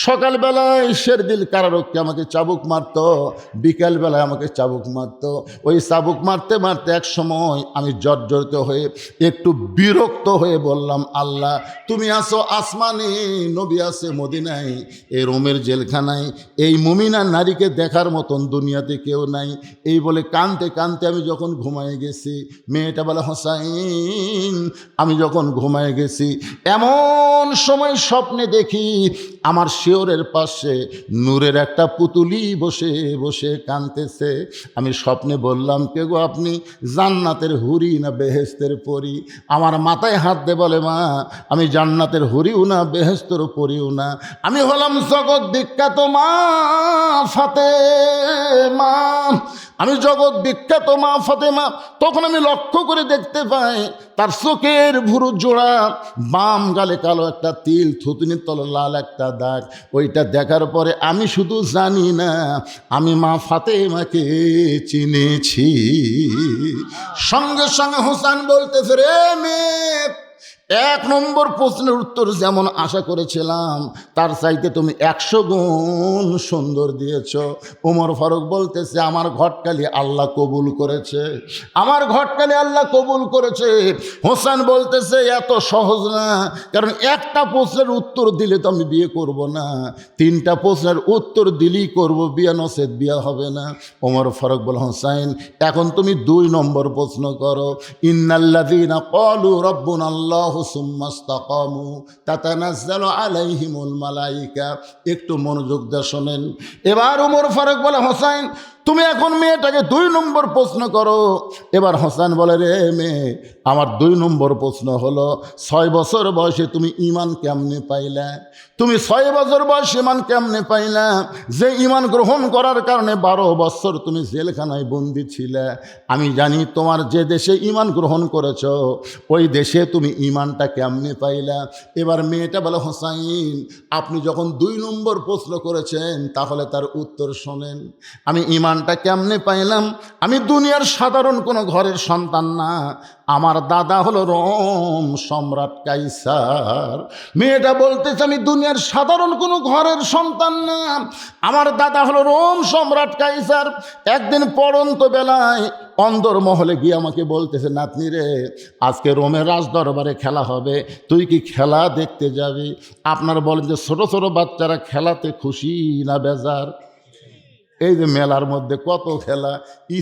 সকালবেলায় শেরদিল কারারক্ষী আমাকে চাবুক মারত, বিকালবেলায় আমাকে চাবুক মারত। ওই চাবুক মারতে মারতে এক সময় আমি জর্জরিত হয়ে একটু বিরক্ত হয়ে বললাম, আল্লাহ তুমি আসো আসমানে, নবী আছে মদিনায়, এই রোমের জেলখানায় এই মুমিনা নারীকে দেখার মতন দুনিয়াতে কেউ নাই। এই বলে কানতে কানতে আমি যখন ঘুমায় গেছি, মেয়েটা বলে হোসাইন আমি যখন ঘুমায় গেছি, এমন সময় স্বপ্নে দেখি আমার শিয়রের পাশে নূরের একটা পুতুলি বসে বসে কাঁদতেছে। আমি স্বপ্নে বললাম, কে গো আপনি, জান্নাতের হুরি না বেহেশতের পরি? আমার মাথায় হাত দে বলে, মা আমি জান্নাতের হুরিও না বেহেশতের পরিও না, আমি হলাম জগৎ বিখ্যাত মা ফাতেমা, আমি জগৎ বিখ্যাত মা ফাতেমা। তখন আমি লক্ষ্য করে দেখতে পাই তার চোখের ভুরু জোড়া, বাম গালে কালো একটা তিল, থুতনির তলে লাল একটা দাগ। ওইটা দেখার পরে আমি শুধু জানি না, আমি মা ফাতেমাকে চিনেছি। সঙ্গে সঙ্গে হোসেন বলতেছে, রে মেয়ে, 1 নম্বর প্রশ্নের উত্তর যেমন আশা করেছিলাম তার চাইতে তুমি 100 গুণ সুন্দর দিয়েছ। ওমর ফারুক বলতেছে, আমার ঘটকালি আল্লাহ কবুল করেছে, আমার ঘটকালি আল্লাহ কবুল করেছে। হোসেন বলতেছে, এত সহজ না, কারণ একটা প্রশ্নের উত্তর দিলে তো আমি বিয়ে করব না, 3টা প্রশ্নের উত্তর দিলেই করব বিয়ে, নসেদ বিয়ে হবে না। ওমর ফারুক বলে, হোসেন এখন তুমি 2 নম্বর প্রশ্ন করো। ইন্নাল্লাযীনা ক্বালু রাব্বুনাল্লাহু সুম্মা ইসতাকামু তাতানাজ্জালু আলাইহিমুল মালায়েকা। একটু মনোযোগ দিয়ে শোনেন। এবার ওমর ফারুক বলে, হোসেন তুমি এখন মেয়েটাকে 2 নম্বর প্রশ্ন করো। এবার হোসেন বলে, রে মেয়ে, আমার 2 নম্বর প্রশ্ন হলো, 6 বছর বয়সে তুমি ঈমান কেমনে পাইলা? তুমি 6 বছর বয়সে ঈমান কেমনে পাইলা? যে ঈমান গ্রহণ করার কারণে 12 বছর তুমি জেলখানায় বন্দি ছিলে। আমি জানি তোমার যে দেশে ঈমান গ্রহণ করেছ ওই দেশে তুমি ঈমানটা কেমনে পাইলা? এবার মেয়েটা বলে, হোসাইন আপনি যখন 2 নম্বর প্রশ্ন করেছেন তাহলে তার উত্তর শোনেন। আমি ঈমানটা কেমনে পাইলাম? আমি দুনিয়ার সাধারণ কোনো ঘরের সন্তান না, আমার দাদা হলো রোম সম্রাট কাইসার। মেয়েটা বলতেছে, আমি দুনিয়ার সাধারণ কোনো ঘরের সন্তান না, আমার দাদা হলো রোম সম্রাট কাইসার। একদিন পড়ন্ত বেলায় অন্দর মহলে গিয়ে আমাকে বলতেছে, নাতনি রে, আজকে রোমের রাজদরবারে খেলা হবে, তুই কি খেলা দেখতে যাবি? আপনারা বলেন যে ছোট ছোট বাচ্চারা খেলাতে খুশি না বেজার? এই যে মেলার মধ্যে কত খেলা,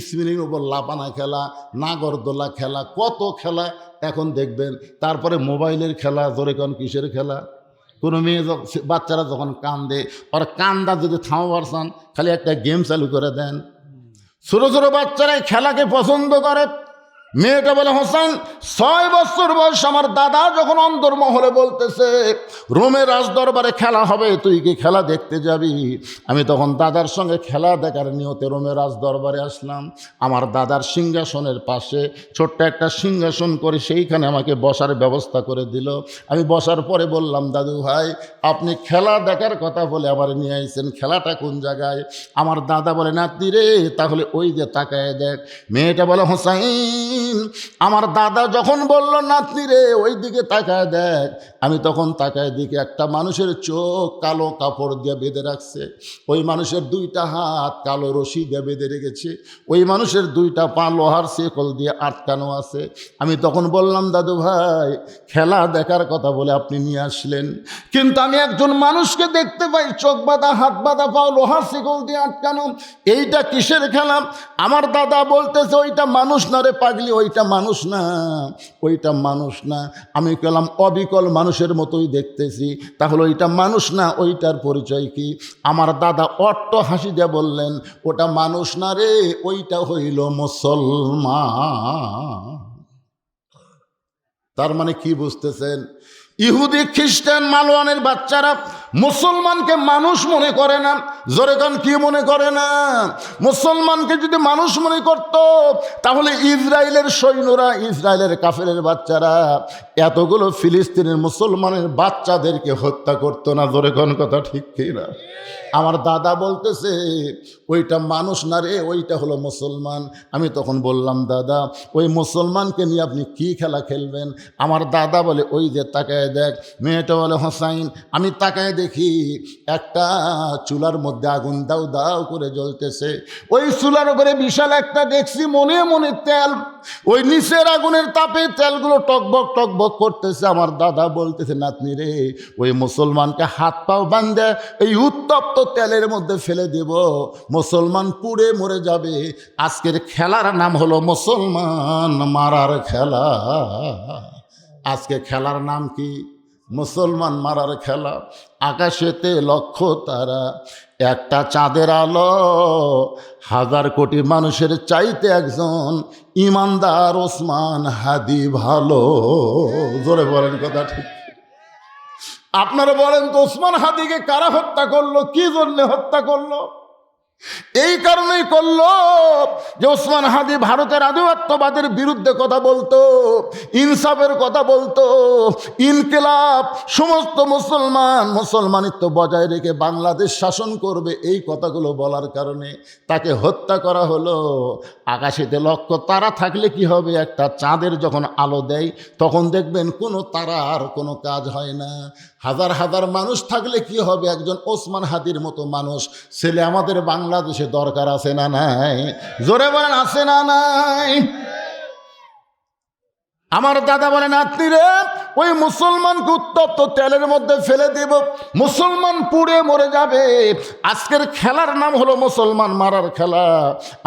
স্পিনিং উপর লাপানা খেলা, নাগরদোলা খেলা, কত খেলা এখন দেখবেন। তারপরে মোবাইলের খেলা, জোরে কোন কিসের খেলা? কোনো মেয়ে বাচ্চারা যখন কান্দে, ওরা কান্দা যদি থামাবার চান খালি একটা গেম চালু করে দেন। ছোটো ছোটো বাচ্চারা খেলাকে পছন্দ করে। মেয়েটা বলে, হোসেন 6 বছর বয়স আমার দাদা যখন অন্দরমহলে বলতেছে রোমের রাজদরবারে খেলা হবে, তুই কি খেলা দেখতে যাবি? আমি তখন দাদার সঙ্গে খেলা দেখার নিয়তে রোমের রাজদরবারে আসলাম। আমার দাদার সিংহাসনের পাশে ছোট্ট একটা সিংহাসন করে সেইখানে আমাকে বসার ব্যবস্থা করে দিল। আমি বসার পরে বললাম, দাদু ভাই আপনি খেলা দেখার কথা বলে আবার নিয়ে আইছেন, খেলাটা কোন জায়গায়? আমার দাদা বলে, নাতি রে তাহলে ওই যে তাকায় দেখ। মেয়েটা বলে, হোসাইন আমার দাদা যখন বলল নাতনি রে ওই দিকে তাকায় দেখ, আমি তখন তাকায় দিকে একটা মানুষের চোখ কালো কাপড় দিয়ে বেঁধে রাখছে, ওই মানুষের 2টা হাত কালো রশি দিয়ে বেঁধে রেখেছে, ওই মানুষের 2টা পা লোহার শেকল দিয়ে আটকানো আছে। আমি তখন বললাম, দাদু ভাই খেলা দেখার কথা বলে আপনি নিয়ে আসলেন, কিন্তু আমি একজন মানুষকে দেখতে পাই চোখ বাঁধা, হাত বাঁধা, পা লোহার শেকল দিয়ে আটকানো, এইটা কিসের খেলা? আমার দাদা বলতেছে, ওইটা মানুষ না রে পাগলি, ওইটা মানুষ না, ওইটা মানুষ না। আমি বললাম, অবিকল মানুষের মতোই দেখতেছি, তাহলে ওইটা মানুষ না, ওইটার পরিচয় কি? আমার দাদা অট্ট হাসি দিয়ে বললেন, ওটা মানুষ না রে, ওইটা হইল মুসলমান। তার মানে কি বুঝতেছেন? ইহুদি খ্রিস্টান মালওয়ানের বাচ্চারা মুসলমানকে মানুষ মনে করে না। জোরে গান কি মনে করে না? মুসলমানকে যদি মানুষ মনে করত তাহলে ইসরায়েলের সৈন্যরা, ইসরায়েলের কাফেরের বাচ্চারা এতগুলো ফিলিস্তিনের মুসলমানের বাচ্চাদেরকে হত্যা করতো না। জোরে গান কথা ঠিক কি না? আমার দাদা বলতেছে ওইটা মানুষ না রে, ওইটা হলো মুসলমান। আমি তখন বললাম, দাদা ওই মুসলমানকে নিয়ে আপনি কি খেলা খেলবেন? আমার দাদা বলে, ওই যে তাকায় দেখ। মেয়েটা বলে, হোসাইন। আমি তাকায় দেখি একটা চুলার মধ্যে আগুন দাও দাও করে জ্বলতেছে। ওই চুলার উপরে বিশাল একটা দেখছি মনে মনে তেল, ওই নিচের আগুনের তাপে তেলগুলো টকবক টকবক করতেছে। আমার দাদা বলতেছে, নাতনি রে, ওই মুসলমানকে হাত পাও বাঁধে এই উত্তপ্ত তেলের মধ্যে ফেলে দেব, মুসলমান পুড়ে মরে যাবে। আজকের খেলার নাম হলো মুসলমান মারার খেলা। আজকে খেলার নাম কি? মুসলমান মারার খেলা। আকাশেতে লক্ষ তারা, একটা চাঁদের আলো, হাজার কোটি মানুষের চাইতে একজন ইমানদার ওসমান হাদি ভালো। জোরে বলেন কথা ঠিক? আপনারা বলেন তো, ওসমান হাদিকে কারা হত্যা করলো? কি জন্য হত্যা করলো? এই কারণেই করলো যে ওসমান হাদি ভারতের আধিপত্যবাদের বিরুদ্ধে কথা বলতো, ইনসাফের কথা বলতো, ইনকিলাব, সমস্ত মুসলমানিত্ব বজায় রেখে বাংলাদেশ শাসন করবে, এই কথাগুলো বলার কারণে তাকে হত্যা করা হলো। আকাশেতে লক্ষ তারা থাকলে কি হবে? একটা চাঁদের যখন আলো দেয় তখন দেখবেন কোনো তারার কোনো কাজ হয় না। হাজার হাজার মানুষ থাকলে কি হবে? একজন ওসমান হাদির মতো মানুষ ছেলে আমাদের বাংলাদেশে দরকার আছে না নাই? জোরে বলেন, আছে না নাই? আমার দাদা বলেন, নাতনি রে, ওই মুসলমানকে উত্তপ্ত তেলের মধ্যে ফেলে দেব, মুসলমান পুড়ে মরে যাবে। আজকের খেলার নাম হলো মুসলমান মারার খেলা।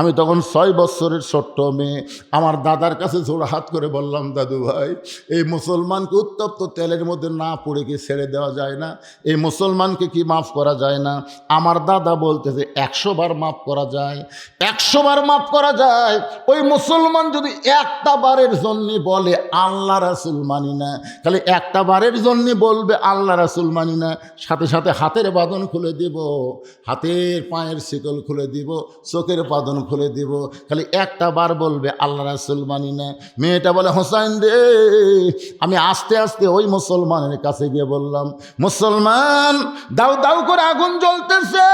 আমি তখন 6 বছরের ছোট্ট মেয়ে, আমার দাদার কাছে জোড়া হাত করে বললাম, দাদু ভাই, এই মুসলমানকে উত্তপ্ত তেলের মধ্যে না পুড়ে কি ছেড়ে দেওয়া যায় না? এই মুসলমানকে কি মাফ করা যায় না? আমার দাদা বলতেছে 100 বার মাফ করা যায়, 100 বার মাফ করা যায়। ওই মুসলমান যদি একটা বারের জন্য বলে আল্লাহ রাসূল মানি না, খালি একটা বারের জন্য বলবে আল্লাহ রাসূল মানি না, সাথে সাথে হাতের বাঁধন খুলে দিব, হাতের পায়ের শিকল খুলে দিব, চোখের বাঁধন খুলে দিব। খালি একটা বার বলবে আল্লাহ রাসূল মানি না। মেয়েটা বলে, হোসাইন রে, আমি আস্তে আস্তে ওই মুসলমানের কাছে গিয়ে বললাম, মুসলমান, দাউ দাউ করে আগুন জ্বলতেছে,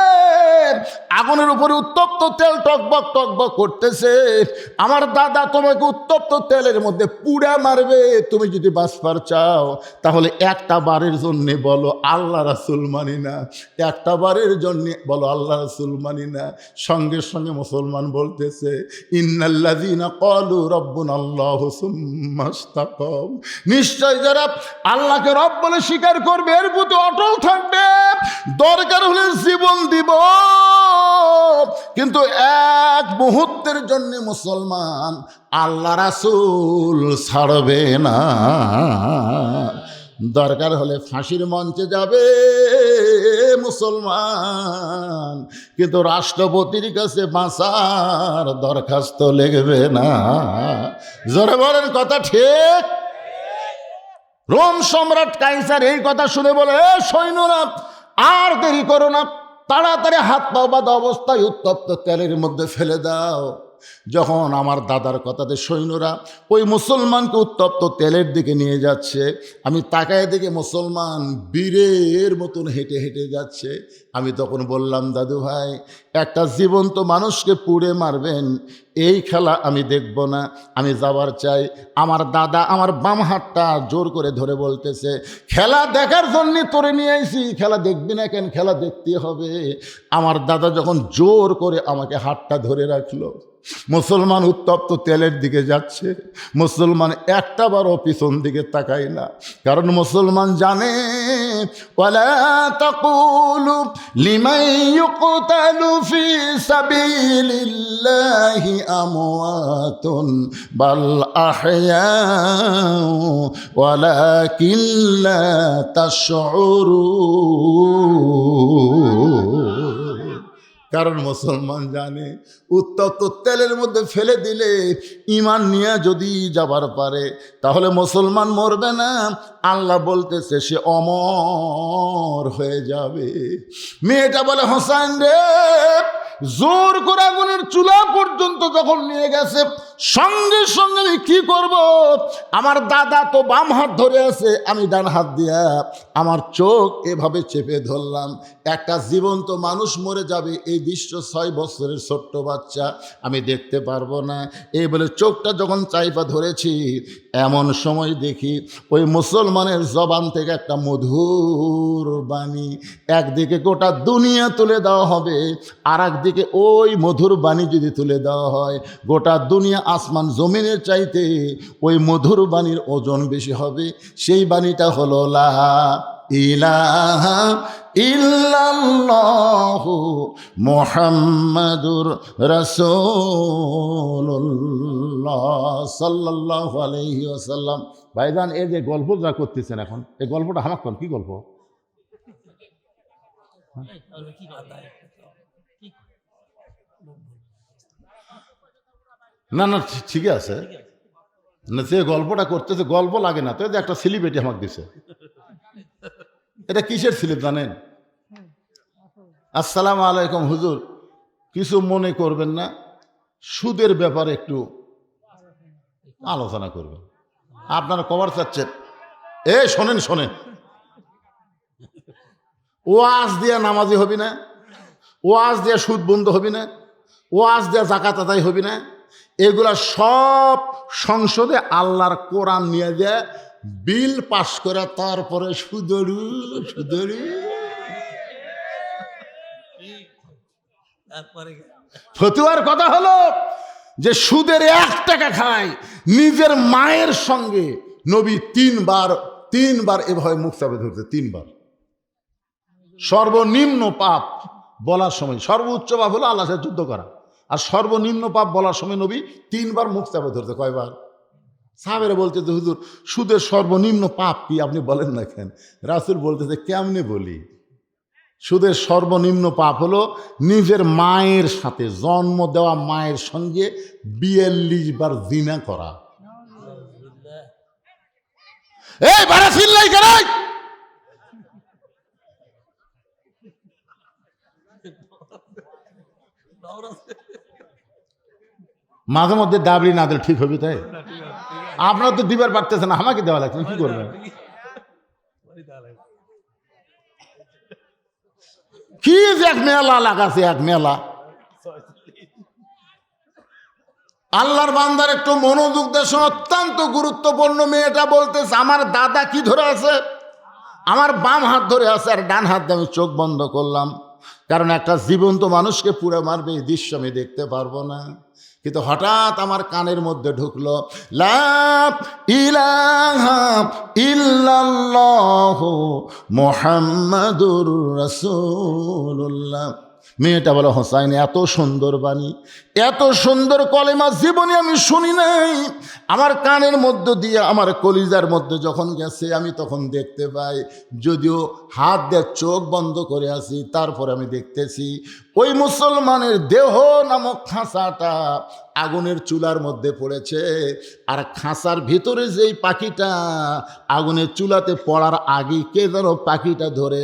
আগুনের উপরে উত্তপ্ত তেল টকবক টকবক করতেছে। আমার দাদা তোমাকে উত্তপ্ত তেলের মধ্যে পুড়া মারবে। তুমি যদি বাঁচবার চাও তাহলে একটা বারের জন্য বলো আল্লাহ রাসূল মানি না, একটা বারের জন্য বলো আল্লাহ রাসূল মানি না। সঙ্গে সঙ্গে মুসলমান বলতেছে, ইন্নাল্লাযীনা ক্বালু রাব্বুনাল্লাহু সুম্মা ইসতাকাম, নিশ্চয় যারা আল্লাহকে রব বলে স্বীকার করবে, এর প্রতি অটল থাকবে, দরকার হলে জীবন দিব, কিন্তু এক মুহূর্তের জন্য মুসলমান আল্লাহ রাসূল ছাড়বে না। দরকার হলে ফাঁসির মঞ্চে যাবে মুসলমান, কিন্তু রাষ্ট্রপতির কাছে বাঁচার দরখাস্ত লিখবে না। জোরে বলেন কথা ঠিক? রোম সম্রাট কাইসার এই কথা শুনে বলে, সৈন্যরা আর দেরি করো না, তাড়াতাড়ি হাত পা বাঁধা অবস্থায় উত্তপ্ত তেলের মধ্যে ফেলে দাও। যখন আমার দাদার কথাতে সৈন্যরা ওই মুসলমানকে উত্তপ্ত তেলের দিকে নিয়ে যাচ্ছে, আমি তাকায় দেখে মুসলমান বীরের মতন হেঁটে হেঁটে যাচ্ছে। আমি তখন বললাম, দাদু ভাই, একটা জীবন্ত মানুষকে পুড়ে মারবেন, এই খেলা আমি দেখব না, আমি যাবার চাই। আমার দাদা আমার বাম হাতটা জোর করে ধরে বলতেছে, খেলা দেখার জন্য তোরে নিয়ে আইছি, খেলা দেখবি না কেন? খেলা দেখতে হবে। আমার দাদা যখন জোর করে আমাকে হাতটা ধরে রাখলো, মুসলমান উত্তপ্ত তেলের দিকে যাচ্ছে, মুসলমান একটা বারও পিছন দিকে তাকায় না, কারণ মুসলমান জানে, ওয়ালা তাকুলু লিমান ইউকতালু ফি সাবিলিল্লাহি আমওয়াতুন বাল আহয়াউ ওয়ালাকিন লা তাশউরুন। কারণ মুসলমান জানে উত্তপ্ত তেলের মধ্যে ফেলে দিলে ঈমান নিয়ে যদি যাবার পারে তাহলে মুসলমান মরবে না, আল্লাহ বলতেছে সে অমর হয়ে যাবে। মেয়েটা বলে, হোসেন রে, জোর করে আগুনের চুলা পর্যন্ত যখন নিয়ে গেছে, সঙ্গে সঙ্গে আমি কি করব? আমার দাদা তো বাম হাত ধরে আছে, আমি ডান হাত দিয়া আমার চোখ এভাবে চেপে ধরলাম। একটা জীবন্ত মানুষ মরে যাবে, এই দৃশ্য 6 বছরের ছোট্ট বাচ্চা, আমি দেখতে পারবো না। এই বলে চোখটা যখন চাইপা ধরেছি, এমন সময় দেখি ওই মুসলমানের জবান থেকে একটা মধুর বাণী, একদিকে গোটা দুনিয়া তুলে দেওয়া হবে, আর একদিকে ওই মধুর বাণী যদি তুলে দেওয়া হয়, গোটা দুনিয়া আসমান জমিনের চাইতে ওই মধুর বাণীর ওজন বেশি হবে। সেই বাণীটা হলো লা ইলাহা ইল্লাল্লাহু মুহাম্মাদুর রাসূলুল্লাহ সাল্লাল্লাহু আলাইহি ওয়াসাল্লাম। ভাইজান, এই যে গল্প যা করতেছেন এখন, এই গল্পটা আমার কোন কি গল্প? না না, ঠিকই আছে না, যে গল্পটা করতেছে গল্প লাগে না তো, যে একটা সেলিব্রিটি আমাকে দিছে। এটা কিসের স্লিপ জানেন? আসসালামু আলাইকুম হুজুর, কিছু মনে করবেন না, সুদের ব্যাপারে একটু আলোচনা করবেন। আপনারা কভার চাচ্ছেন? শোনেন শোনেন, ওয়াজ দিয়া নামাজি হবি না, ওয়াজ দিয়া সুদ বন্ধ হবি না, ওয়াজ দিয়া জাকাত আদায় হবি না, এগুলা সব সংসদে আল্লাহর কোরআন নিয়ে দেয়, বিল পাশ করে তারপরে সুদরু সুদরু। ফতুয়ার কথা হলো যে সুদের 1 টাকা খায়, নিজের মায়ের সঙ্গে নবী তিনবার এভাবে মুখ চাপে ধরছে, 3 বার। সর্বনিম্ন পাপ বলার সময়, সর্বোচ্চ পাপ হলো আল্লাহর সাথে যুদ্ধ করা, আর সর্বনিম্ন পাপ বলার সময় নবী 3 বার মুখ চাপে ধরছে। কয়বার? সাহাবেরা বলতেছে, হুজুর সুদের সর্বনিম্ন পাপ কি আপনি বলেন না কেন? রাসূল বলতেছে, কেমনে বলি? সুদের সর্বনিম্ন পাপ হলো নিজের মায়ের সাথে, জন্ম দেওয়া মায়ের সঙ্গে 42 বার জিনা করা। এই বাড়া চিল্লাই কেন? মাঝে মধ্যে দাবড়ি না দিলে ঠিক হবে, তাই আপনারা তো দিবার পারতেছে না, আমাকে দেওয়া লাগছে, কি করবেন? কি যে এক মেলা লাগাছে, এক মেলা। আল্লাহর বান্দার একটু মনোযোগ দেন, অত্যন্ত গুরুত্বপূর্ণ। মেয়েটা বলতেছে, আমার দাদা কি ধরে আছে? আমার বাম হাত ধরে আছে, আর ডান হাত দিয়ে আমি চোখ বন্ধ করলাম, কারণ একটা জীবন্ত মানুষকে পুরো মারবে, এই দৃশ্য আমি দেখতে পারবো না। কিন্তু হঠাৎ আমার কানের মধ্যে ঢুকলো, লা ইলাহা ইল্লাল্লাহু মুহাম্মাদুর রাসূলুল্লাহ। মেয়েটা বলে, হোসাইন, এত সুন্দর বাণী, এত সুন্দর কলেমা জীবনে আমি শুনি নাই। আমার কানের মধ্য দিয়ে আমার কলিজার মধ্যে যখন গেছে, আমি তখন দেখতে পাই, যদিও হাত দিয়ে চোখ বন্ধ করে আছি, তারপরে আমি দেখতেছি ওই মুসলমানের দেহ নামক খাঁচাটা আগুনের চুলার মধ্যে পড়েছে, আর খাঁচার ভিতরে যেই পাখিটা আগুনের চুলাতে পড়ার আগে কে যেন পাখিটা ধরে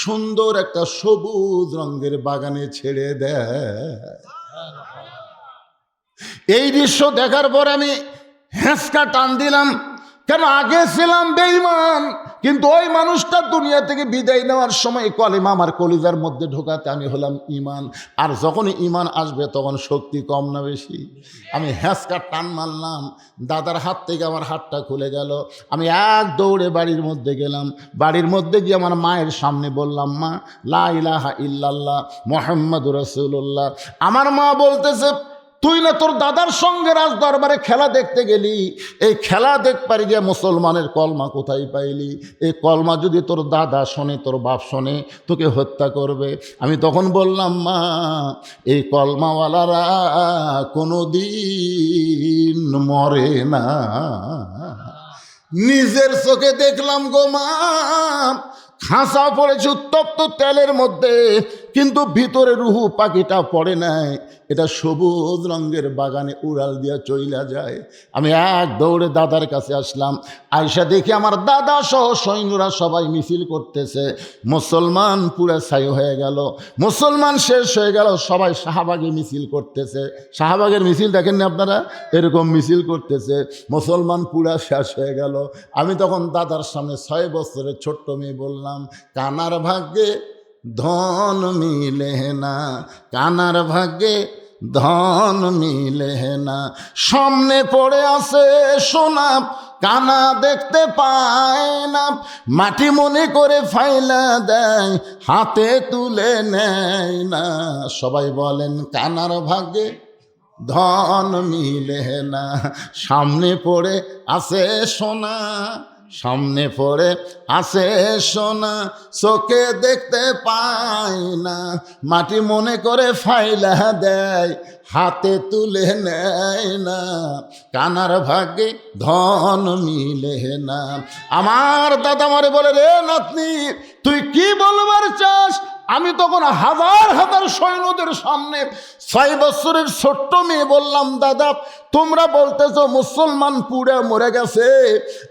সুন্দর একটা সবুজ রঙের বাগানে ছেড়ে দেয়। এই দৃশ্য দেখার পর আমি হ্যাঁচকা টান দিলাম, কেন আগে ছিলাম বেঈমান, কিন্তু ওই মানুষটা দুনিয়া থেকে বিদায় নেওয়ার সময় কলেমা আমার কলিজার মধ্যে ঢোকাতে আমি হলাম ঈমান। আর যখন ঈমান আসবে তখন শক্তি কম না বেশি? আমি হ্যাঁচকা টান মারলাম, দাদার হাত থেকে আমার হাতটা খুলে গেল। আমি এক দৌড়ে বাড়ির মধ্যে গেলাম, বাড়ির মধ্যে গিয়ে আমার মায়ের সামনে বললাম, মা, লা ইলাহা ইল্লাল্লাহ মুহাম্মাদুর রাসূলুল্লাহ। আমার মা বলতেছে, তুই না তোর দাদার সঙ্গে রাজ দরবারে খেলা দেখতে গেলি, এই খেলা দেখবার গিয়ে মুসলমানের কলমা কোথায় পাইলি? এই কলমা যদি তোর দাদা শোনে, তোর বাপ শোনে, তোকে হত্যা করবে। আমি তখন বললাম, মা, এই কলমাওয়ালারা কোনো দিন মরে না। নিজের চোখে দেখলাম গো মা, খাঁচা পড়েছে উত্তপ্ত তেলের মধ্যে, কিন্তু ভিতরে রুহু পাখিটা পড়ে নাই। এটা সবুজ রঙের বাগানে উড়াল দিয়া চইলা যায়। আমি এক দৌড়ে দাদার কাছে আসলাম, আয়সা দেখি আমার দাদা সহ সৈন্যরা সবাই মিছিল করতেছে। মুসলমান পুরা ছাই হয়ে গেল, মুসলমান শেষ হয়ে গেল, সবাই শাহবাগে মিছিল করতেছে। শাহবাগের মিছিল দেখেননি আপনারা? এরকম মিছিল করতেছে, মুসলমান পুরা শেষ হয়ে গেল। আমি তখন দাদার সামনে 6 বছরের ছোট্ট মেয়ে বললাম, কানার ভাগ্যে ধন মিলে না, কানার ভাগ্যে ধন মিলে না, সামনে পড়ে আছে সোনা, কানা দেখতে পায় না, মাটি মনে করে ফাইলা দেয়, হাতে তুলে নেয় না। সবাই বলেন কানার ভাগ্যে ধন মিলে না, সামনে পড়ে আছে সোনা, সামনে পড়ে আছে সোনা, চোখে দেখতে পায় না, মাটি মনে করে ফাইলা দেয়, হাতে তুলে নেয় না, কানার ভাগ্যে ধন মিলে না। আমার দাদা মারে বলে, রে নাতনি তুই কি বলবার চাস? আমি তখন হাজার হাজার সৈন্যদের সামনে 6 বছরের ছোট্ট মেয়ে বললাম, দাদা তোমরা বলতেছো মুসলমান পুড়ে মরে গেছে,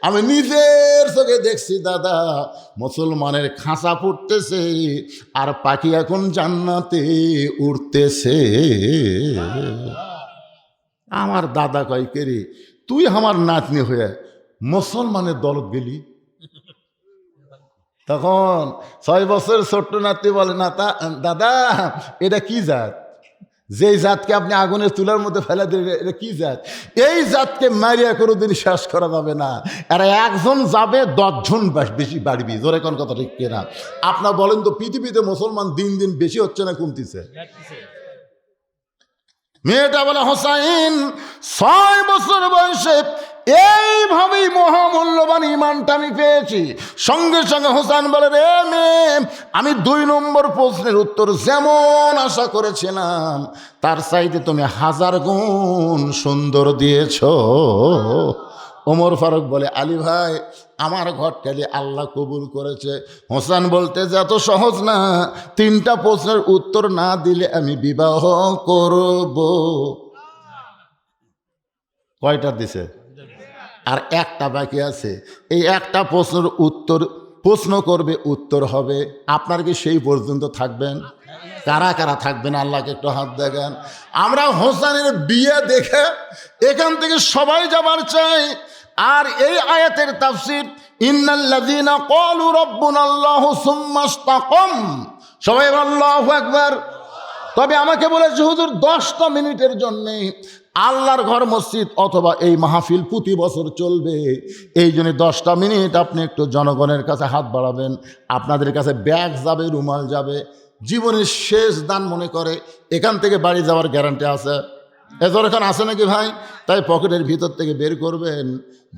আমি নিজের চোখে দেখছি দাদা, মুসলমানের খাঁচা পুড়তেছে আর পাখি এখন জান্নাতে উড়তেছে। আমার দাদা কয়, কে রে তুই আমার নাতনি হয়ে মুসলমানের দলত গেলি? তখন 6 বছর ছোট্ট নাতি বলে, না দাদা এটা কি জাত? যেই জাতকে আপনি আগুনের চুলার মধ্যে ফেলে দিলেন, এটা কি জাত? এই জাতকে মারিয়া কোনোদিন শেষ করা যাবে না, এরা একজন যাবে 10 জন বেশি বাড়বি। জোরে কোন কথা ঠিক কিনা? আপনার বলেন তো, পৃথিবীতে মুসলমান দিন দিন বেশি হচ্ছে না কমতিছে? মেয়েটা বলে, হোসাইন 6 বছর বয়সে এইভাবেই মহামূল্যবান ইমানটা আমি পেয়েছি। সঙ্গে সঙ্গে হোসেন বলে, রে মেয়ে আমি 2 নম্বর প্রশ্নের উত্তর যেমন আশা করেছিলাম তার চাইতে তুমি 1000 গুণ সুন্দর দিয়েছ। ওমর ফারুক বলে, আলী ভাই আমার ঘরটালি আল্লাহ কবুল করেছে। হোসেন বলতে যে এত সহজ না, 3টা প্রশ্নের উত্তর না দিলে আমি বিবাহ করব। কয়টা দিছে? আর একটা বাকি আছে। এই একটা প্রশ্নের উত্তর প্রশ্ন করবে, উত্তর হবে। আপনার কি সেই পর্যন্ত থাকবেন? কারা কারা থাকবেন আল্লাহকে একটু হাত দেখান। আমরা হোসেনের বিয়ে দেখে এখান থেকে সবাই যাবার চাই। আর এই আয়াতের তাফসীর, ইন্নাল্লাযীনা ক্বালু রাব্বুনাল্লাহু সুম্মা ইসতাকাম, সবাই আল্লাহু আকবার। তবে আমাকে বলেছে হুজুর 10টা মিনিটের জন্যে আল্লাহর ঘর মসজিদ অথবা এই মাহফিল প্রতি বছর চলবে, এই জন্য 10টা মিনিট আপনি একটু জনগণের কাছে হাত বাড়াবেন। আপনাদের কাছে ব্যাগ যাবে, রুমাল যাবে। জীবনের শেষ দান মনে করে এখান থেকে বাড়ি যাওয়ার গ্যারান্টি আছে? এজোর এখন আছে নাকি ভাই? তাই পকেটের ভিতর থেকে বের করবেন।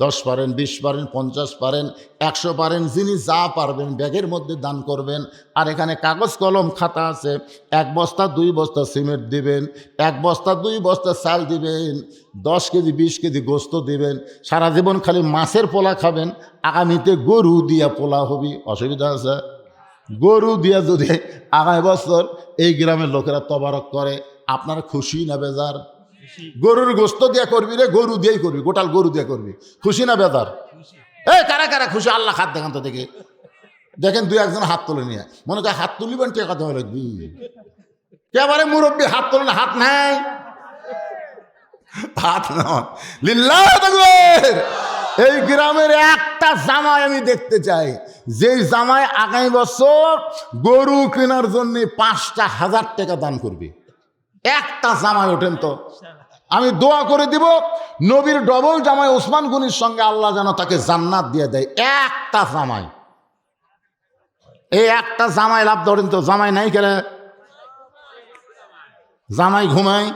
10 পারেন, 20 পারেন, 50 পারেন, 100 পারেন, যিনি যা পারবেন ব্যাগের মধ্যে দান করবেন। আর এখানে কাগজ কলম খাতা আছে। 1 বস্তা 2 বস্তা সিমেন্ট দিবেন, 1 বস্তা 2 বস্তা চাল দিবেন, 10 কেজি 20 কেজি গোস্ত দিবেন। সারা জীবন খালি মাছের পোলা খাবেন, আগামীতে গরু দিয়া পোলা হবি, অসুবিধা আছে? গরু দিয়া যদি আগামী বছর এই গ্রামের লোকেরা তবারক করে, আপনার খুশি না বেজার? গরুর গোস্ত দিয়া করবি রে, গরু দিয়েই করবি, গোটাল গরু দিয়ে করবি, খুশি না বেজার? এই কারা কারা খুশি? আল্লাহ হাত দেখান তো দেখে। দেখেন 2-1 জন হাত তুলে নিয়ে, মনে করে হাত তুলিবেন কে কথা বলে কেবারে মুরব্বী হাত তোলেন, হাত নাই, হাত নয় লিল্লাহ তাকবীর। এই গ্রামের একটা জামাই আমি দেখতে চাই, যেই জামাই আগামী বছর গরু কেনার জন্য 5,000 টাকা দান করবে। একটা জামাই ওঠেন তো, আমি দোয়া করে দিব নবীর ডবল জামাই ওসমান গনির সঙ্গে আল্লাহ যেন তাকে জান্নাত দিয়ে দেয়। একটা জামাই, এই একটা জামাই লাভ ধরেন তো। জামাই নাই কেন? জামাই ঘুমায়।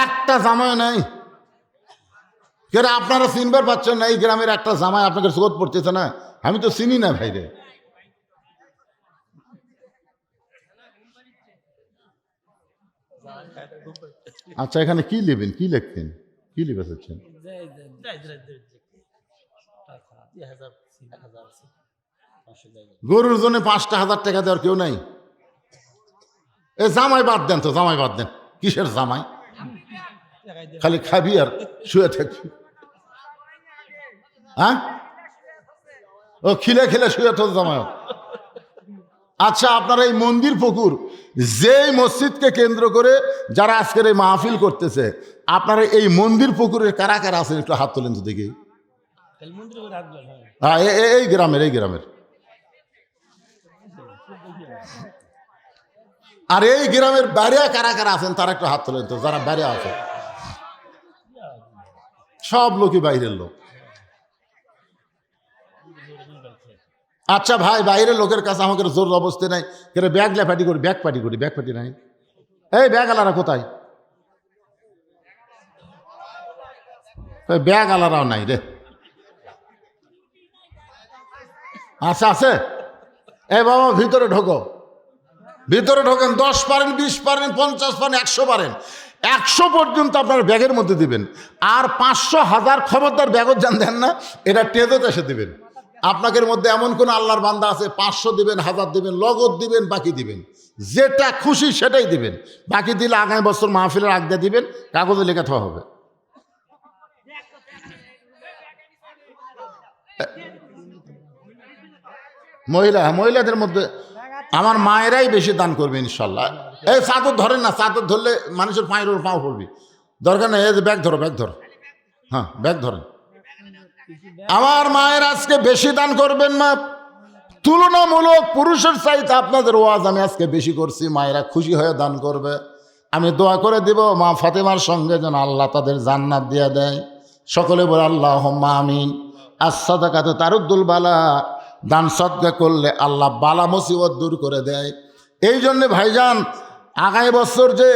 একটা জামাই নাই কেন? আপনারা চিনবার পাচ্ছেন না? এই গ্রামের একটা জামাই আপনাকে চোখ পড়তেছে না? আমি তো চিনি না ভাইরে। আচ্ছা এখানে কি লিখবেন, কি লিখবেন? কি লিবাস হচ্ছেন? গরুর জন্য 5,000 টাকা দেওয়ার কেউ নাই? এ জামাই বাদ দেন তো, জামাই বাদ দেন। কিসের জামাই? খালি খাবি আর শুয়ে থাকবি। হ্যাঁ, ও খিলে খিলে শুয়ে থাক জামাই। আচ্ছা, আপনারা এই মন্দির পুকুর, যেই মসজিদকে কেন্দ্র করে যারা আজকের এই মাহফিল করতেছে, আপনারা এই মন্দির পুকুরের কারা কারা আছেন একটু হাত তোলেন তো দেখি। হ্যাঁ, এই গ্রামের, এই গ্রামের। আর এই গ্রামের বাইরে কারা কারা আছেন তারা একটু হাত তোলেন তো, যারা বাইরে আছে। সব লোকই বাইরের লোক। আচ্ছা ভাই, বাইরের লোকের কাছে আমাকে জোর অবস্থা নাই, কেন ব্যাগ লেফাটি করি, ব্যাগ পাটি করি, ব্যাগ পাটি নাই। এই ব্যাগ আলারা কোথায়? ব্যাগ আলারাও নাই রে। আচ্ছা আছে। এই বাবা ভিতরে ঢোকো, ভিতরে ঢোকেন। 10 পারেন, 20 পারেন, 50 পারেন, 100 পারেন। 100 পর্যন্ত আপনার ব্যাগের মধ্যে দিবেন। আর 500, 1000 খবরদার ব্যাগত যান দেন না, এটা টেজত এসে দিবেন। আপনাদের মধ্যে এমন কোন আল্লাহর বান্দা আছে 500 দিবেন, 1000 দিবেন, লগত দিবেন, বাকি দিবেন, যেটা খুশি সেটাই দিবেন। বাকি দিলে আগামী বছর মাহফিলের আগদা দিবেন, কাগজে লেখা থাকা হবে। মহিলাদের মধ্যে আমার মায়েরাই বেশি দান করবে ইনশাল্লাহ। এই চাদর ধরেন না, চাদর ধরলে মানুষের পায়ের ওপর পাও পড়বি, দরকার নেই। এই যে ব্যাগ ধরো, ব্যাগ ধরো। হ্যাঁ, ব্যাগ ধরেন। আমার মায়ের আজকে বেশি দান করবেন না, তুলনামূলক পুরুষের চাইতে আপনাদের ওয়াজ আমি আজকে বেশি করছি। মায়েরা খুশি হয়ে দান করবে। আমি দোয়া করে দিব মা ফাতেমার সঙ্গে যেন আল্লাহ তাদের জান্নাত দিয়ে দেয়। সকলে বলে আল্লাহুম্মা আমিন। as-সাদাকাতু তারুদ্দুল বালা, দান সদকা করলে আল্লাহ বালা মুসিবত দূর করে দেয়। এই জন্যে ভাইজান, আগামী বছর যে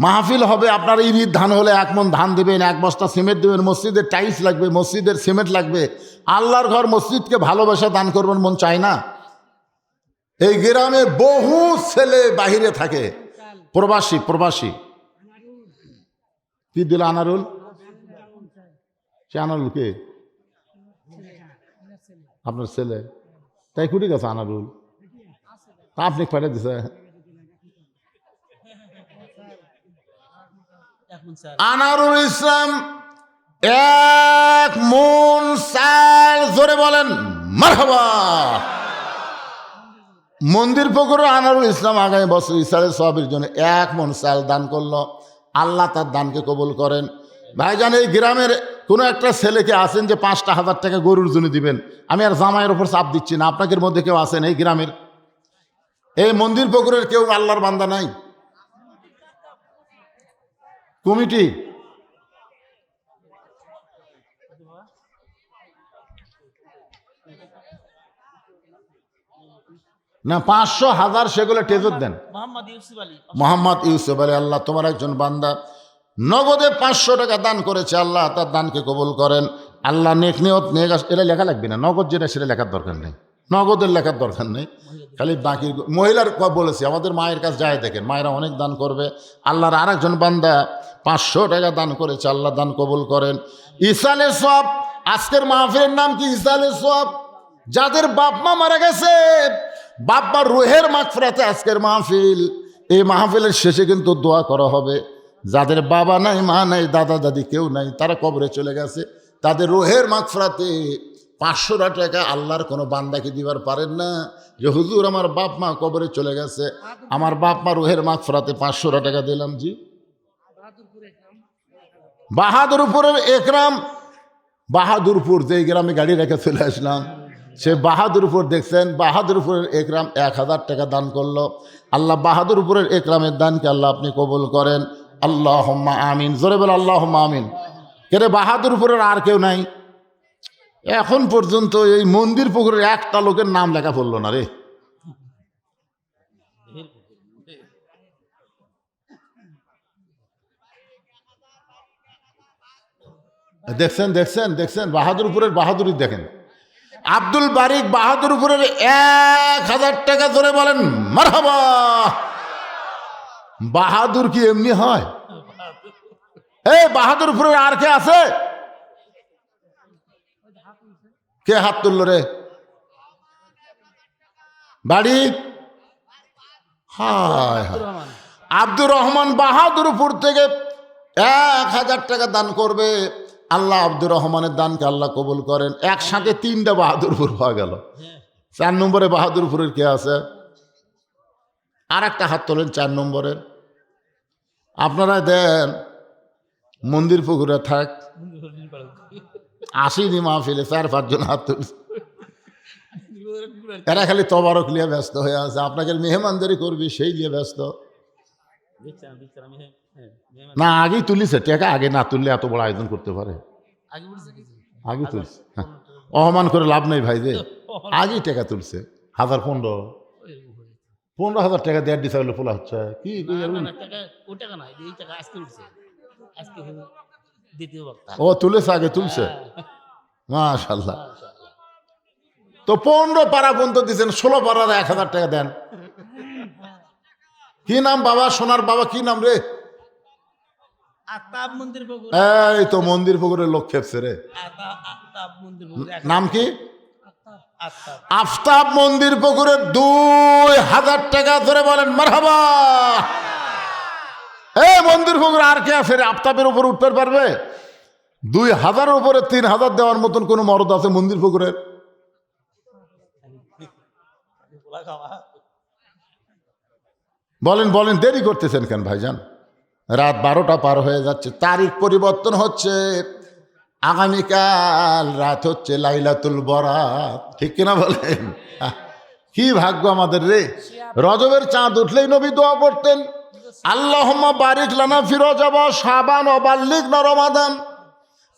মাহফিল হবে, আপনার ঈদ ধান হলে 1 মণ ধান দেবেন, 1 বস্তা সিমেন্ট দেবেন। মসজিদের টাইলস লাগবে, মসজিদের সিমেন্ট লাগবে। আল্লাহর ঘর মসজিদকে ভালোবাসা দান করবেন, মন চায় না? এই গ্রামে বহু ছেলে বাহিরে থাকে, প্রবাসী। কি দিল আনারুল? সে আনারুল কে? আপনার ছেলে? তাই কুটি গেছে আনারুল? আপনি পাঠিয়ে দিছে। আনারুল ইসলাম 1 মণ চাল, জোরে বলেন মারহাবা। মন্দির পুকুরে আনারুল ইসলাম আগামী বছর ইসরায়েল সবের জন্য 1 মণ চাল দান করলো। আল্লাহ তার দানকে কবুল করেন। ভাইজান, এই গ্রামের কোনো একটা ছেলেকে আছেন যে 5,000 টাকা গরুর জন্য দিবেন? আমি আর জামাইয়ের ওপর চাপ দিচ্ছি না। আপনাদের মধ্যে কেউ আছেন এই গ্রামের, এই মন্দির পুকুরের কেউ আল্লাহর বান্দা নাই? কমিটি না, 500, 1000 সেগুলো টেজত দেন। মোহাম্মদ ইউসুফ আলী, আল্লাহ তোমার একজন বান্দা নগদে 500 টাকা দান করেছে। আল্লাহ তার দানকে কবুল করেন। আল্লাহ নেক নিয়ত নেক, এটা লেখা লাগবে না, নগদ যেটা সেটা লেখার দরকার নেই, নগদের লেখার দরকার নেই। খালি বাকি মহিলার বলেছি, আমাদের মায়ের কাছে যায় দেখেন, মায়েরা অনেক দান করবে। আল্লাহর আর একজন বান্দা 500 টাকা দান করেছে, আল্লাহ দান কবুল করেন। ইসালে সওয়াব, আজকের মাহফিলের নাম কি? ইসালে সওয়াব। যাদের বাপ মা মারা গেছে, বাপ্পার রুহের মাগফিরাতে আজকের মাহফিল। এই মাহফিলের শেষে কিন্তু দোয়া করা হবে। যাদের বাবা নাই, মা নাই, দাদা দাদি কেউ নাই, তারা কবরে চলে গেছে, তাদের রুহের মাগফিরাতে 500 টাকা আল্লাহর কোনো বান্দাকে দিবার পারেন না যে হুজুর আমার বাপ মা কবরে চলে গেছে, আমার বাপ মা রুহের মাগফিরাতে 500 টাকা দিলাম। জি, বাহাদুরপুরের একরাম, বাহাদুরপুর যে গ্রামে গাড়ি রেখে চলে আসলাম, সে বাহাদুরপুর দেখছেন, বাহাদুরপুরের একরাম 1000 টাকা দান করলো। আল্লাহ বাহাদুরপুরের একরামের দানকে আল্লাহ আপনি কবুল করেন। আল্লাহুম্মা আমিন। জোরে বল আল্লাহুম্মা আমিন। কেরে বাহাদুরপুরের আর কেউ নাই? এখন পর্যন্ত এই মন্দির পুকুরের একটা লোকের নাম লেখা পড়লো না রে। দেখছেন দেখছেন দেখছেন, বাহাদুরপুরের বাহাদুরি দেখেন। আব্দুল বারিক বাহাদুরপুরের 1000 টাকা ধরে বলেন মারহাবা। বাহাদুর কি এমনি হয়? এই বাহাদুরপুরের আর কে আছে? কে হাত তুললো রে? বাড়ি? হায় হায়। আব্দুর রহমান বাহাদুরপুর থেকে 1000 টাকা দান করবে। আল্লাহ আব্দুর রহমানের দানকে আল্লাহ কবুল করেন। একসাথে 3টা বাহাদুরপুর হয়ে গেল। 4 নম্বরে বাহাদুরপুরের কে আছে? আর একটা হাত তোলেন 4 নম্বরের। আপনারা দেন, মন্দির পুকুরে থাক, আসিনি মাহফিলে, 4-5 জন হাত তুলছে। এরা খালি তবারক নিয়ে ব্যস্ত হয়ে আছে, আপনাকে মেহমানদারি করবি সেই নিয়ে ব্যস্ত। না আগেই তুলিছে টাকা, আগে না তুললে এত বড় আয়োজন করতে পারে? আগে তুলছে, অপমান করে লাভ নেই ভাই, যে আগেই টাকা তুলছে। 15,000 টাকা দেড় দিতে হলে পোলা হচ্ছে কি? ও তুলেছে, আগে তুলছে, মাশাআল্লাহ। তো 15 পারা পর্যন্ত দিচ্ছেন, 16 পাড়ার 1000 টাকা দেন। কি নাম বাবা? সোনার বাবা কি নাম রে? এই তো মন্দির পুকুরের লোক খেপছে রে। নাম কি? আফতাব মন্দির পুকুরের 2000 টাকা ধরে বলেন মারহাবা। এই মন্দির পুকুর আর কে আছে রে? আফতাবের উপর উঠতে পারবে? 2000-এর উপরে 3000 দেওয়ার মতন কোন মরদ আছে মন্দির পুকুরের? বলেন বলেন, দেরি করতেছেন কেন ভাইজান? রাত 12টা পার হয়ে যাচ্ছে, তারিখ পরিবর্তন হচ্ছে। আগামীকাল রাত হচ্ছে লাইলাতুল বরাত, ঠিক কিনা বলেন? কি ভাগ্য আমাদের রে! রজবের চাঁদ উঠলেই নবী দোয়া পড়তেন, আল্লাহুম্মা বারিক লানা ফি রজব শাবান ওয়া বাল্লিগনা রমাদান।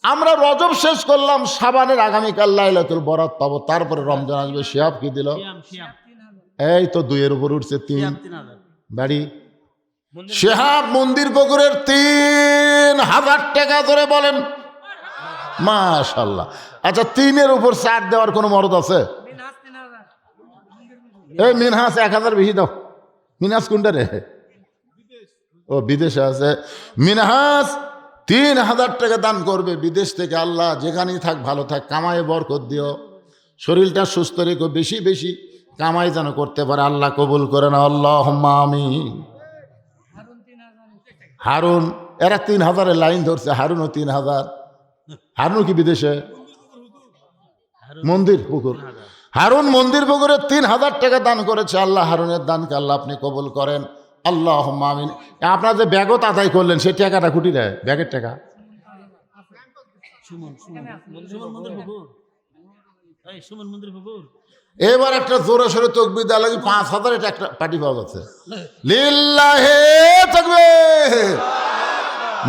আমরা রজব শেষ করলাম, শাবানের আগামীকাল লাইলাতুল বরাত পাবো, তারপরে রমজান আসবে। শিহাব কি দিল? এই তো 2-এর উপর উঠছে 3। বাড়ি? শিহাব মন্দির পুকুরের 3000 টাকা ধরে বলেন মাশাআল্লাহ। আচ্ছা 3-এর উপর 4 দেওয়ার কোন মরদ আছে? এই মিনহাস 1000 বেশি দাও। মিনহাস কোনটা রে? ও বিদেশে আছে। মিনহাস 3000 টাকা দান করবে বিদেশ থেকে। আল্লাহ যেখানেই থাক ভালো থাক, কামাই বরকত দিও, শরীরটা সুস্থ রেখো, বেশি বেশি কামাই যেন করতে পারে। আল্লাহ কবুল করে না, আল্লাহুম্মা আমিন। হারুন, এরা 3000-এর লাইন ধরছে, হারুনও 3000। হারুন কি বিদেশে? মন্দির পুকুর। হারুন মন্দির পুকুরে 3000 টাকা দান করেছে। আল্লাহ হারুনের দানকে আল্লাহ আপনি কবুল করেন, আল্লাহুম্মা আমিন। আপনার যে ব্যাগত আদায় করলেন সেই টাকাটা কুটি দেয়, ব্যাগের টাকা? এবার একটা জোরে সোরে তকবীর দেওয়া লাগে, 5000 একটা পার্টি পাওয়া যাচ্ছে। লিল্লাহে তাকবীর।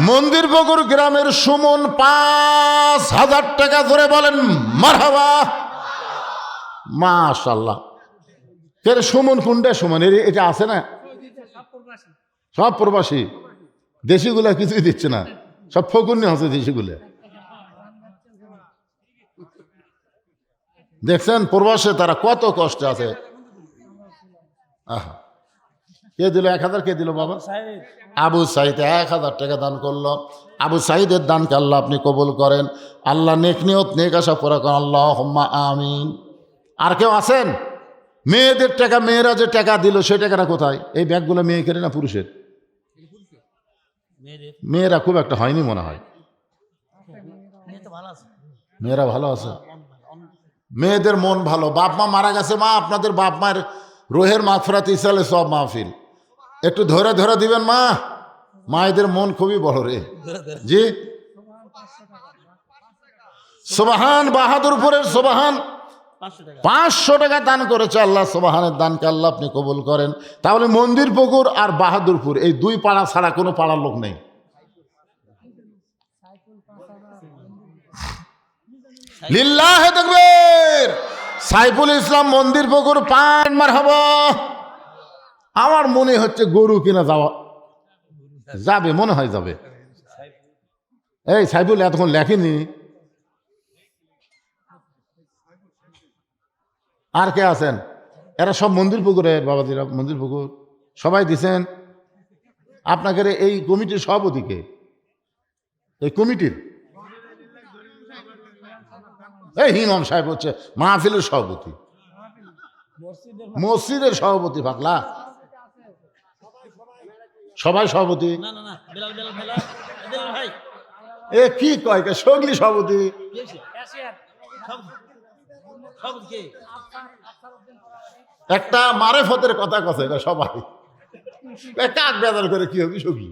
মন্দির পুকুর গ্রামের সুমন 5000 টাকা ধরে বলেন মারহাবা। মাশাআল্লাহ। কে সুমন? কোনটা সুমন? এটা আছে না? সব প্রবাসী। দেশিগুলা কিছুই দিচ্ছে না, সব ফকুন্নি হচ্ছে দেশিগুলা। দেখছেন প্রবাসে তারা কত কষ্ট আছে। কে দিল 1000? কে দিল বাবা? আবু সাইদ 1000 টাকা দান করলো। আবু সাইদের দানকে আল্লাহ আপনি কবুল করেন। আল্লাহ নেক নিয়ত নেক আশা পুরা করেন, আল্লাহুম্মা আমিন। আর কেউ আছেন? মেয়েদের টাকা, মেয়েরা যে টাকা দিল সেই টাকাটা কোথায়? এই ব্যাগগুলো মেয়ে কেনে না পুরুষের? মেয়েরা খুব একটা হয়নি মনে হয়। মেয়েরা ভালো আছে, মেয়েদের মন ভালো। বাপ মা মারা গেছে, মা আপনাদের বাপ মায়ের রোহের মাগফিরাত ইসালে সব মাহফিল একটু ধরে ধরে দিবেন মা। মায়েদের মন খুবই বড় রে। জি সুবহান। বাহাদুরপুরের সুবহান 500 টাকা দান করেছে। আল্লাহ সুবহানের দানকে আল্লাহ আপনি কবুল করেন। তাহলে মন্দির পুকুর আর বাহাদুরপুর এই 2 পাড়া ছাড়া কোনো পাড়ার লোক নেই। লিল্লাহে তাকবীর। সাইফুল ইসলাম মন্দির পুকুর 5 মারহাবা। আমার মনে হচ্ছে গরু কিনা যাবে, মনে হয় যাবে। এই সাইফুল এতক্ষণ লেখেনি। আর কে আছেন? এরা সব মন্দির পুকুরের বাবাজিরা, মন্দির পুকুর সবাই দিছেন। আপনাকে এই কমিটির সভাপতিকে এই কমিটির এই ইমাম সাহেব হচ্ছে মাহফিলের সভাপতি, মসজিদের সভাপতি। পাগলা সবাই সভাপতি, না না না বেলাল বেলাল বেলাল বেলাল ভাই এ কি কয় সগলি সভাপতি। সব সব কে একটা মারেফতের কথা কথা এটা সবাই কাক বেদার করে কি হবে সগলি।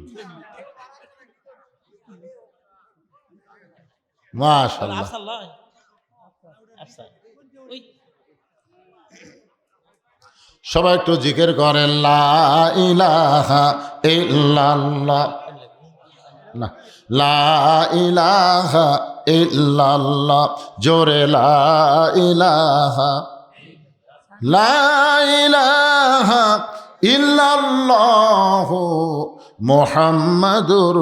মাশাআল্লাহ। আফসাল্লাহ আফসাল ওই সবাই একটু জিকির করেন লা ইলাহা ইল্লাল্লাহ, না লা ইলাহা ইল্লাল্লাহ, জোরে লা ইলাহা ইল্লাল্লাহ মুহাম্মাদুর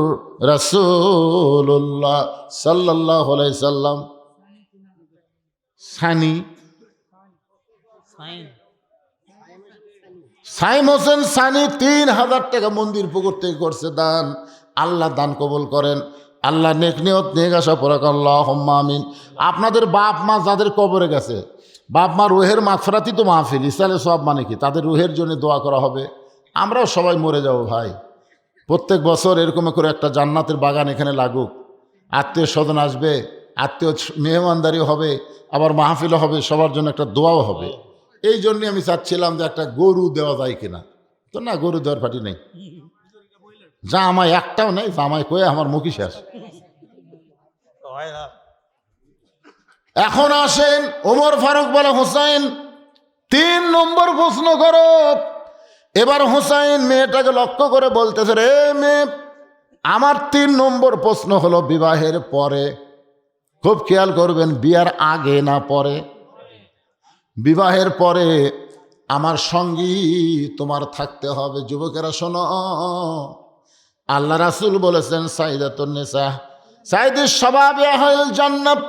রাসূলুল্লাহ সাল্লাল্লাহু আলাইহি সাল্লাম। সানি সাইন সাইম হোসেন সানি ৩,০০০ টাকা মন্দির পুকুর থেকে করছে দান। আল্লাহ দান কবুল করেন, আল্লাহ নেক নিয়ত নেক আশা পরাক আল্লাহুম্মা আমিন। আপনাদের বাপ মা যাদের কবরে গেছে, বাপ মা রুহের মাগফিরাতই তো মাহফিল, ইসালে সব মানে কি তাদের রুহের জন্য দোয়া করা হবে। আমরাও সবাই মরে যাব ভাই, প্রত্যেক বছর এরকম করে একটা জান্নাতের বাগান এখানে লাগুক, আত্মীয় স্বজন আসবে, আত্মীয় মেহমানদারি হবে, আবার মাহফিলও হবে, সবার জন্য একটা দোয়াও হবে। এই জন্যই আমি চাচ্ছিলাম যে একটা গরু দেওয়া যায় কিনা, তো না গরু দেওয়ার পার্টি নেই, যা আমায় একটাও নেই, যা আমায় কয়ে আমার মুখই শেষ। এখন আসেন ওমর ফারুক বলে হোসাইন ৩ নম্বর প্রশ্ন করো। এবার হোসাইন মেয়েটাকে লক্ষ্য করে বলতেছে, রে মেয়ে, আমার ৩ নম্বর প্রশ্ন হলো বিবাহের পরে। খুব খেয়াল করবেন, বিয়ার আগে না পরে। বিবাহের পরে আমার সঙ্গী তোমার থাকতে হবে। যুবকেরা শোনো, আল্লাহ রাসূল বলেছেন সাইদাতুন নিসা সাইদুস শাবাবি আহলিল জান্নাত,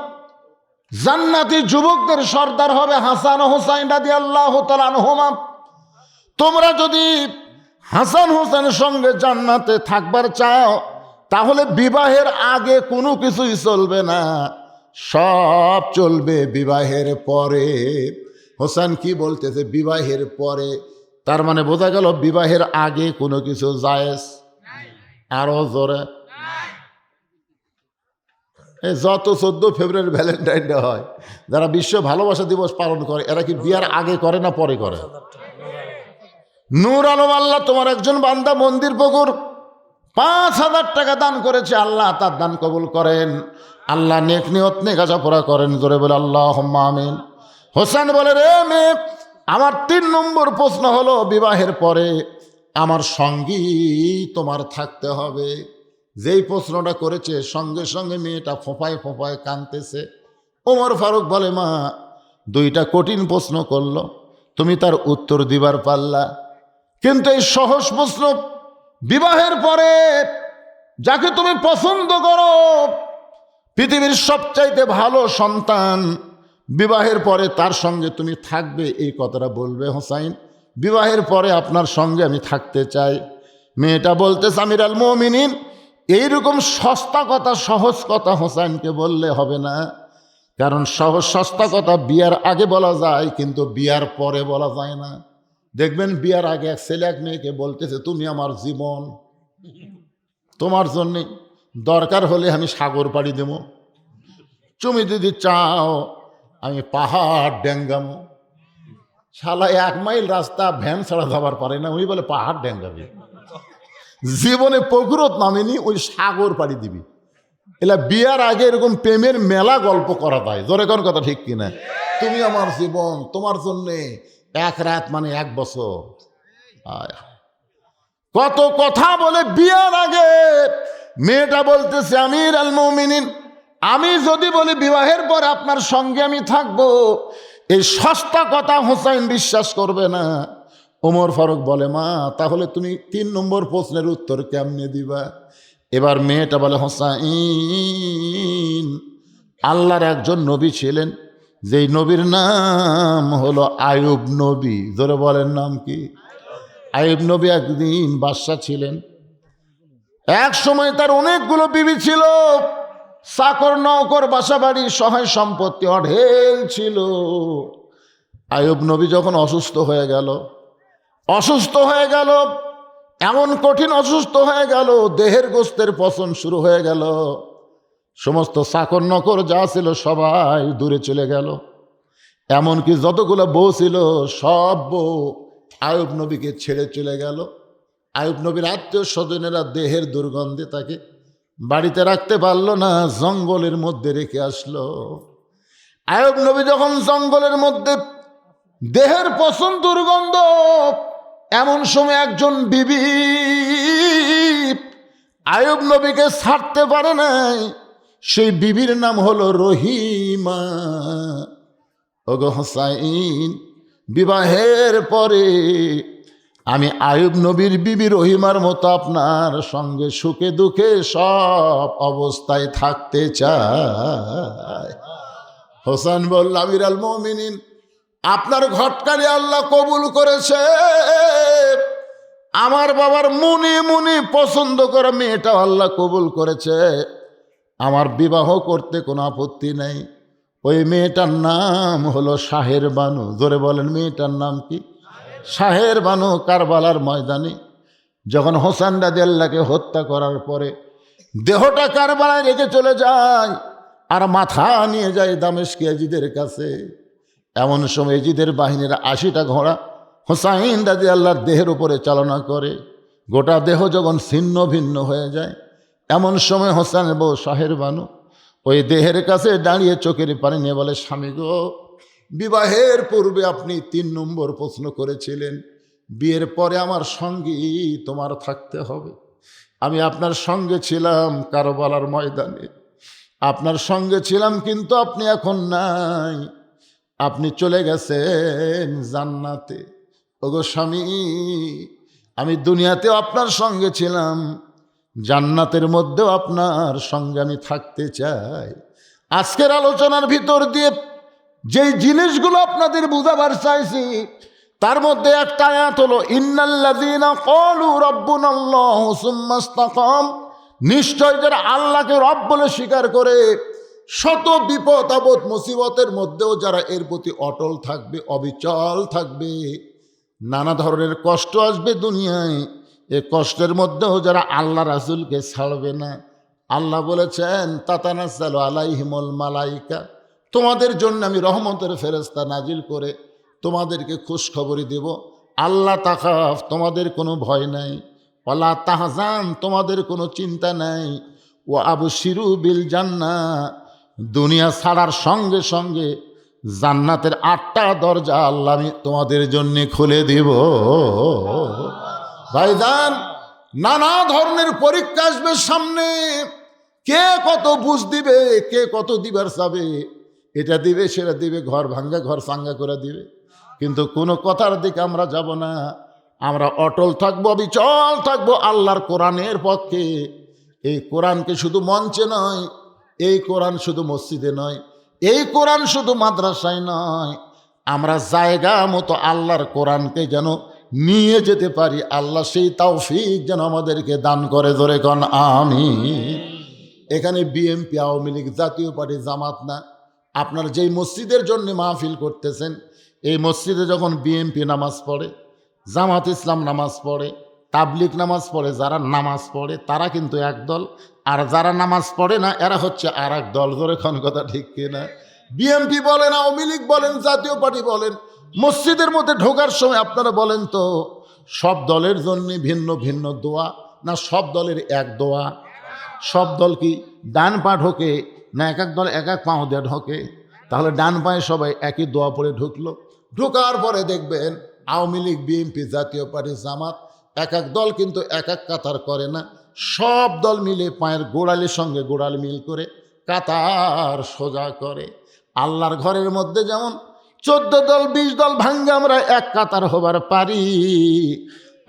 জান্নাতি যুবকদের সর্দার হবে হাসান ও হুসাইন রাদিয়াল্লাহু তাআলা আনহুমা। তোমরা যদি হাসান হুসাইনের সঙ্গে জান্নাতে থাকবার চাও, তাহলে বিবাহের আগে কোনো কিছুই চলবে না, সব চলবে বিবাহের পরে। হোসেন কি বলতেছে? বিবাহের পরে, তার মানে বোঝা গেল বিবাহের আগে কোনো কিছু জায়েজ। আরো জোরে, যত 14 ফেব্রুয়ারি ভ্যালেন্টাইন ডে হয়, যারা বিশ্ব ভালোবাসা দিবস পালন করে, এরা কি বিয়ার আগে করে না পরে করে? নূর আলম আল্লাহ তোমার একজন বান্দা মন্দির পুকুর ৫,০০০ টাকা দান করেছে, আল্লাহ তার দান কবুল করেন, আল্লাহ নেক নিয়ত নেক আশা পুরা করেন। জোরে বলে আল্লাহুম্মা আমিন। হোসেন বলে, রে মেয়ে, আমার ৩ নম্বর প্রশ্ন হলো বিবাহের পরে আমার সঙ্গী তোমার থাকতে হবে। যেই প্রশ্নটা করেছে সঙ্গে সঙ্গে মেয়েটা ফোঁপায় ফোঁপায় কাঁদতেছে। ওমর ফারুক বলে, মা 2টা কঠিন প্রশ্ন করলো, তুমি তার উত্তর দিবার পারলা, কিন্তু এই সহজ প্রশ্ন, বিবাহের পরে যাকে তুমি পছন্দ করো, পৃথিবীর সবচাইতে ভালো সন্তান, বিবাহের পরে তার সঙ্গে তুমি থাকবে, এই কথাটা বলবে হোসাইন, বিবাহের পরে আপনার সঙ্গে আমি থাকতে চাই। মেয়েটা বলতেছে, আমিরুল মুমিনিন, এইরকম সস্তা কথা, সহজ কথা হোসাইনকে বললে হবে না, কারণ সহজ সস্তা কথা বিয়ার আগে বলা যায়, কিন্তু বিয়ার পরে বলা যায় না। দেখবেন বিয়ার আগে এক ছেলে এক মেয়েকে বলতেছে, তুমি আমার জীবন, তোমার জন্যে দরকার হলে আমি সাগর পাড়ি দেবো, তুমি যদি চাও আমি পাহাড় ডেঙ্গামো। শালা 1 মাইল রাস্তা ভ্যান ছাড়া যাবার পারে না, উনি বলে পাহাড় ডেঙ্গাবি। জীবনে পুকুরত নামেনি, ওই সাগর পাড়ি দিবি। এলা বিয়ার আগে এরকম প্রেমের মেলা গল্প করা যায়, জোরে কোন কথা ঠিক কিনা? তুমি আমার জীবন, তোমার জন্যে 1 রাত মানে 1 বছর। কত কথা বলে বিয়ার আগে। মেয়েটা বলতেছে, আমিরুল মুমিনিন, আমি যদি বলি বিবাহের পর আপনার সঙ্গে আমি থাকবো, এই সস্তা কথা হোসাইন বিশ্বাস করবে না। ওমর ফারুক বলে, মা তাহলে তুমি 3 নম্বর প্রশ্নের উত্তর কেমনে দিবা? এবার মেয়েটা বলে, হোসাইন, আল্লাহর একজন নবী ছিলেন, যেই নবীর নাম হলো আইয়ুব নবী। জোরে বলেন নাম কি? আইয়ুব নবী একদিন বাদশা ছিলেন, এক সময় তার অনেকগুলো বিবি ছিল, চাকর নৌকর বাসাবাড়ি সহায় সম্পত্তি অঢেল ছিল। আইয়ুব নবী যখন অসুস্থ হয়ে গেল, এমন কঠিন অসুস্থ হয়ে গেল, দেহের গোস্তের পচন শুরু হয়ে গেল। সমস্ত চাকর নকর যা ছিল সবাই দূরে চলে গেল। এমনকি যতগুলো বউ ছিল সব বউ আইয়ুব নবীকে ছেড়ে চলে গেল। আইয়ুব নবীর আত্মীয় স্বজনেরা দেহের দুর্গন্ধে তাকে বাড়িতে রাখতে পারলো না, জঙ্গলের মধ্যে রেখে আসলো। আইয়ুব নবী যখন জঙ্গলের মধ্যে, দেহের পছন্দ দুর্গন্ধ, এমন সময় একজন বিবি আইয়ুব নবীকে ছাড়তে পারে নাই। সেই বিবির নাম হলো রহিমা। ওগো হোসাইন, বিবাহের পরে আমি আইয়ুব নবীর বিবি রহিমার মতো আপনার সঙ্গে সুখে দুঃখে সব অবস্থায় থাকতে চাই। হোসেন বলল, আমির আল মুমিনিন, আপনার ঘটকালি আল্লাহ কবুল করেছে। আমার বাবার মুনি মুনি পছন্দ করা মেয়েটাও আল্লাহ কবুল করেছে। আমার বিবাহ করতে কোনো আপত্তি নেই। ওই মেয়েটার নাম হলো শাহের বানু। জোরে বলেন, মেয়েটার নাম কি? শাহের বানু। কারবালার ময়দানে যখন হোসেন রাদিয়াল্লাহকে হত্যা করার পরে দেহটা কারবালায় রেখে চলে যায়, আর মাথা নিয়ে যায় দামেস্কে এজিদের কাছে। এমন সময় এজিদের বাহিনীর 80টা ঘোড়া হোসাইন রাদিয়াল্লাহর দেহের উপরে চালনা করে। গোটা দেহ যখন ছিন্ন ভিন্ন হয়ে যায়, এমন সময় হোসেনের বউ শাহের বানু ওই দেহের কাছে দাঁড়িয়ে চোখের পানি নিয়ে বলে, স্বামী গো, বিবাহের পূর্বে আপনি 3 নম্বর প্রশ্ন করেছিলেন, বিয়ের পরে আমার সঙ্গী তোমার থাকতে হবে। আমি আপনার সঙ্গে ছিলাম কারবালার ময়দানে, আপনার সঙ্গে ছিলাম, কিন্তু আপনি এখন নাই, আপনি চলে গেছেন জান্নাতে। ওগো স্বামী, আমি দুনিয়াতেও আপনার সঙ্গে ছিলাম, জান্নাতের মধ্যেও আপনার সঙ্গে আমি থাকতে চাই। আজকের আলোচনার ভিতর দিয়ে যেই জিনিসগুলো আপনাদের বুঝাবার চাইছি, তার মধ্যে একটা আয়াত হলো, ইন্নাল্লাযীনা ক্বালু রাব্বুনাল্লাহু সুম্মা ইসতাকাম, নিশ্চয় যারা আল্লাহকে রব বলে স্বীকার করে, শত বিপদ আপদ মুসিবতের মধ্যেও যারা এর প্রতি অটল থাকবে, অবিচল থাকবে, নানা ধরনের কষ্ট আসবে দুনিয়ায়, এ কষ্টের মধ্যেও যারা আল্লাহ রাসূলকে ছাড়বে না, আল্লাহ বলেছেন, তাতানাজ্জালু আলাইহিমুল মালাইকা, তোমাদের জন্য আমি রহমতের ফেরেশতা নাজিল করে তোমাদেরকে খুশখবরি দেব। আল্লাহ তাখাফ, তোমাদের কোনো ভয় নাই, ওয়ালা তাহজান, তোমাদের কোনো চিন্তা নাই, ও আবশিরু বিল জান্নাহ, দুনিয়া ছাড়ার সঙ্গে সঙ্গে জান্নাতের 8টা দরজা আল্লাহ আমি তোমাদের জন্য খুলে দিব। ভাইজান, নানা ধরনের পরীক্ষা আসবে সামনে, কে কত বুঝ দিবে, কে কত দিবার চাবে, এটা দিবে সেটা দিবে, ঘর ভাঙ্গা ঘর চাঙ্গা করে দিবে, কিন্তু কোনো কথার দিকে আমরা যাব না। আমরা অটল থাকবো, অবিচল থাকবো আল্লাহর কোরআনের পক্ষে। এই কোরআনকে শুধু মঞ্চে নয়, এই কোরআন শুধু মসজিদে নয়, এই কোরআন শুধু মাদ্রাসায় নয়, আমরা জায়গা মতো আল্লাহর কোরআনকে যেন নিয়ে যেতে পারি, আল্লাহ সেই তৌফিক যেন আমাদেরকে দান করে। জোরে কোন আমিন। এখানে বিএনপি, আওয়ামী লীগ, জাতীয় পার্টি, জামাত না, আপনার যেই মসজিদের জন্য মাহফিল করতেছেন, এই মসজিদে যখন বিএনপি নামাজ পড়ে, জামাত ইসলাম নামাজ পড়ে, তাবলিগ নামাজ পড়ে, যারা নামাজ পড়ে তারা কিন্তু এক দল, আর যারা নামাজ পড়ে না এরা হচ্ছে আর এক দল। জোরে কোন কথা ঠিক কিনা? বিএনপি বলেন, আওয়ামী লীগ বলেন, জাতীয় পার্টি বলেন, মসজিদের মধ্যে ঢোকার সময় আপনারা বলেন তো, সব দলের জন্য ভিন্ন ভিন্ন দোয়া, না সব দলের এক দোয়া? সব দল কি ডান পা ঢোকে, না এক এক দল এক এক পাও দিয়ে ঢোকে? তাহলে ডান পায়ে সবাই একই দোয়া পড়ে ঢুকলো, ঢোকার পরে দেখবেন আওয়ামী লীগ, বিএনপি, জাতীয় পার্টি, জামাত এক এক দল কিন্তু এক এক কাতার করে না, সব দল মিলে পায়ের গোড়ালির সঙ্গে গোড়ালি মিল করে কাতার সোজা করে। আল্লাহর ঘরের মধ্যে যেমন 14 দল 20 দল ভাঙ্গে আমরা এক কাতার হবার পারি,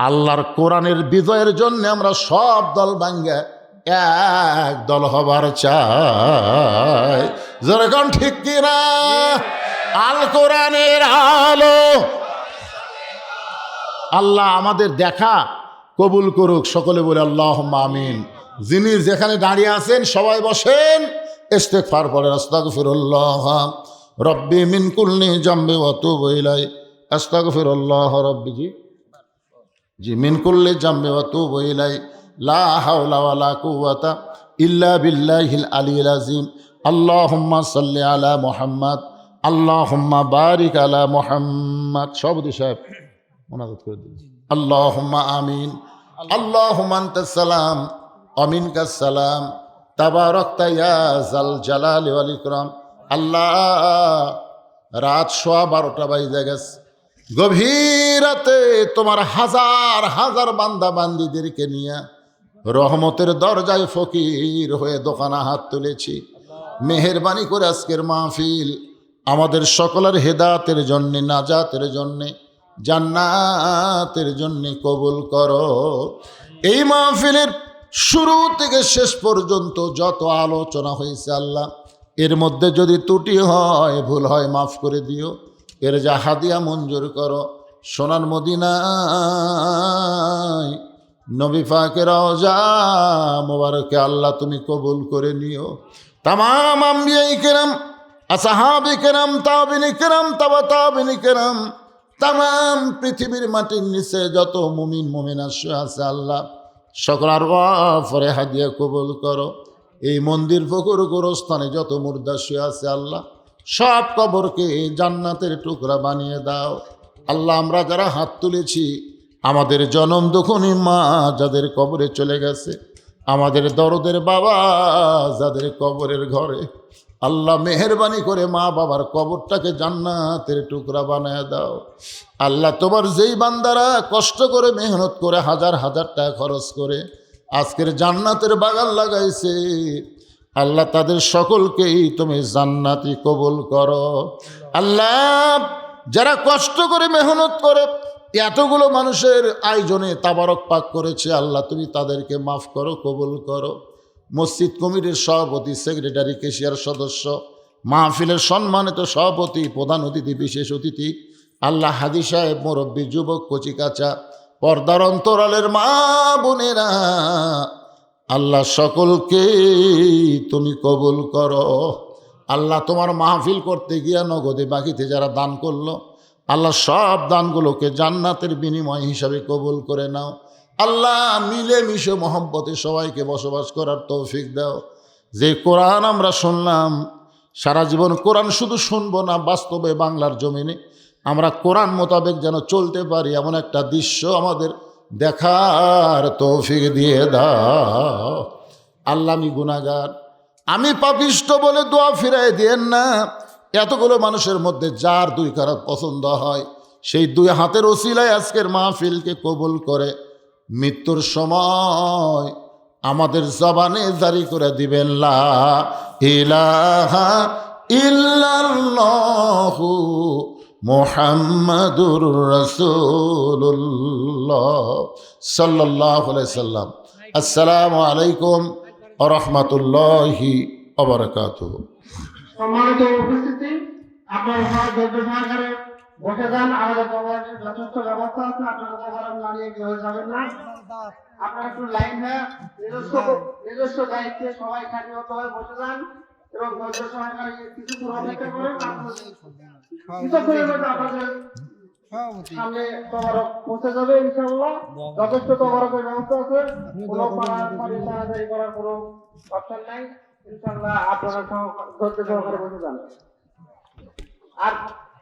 আল্লাহর কোরআনের বিজয়ের জন্য আমরা সব দল ভাঙ্গে এক দল হবার চাই। যেরকম ঠিক কিনা? আল কোরআনের আলো। আল্লাহ আমাদের দেখা কবুল করুক। সকলে বলে আল্লাহুম্মা আমিন। যিনি যেখানে দাঁড়িয়ে আছেন সবাই বসেন, ইস্তেগফার পড়েন। আস্তাগফিরুল্লাহ রব্বি মিন কুল্লি জামবি ওয়া তুবু ইলাই। আস্তাগফিরুল্লাহ রব্বি জি মিন কুল্লি জামবি ওয়া তুবু ইলাই। লা হাওলা ওয়া লা কুওয়াতা ইল্লা বিল্লাহিল আলিয়্যিল আযীম। আল্লাহুম্মা সাল্লি আলা মুহাম্মাদ, আল্লাহুম্মা বারিক আলা মুহাম্মাদ। সভাপতি সাহেব মোনাজাত করে দিন। আল্লাহুম্মা আমিন। আল্লাহুম্মা আনতাস সালাম ওয়া মিনকাস সালাম, তাবারাকতা ইয়া যাল জালালি ওয়াল ইকরাম। আল্লাহ, রাত 12:15 বাজে গেছে। গভীর রাতে তোমার হাজার হাজার বান্দা বান্দিদেরকে নিয়ে রহমতের দরজায় ফকির হয়ে দোকানে হাত তুলেছি। মেহেরবানি করে আজকের মাহফিল আমাদের সকলের হেদায়েতের জন্যে, নাজাতের জন্যে, জান্নাতের জন্যে কবুল করো। এই মাহফিলের শুরু থেকে শেষ পর্যন্ত যত আলোচনা হয়েছে আল্লাহ, এর মধ্যে যদি ত্রুটি হয়, ভুল হয়, মাফ করে দিও। এর যা হাদিয়া মঞ্জুর করো। সোনার মদিনায় নবী পাকের রওজা মোবারকে আল্লাহ তুমি কবুল করে নিও। তামাম আম্বিয়ায়ে কেরাম, আসহাবে কেরাম, তাবিঈন কেরাম, তাবা তাবিঈন কেরাম, তামাম পৃথিবীর মাটির নিচে যত মুমিন মুমিনাত শুয়ে আছে আল্লাহ, সকলের ওয়াফরে হাদিয়া কবুল করো। এই মন্দির ফকুর গোরস্থানে যত মুর্দা শুয়ে আছে আল্লাহ, সব কবরকে জান্নাতের টুকরা বানিয়ে দাও। আল্লাহ, আমরা যারা হাত তুলেছি, আমাদের জনম দুঃখনী মা যাদের কবরে চলে গেছে, আমাদের দরদের বাবা যাদের কবরের ঘরে, আল্লাহ মেহেরবানি করে মা বাবার কবরটাকে জান্নাতের টুকরা বানিয়ে দাও। আল্লাহ, তোমার যেই বান্দারা কষ্ট করে মেহনত করে হাজার হাজার টাকা খরচ করে আজকের জান্নাতের বাগান লাগাইছে, আল্লাহ তাদের সকলকেই তুমি জান্নাতি কবুল করো। আল্লাহ, যারা কষ্ট করে মেহনত করে এতগুলো মানুষের আয়োজনে তাবারক পাক করেছে, আল্লাহ তুমি তাদেরকে মাফ করো, কবুল করো। মসজিদ কমিটির সভাপতি, সেক্রেটারি, কেশিয়ার সদস্য, মাহফিলের সম্মানিত সভাপতি, প্রধান অতিথি, বিশেষ অতিথি, আল্লাহ হাদি সাহেব, মুরব্বী, যুবক, কচিকাচা, পর্দার অন্তরালের মা বোনেরা, আল্লাহ সকলকে তুমি কবুল করো। আল্লাহ, তোমার মাহফিল করতে গিয়া নগদে বাকিতে যারা দান করলো, আল্লাহ সব দানগুলোকে জান্নাতের বিনিময় হিসাবে কবুল করে নাও। আল্লাহ, মিলে মিশে মহব্বতে সবাইকে বসবাস করার তৌফিক দাও। যে কোরআন আমরা শুনলাম, সারা জীবন কোরআন শুধু শুনবো না, বাস্তবে বাংলার জমিনে আমরা কোরআন মোতাবেক যেন চলতে পারি, এমন একটা দৃশ্য আমাদের দেখার তৌফিক দিয়ে দাও। আল্লাহ, আমি গুনাহগার, আমি পাপিষ্ট বলে দোয়া ফিরাই দিয়েন না। এতগুলো মানুষের মধ্যে যার দুই কারাত পছন্দ হয়, সেই দুই হাতের ওসিলায় আজকের মাহফিলকে কবুল করে মৃত্যুর সময় আমাদের জবানে জারি করে দিবেন, লা ইলাহা ইল্লাল্লাহু মুহাম্মাদুর রাসূলুল্লাহ সাল্লাল্লাহু আলাইহি সাল্লাম। আসসালামু আলাইকুম ওয়া রাহমাতুল্লাহি ওয়া বারাকাতুহু। সম্মানিত উপস্থিতি, আপনার ধৈর্য সহকারে বসে যান। আমাদের কবরের যথেষ্ট ব্যবস্থা আছে, আপনারা কবর দাঁড়িয়ে কেউ যাবেন না। আপনারা একটু লাইন হয়ে নিজস্ব দায়িত্বে সবাই সারিবদ্ধভাবে বসে যান এবং ধৈর্য সহকারে কিছু অপেক্ষা করেন। কিছুক্ষণের মধ্যে আপনাদের সামনে তবারক পৌঁছে যাবে ইনশাআল্লাহ। যথেষ্ট তবারকের ব্যবস্থা আছে, কোনো পানি তাড়াতাড়ি করার কোনো অপশন নাই ইনশাআল্লাহ। আপনারা ধৈর্য সহকারে বসে যান। আর